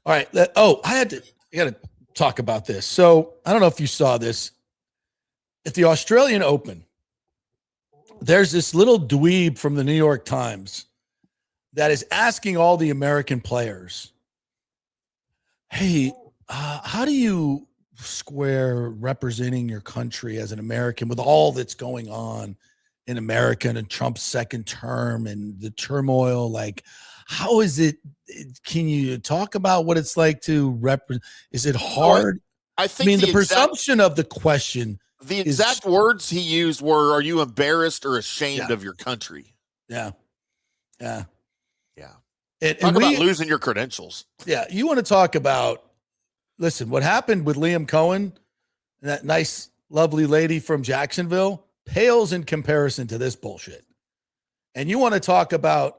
right. I got to talk about this. So I don't know if you saw this. At the Australian Open, there's this little dweeb from the New York Times that is asking all the American players, hey, how do you square representing your country as an American with all that's going on in America and Trump's second term and the turmoil? Like, how is it? Can you talk about what it's like to represent? Is it hard? I think the presumption of the question. The exact words he used were, are you embarrassed or ashamed of your country? Yeah. Yeah. Yeah. Talk about losing your credentials. Yeah. You want to talk about, listen, what happened with Liam Cohen and that nice, lovely lady from Jacksonville pales in comparison to this bullshit. And you want to talk about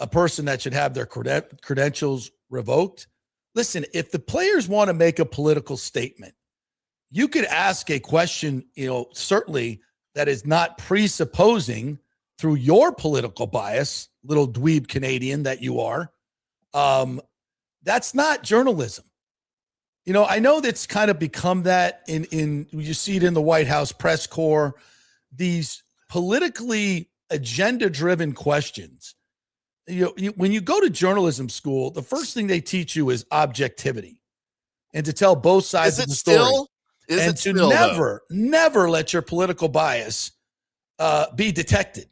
a person that should have their credentials revoked. Listen, if the players want to make a political statement, you could ask a question, certainly that is not presupposing through your political bias, little dweeb Canadian that you are. That's not journalism. I know that's kind of become that in you see it in the White House press corps, these politically agenda-driven questions. When you go to journalism school, the first thing they teach you is objectivity and to tell both sides of the story. And to never let your political bias be detected.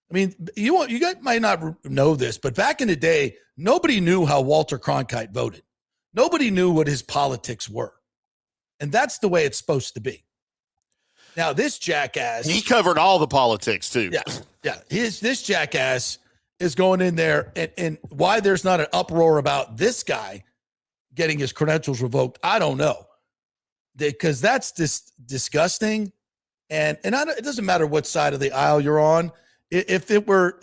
I mean, you guys might not know this, but back in the day, nobody knew how Walter Cronkite voted. Nobody knew what his politics were. And that's the way it's supposed to be. Now, this jackass. He covered all the politics, too. Yeah. This jackass is going in there. And why there's not an uproar about this guy getting his credentials revoked, I don't know. Because that's just disgusting, and it doesn't matter what side of the aisle you're on. If it were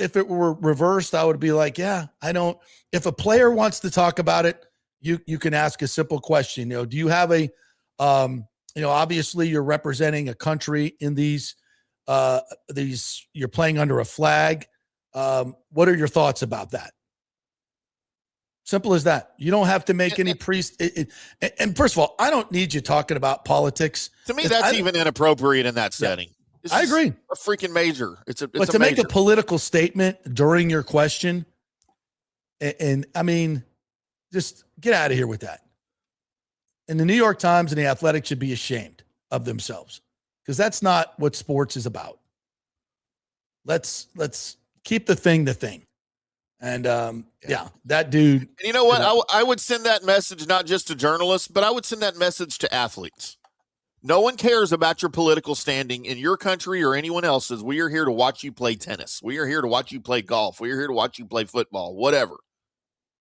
reversed, I would be like, yeah, I don't. If a player wants to talk about it, you can ask a simple question. Do you have a, obviously you're representing a country in these you're playing under a flag. What are your thoughts about that? Simple as that. You don't have to make any and first of all, I don't need you talking about politics. To me, that's even inappropriate in that setting. Yeah, I agree. A freaking major. But to make a political statement during your question, and I mean, just get out of here with that. And the New York Times and the Athletic should be ashamed of themselves because that's not what sports is about. Let's keep the thing. And that dude. And you know what? I would send that message not just to journalists, but I would send that message to athletes. No one cares about your political standing in your country or anyone else's. We are here to watch you play tennis. We are here to watch you play golf. We are here to watch you play football, whatever.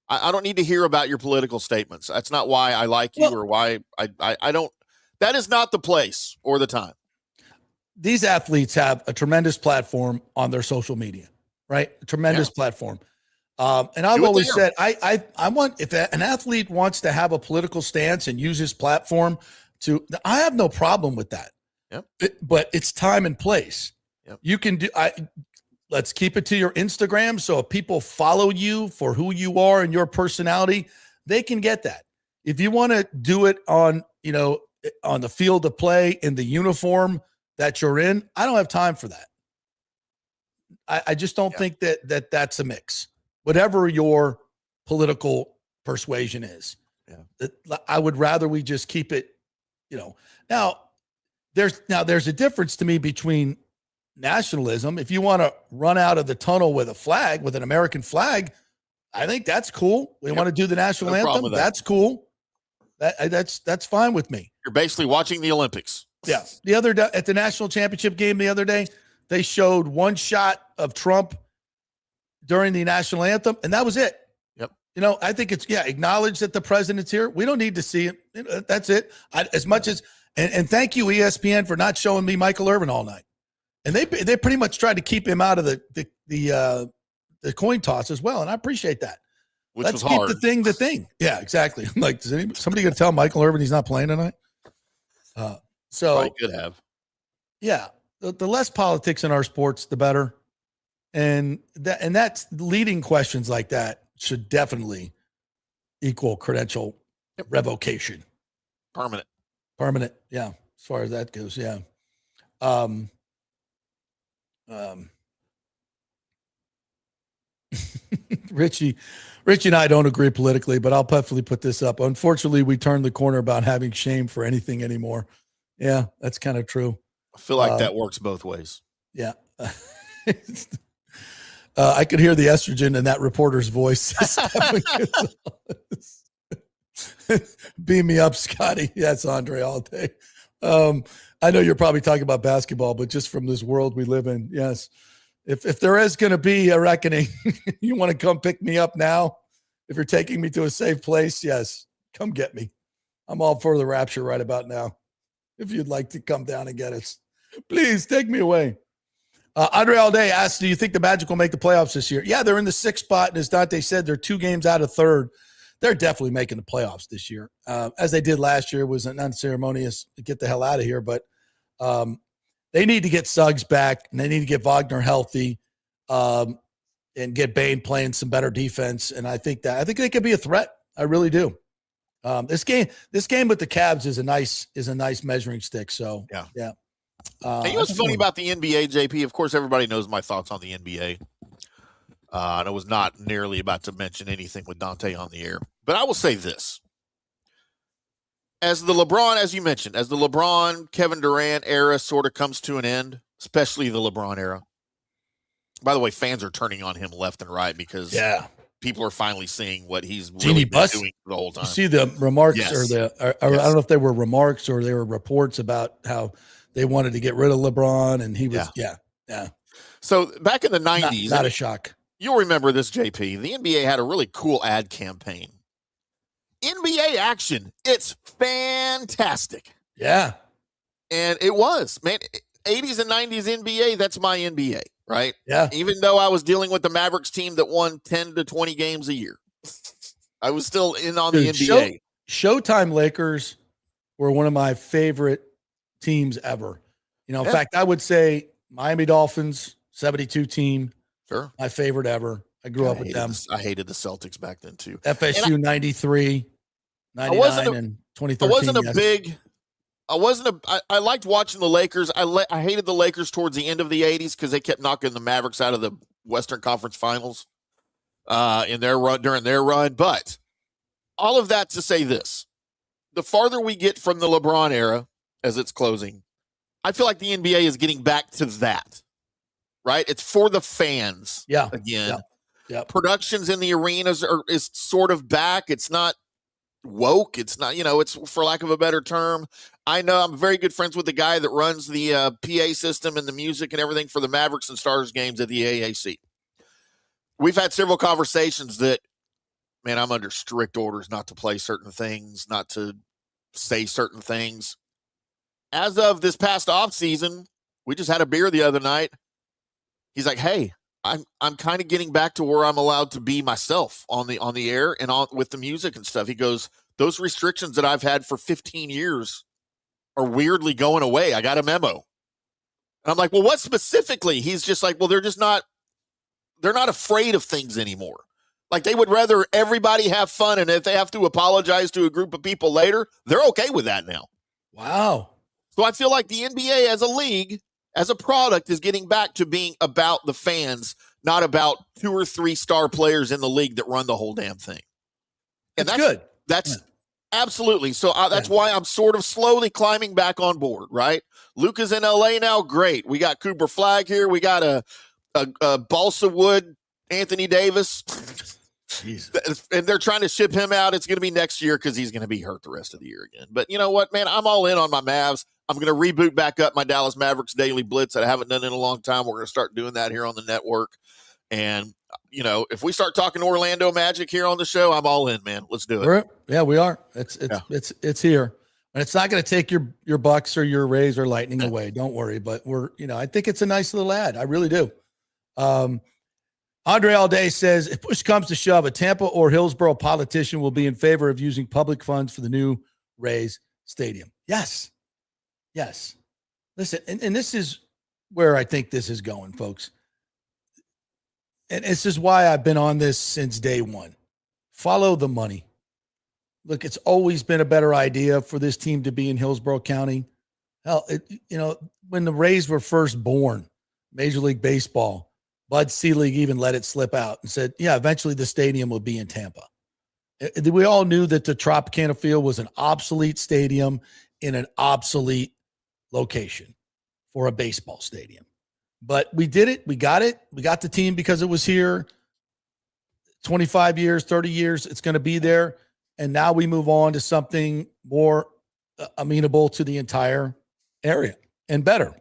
I don't need to hear about your political statements. That's not why I like you or why I don't. That is not the place or the time. These athletes have a tremendous platform on their social media, right? A tremendous platform. And I've always said, I want, if an athlete wants to have a political stance and use his platform I have no problem with that. Yep. But it's time and place. Yep. You can let's keep it to your Instagram. So if people follow you for who you are and your personality, they can get that. If you want to do it on the field of play in the uniform that you're in, I don't have time for that. I just don't think that's a mix. Whatever your political persuasion is, I would rather we just keep it. Now there's a difference to me between nationalism. If you want to run out of the tunnel with an American flag, I think that's cool. We want to do the national anthem. That's cool. That's fine with me. You're basically watching the Olympics. Yeah. The other day at the national championship game the other day, they showed one shot of Trump during the national anthem, and that was it. Yep. I think it's acknowledge that the president's here. We don't need to see it. That's it. As much as and thank you ESPN for not showing me Michael Irvin all night. And they pretty much tried to keep him out of the coin toss as well, and I appreciate that. Let's keep hard. the thing. Yeah, exactly. I'm like, is somebody going to tell Michael Irvin he's not playing tonight? So probably could have. Yeah, the less politics in our sports, the better. And that's leading questions like that should definitely equal credential revocation. Permanent. Yeah. As far as that goes. Yeah. Richie and I don't agree politically, but I'll definitely put this up. Unfortunately, we turned the corner about having shame for anything anymore. Yeah, that's kind of true. I feel like that works both ways. Yeah. I could hear the estrogen in that reporter's voice. Beam me up, Scotty. Yes, Andre, all day. I know you're probably talking about basketball, but just from this world we live in, yes. If there is going to be a reckoning, you want to come pick me up now? If you're taking me to a safe place, yes, come get me. I'm all for the rapture right about now. If you'd like to come down and get us, please take me away. Andre Alday asked, do you think the Magic will make the playoffs this year? Yeah, they're in the 6th spot. And as Dante said, they're 2 games out of 3rd. They're definitely making the playoffs this year. As they did last year, it was an unceremonious get the hell out of here. But they need to get Suggs back, and they need to get Wagner healthy and get Bane playing some better defense. And I think they could be a threat. I really do. This game with the Cavs is a nice measuring stick. So yeah. Hey, what's funny about the NBA, JP? Of course, everybody knows my thoughts on the NBA. And I was not nearly about to mention anything with Dante on the air. But I will say this. As you mentioned, as the LeBron, Kevin Durant era sort of comes to an end, especially the LeBron era. By the way, fans are turning on him left and right because people are finally seeing what he's really been doing the whole time. You see the remarks I don't know if they were remarks or they were reports about how they wanted to get rid of LeBron, and he was, So back in the 90s, not a shock. You'll remember this, JP. The NBA had a really cool ad campaign. NBA action. It's fantastic. Yeah. And it was, man, 80s and 90s NBA, that's my NBA, right? Yeah. Even though I was dealing with the Mavericks team that won 10 to 20 games a year, I was still in on the NBA. Showtime Lakers were one of my favorite teams ever. In fact, I would say Miami Dolphins, 72 team. Sure. My favorite ever. I grew up with them. I hated the Celtics back then too. FSU 93, 99, and 2013. I liked watching the Lakers. I hated the Lakers towards the end of the 80s because they kept knocking the Mavericks out of the Western Conference Finals in their run during their run. But all of that to say this, the farther we get from the LeBron era as it's closing, I feel like the NBA is getting back to that. Right? It's for the fans. Yeah. Again. Yeah. Productions in the arenas is sort of back. It's not woke. It's not, it's, for lack of a better term. I know I'm very good friends with the guy that runs the PA system and the music and everything for the Mavericks and Stars games at the AAC. We've had several conversations that, man, I'm under strict orders not to play certain things, not to say certain things. As of this past off season, we just had a beer the other night. He's like, hey, I'm kind of getting back to where I'm allowed to be myself on the air and with the music and stuff. He goes, those restrictions that I've had for 15 years are weirdly going away. I got a memo. And I'm like, well, what specifically? He's just like, well, they're not afraid of things anymore. Like, they would rather everybody have fun. And if they have to apologize to a group of people later, they're okay with that now. Wow. So I feel like the NBA as a league, as a product, is getting back to being about the fans, not about 2 or 3 star players in the league that run the whole damn thing. And that's good. That's absolutely. So that's why I'm sort of slowly climbing back on board, right? Luka's in LA now. Great. We got Cooper Flag here. We got a balsa wood Anthony Davis. And they're trying to ship him out. It's going to be next year because he's going to be hurt the rest of the year again. But you know what, man? I'm all in on my Mavs. I'm going to reboot back up my Dallas Mavericks Daily Blitz that I haven't done in a long time. We're going to start doing that here on the network. And, if we start talking Orlando Magic here on the show, I'm all in, man. Let's do it. Yeah, we are. It's here. And it's not going to take your Bucs or your Rays or Lightning away. Don't worry. But I think it's a nice little ad. I really do. Andre Alday says, if push comes to shove, a Tampa or Hillsborough politician will be in favor of using public funds for the new Rays stadium. Yes. Listen, and this is where I think this is going, folks. And this is why I've been on this since day one. Follow the money. Look, it's always been a better idea for this team to be in Hillsborough County. Hell, when the Rays were first born, Major League Baseball, Bud Selig even let it slip out and said, yeah, eventually the stadium will be in Tampa. We all knew that the Tropicana Field was an obsolete stadium in an obsolete location for a baseball stadium. But we did it. We got it. We got the team because it was here. 25 years, 30 years, it's going to be there. And now we move on to something more amenable to the entire area and better.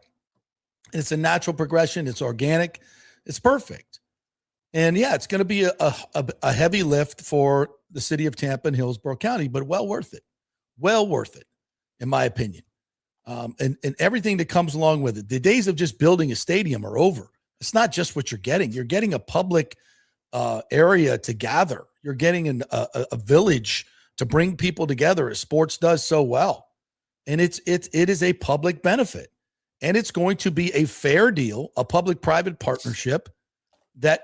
It's a natural progression. It's organic. It's perfect. And yeah, it's going to be a heavy lift for the city of Tampa and Hillsborough County, but well worth it. Well worth it, in my opinion. And everything that comes along with it. The days of just building a stadium are over. It's not just what you're getting. You're getting a public area to gather. You're getting a village to bring people together, as sports does so well. And it is a public benefit. And it's going to be a fair deal, a public-private partnership that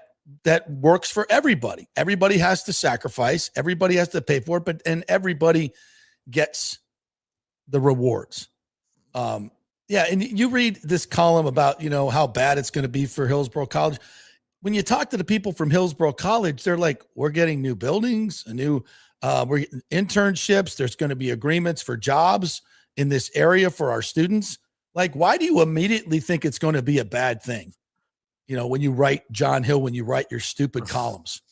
works for everybody. Everybody has to sacrifice. Everybody has to pay for it, and everybody gets the rewards. Yeah, and you read this column about, how bad it's going to be for Hillsborough College. When you talk to the people from Hillsborough College, they're like, we're getting new buildings, we're getting internships. There's going to be agreements for jobs in this area for our students. Like, why do you immediately think it's going to be a bad thing? When you write John Hill, when you write your stupid columns,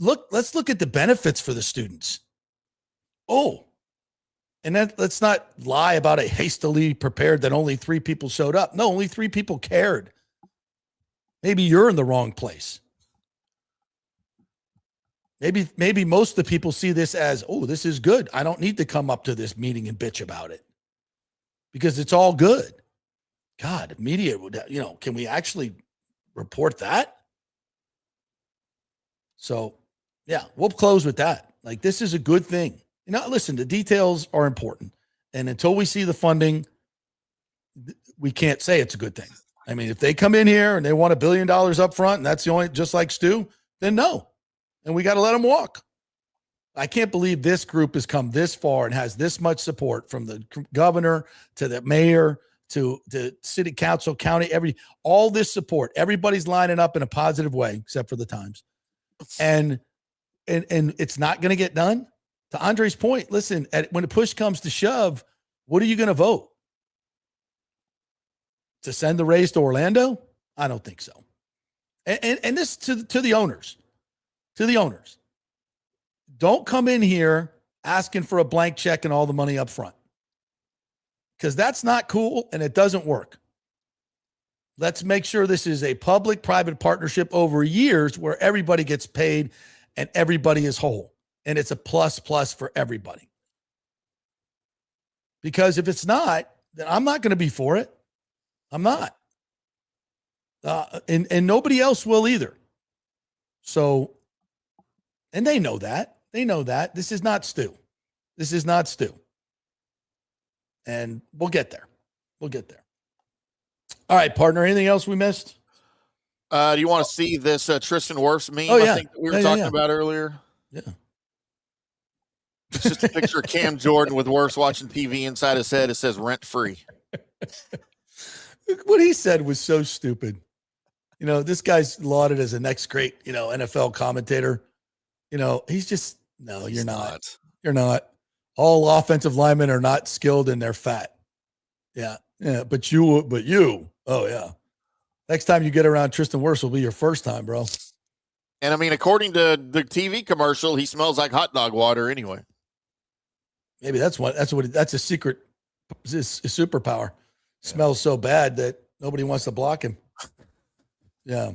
let's look at the benefits for the students. Oh, and then let's not lie about it hastily prepared that only 3 people showed up. No, only 3 people cared. Maybe you're in the wrong place. Maybe most of the people see this as, oh, this is good. I don't need to come up to this meeting and bitch about it because it's all good. God, media would, can we actually report that? So, yeah, we'll close with that. Like, this is a good thing. Listen, the details are important. And until we see the funding, we can't say it's a good thing. I mean, if they come in here and they want $1 billion up front and that's the only, just like Stu, then no. And we got to let them walk. I can't believe this group has come this far and has this much support from the governor to the mayor to the city council, county, all this support. Everybody's lining up in a positive way, except for the Times. And it's not going to get done. To Andre's point, listen, when the push comes to shove, what are you going to vote? To send the Rays to Orlando? I don't think so. And this to the owners. To the owners. don't come in here asking for a blank check and all the money up front, because that's not cool and it doesn't work. Let's make sure this is a public-private partnership over years where everybody gets paid and everybody is whole. And it's a plus for everybody. Because if it's not, then I'm not going to be for it. I'm not. And nobody else will either. So, and they know that. They know that. This is not stew. This is not stew. And we'll get there. We'll get there. All right, partner. Anything else we missed? Do you want to see this Tristan Wirfs meme? Oh, yeah. I think that we were talking about earlier. Yeah. It's just a picture of Cam Jordan with Wirfs watching TV inside his head. It says rent free. What he said was so stupid. You know, this guy's lauded as the next great, NFL commentator. He's just, no, you're not. You're not. All offensive linemen are not skilled and they're fat. Yeah. Yeah. But you. Oh, yeah. Next time you get around Tristan Wirfs will be your first time, bro. And I mean, according to the TV commercial, he smells like hot dog water anyway. Maybe that's a secret, a superpower. Smells so bad that nobody wants to block him. Yeah.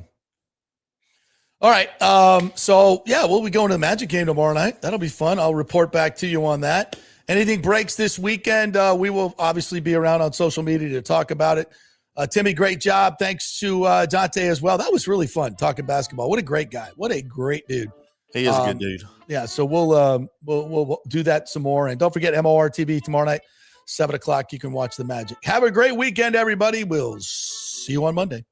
All right. We'll be going to the Magic game tomorrow night. That'll be fun. I'll report back to you on that. Anything breaks this weekend, we will obviously be around on social media to talk about it. Timmy, great job. Thanks to Dante as well. That was really fun talking basketball. What a great guy. What a great dude. He is a good dude. Yeah, so we'll do that some more. And don't forget MOR TV tomorrow night, 7 o'clock. You can watch the Magic. Have a great weekend, everybody. We'll see you on Monday.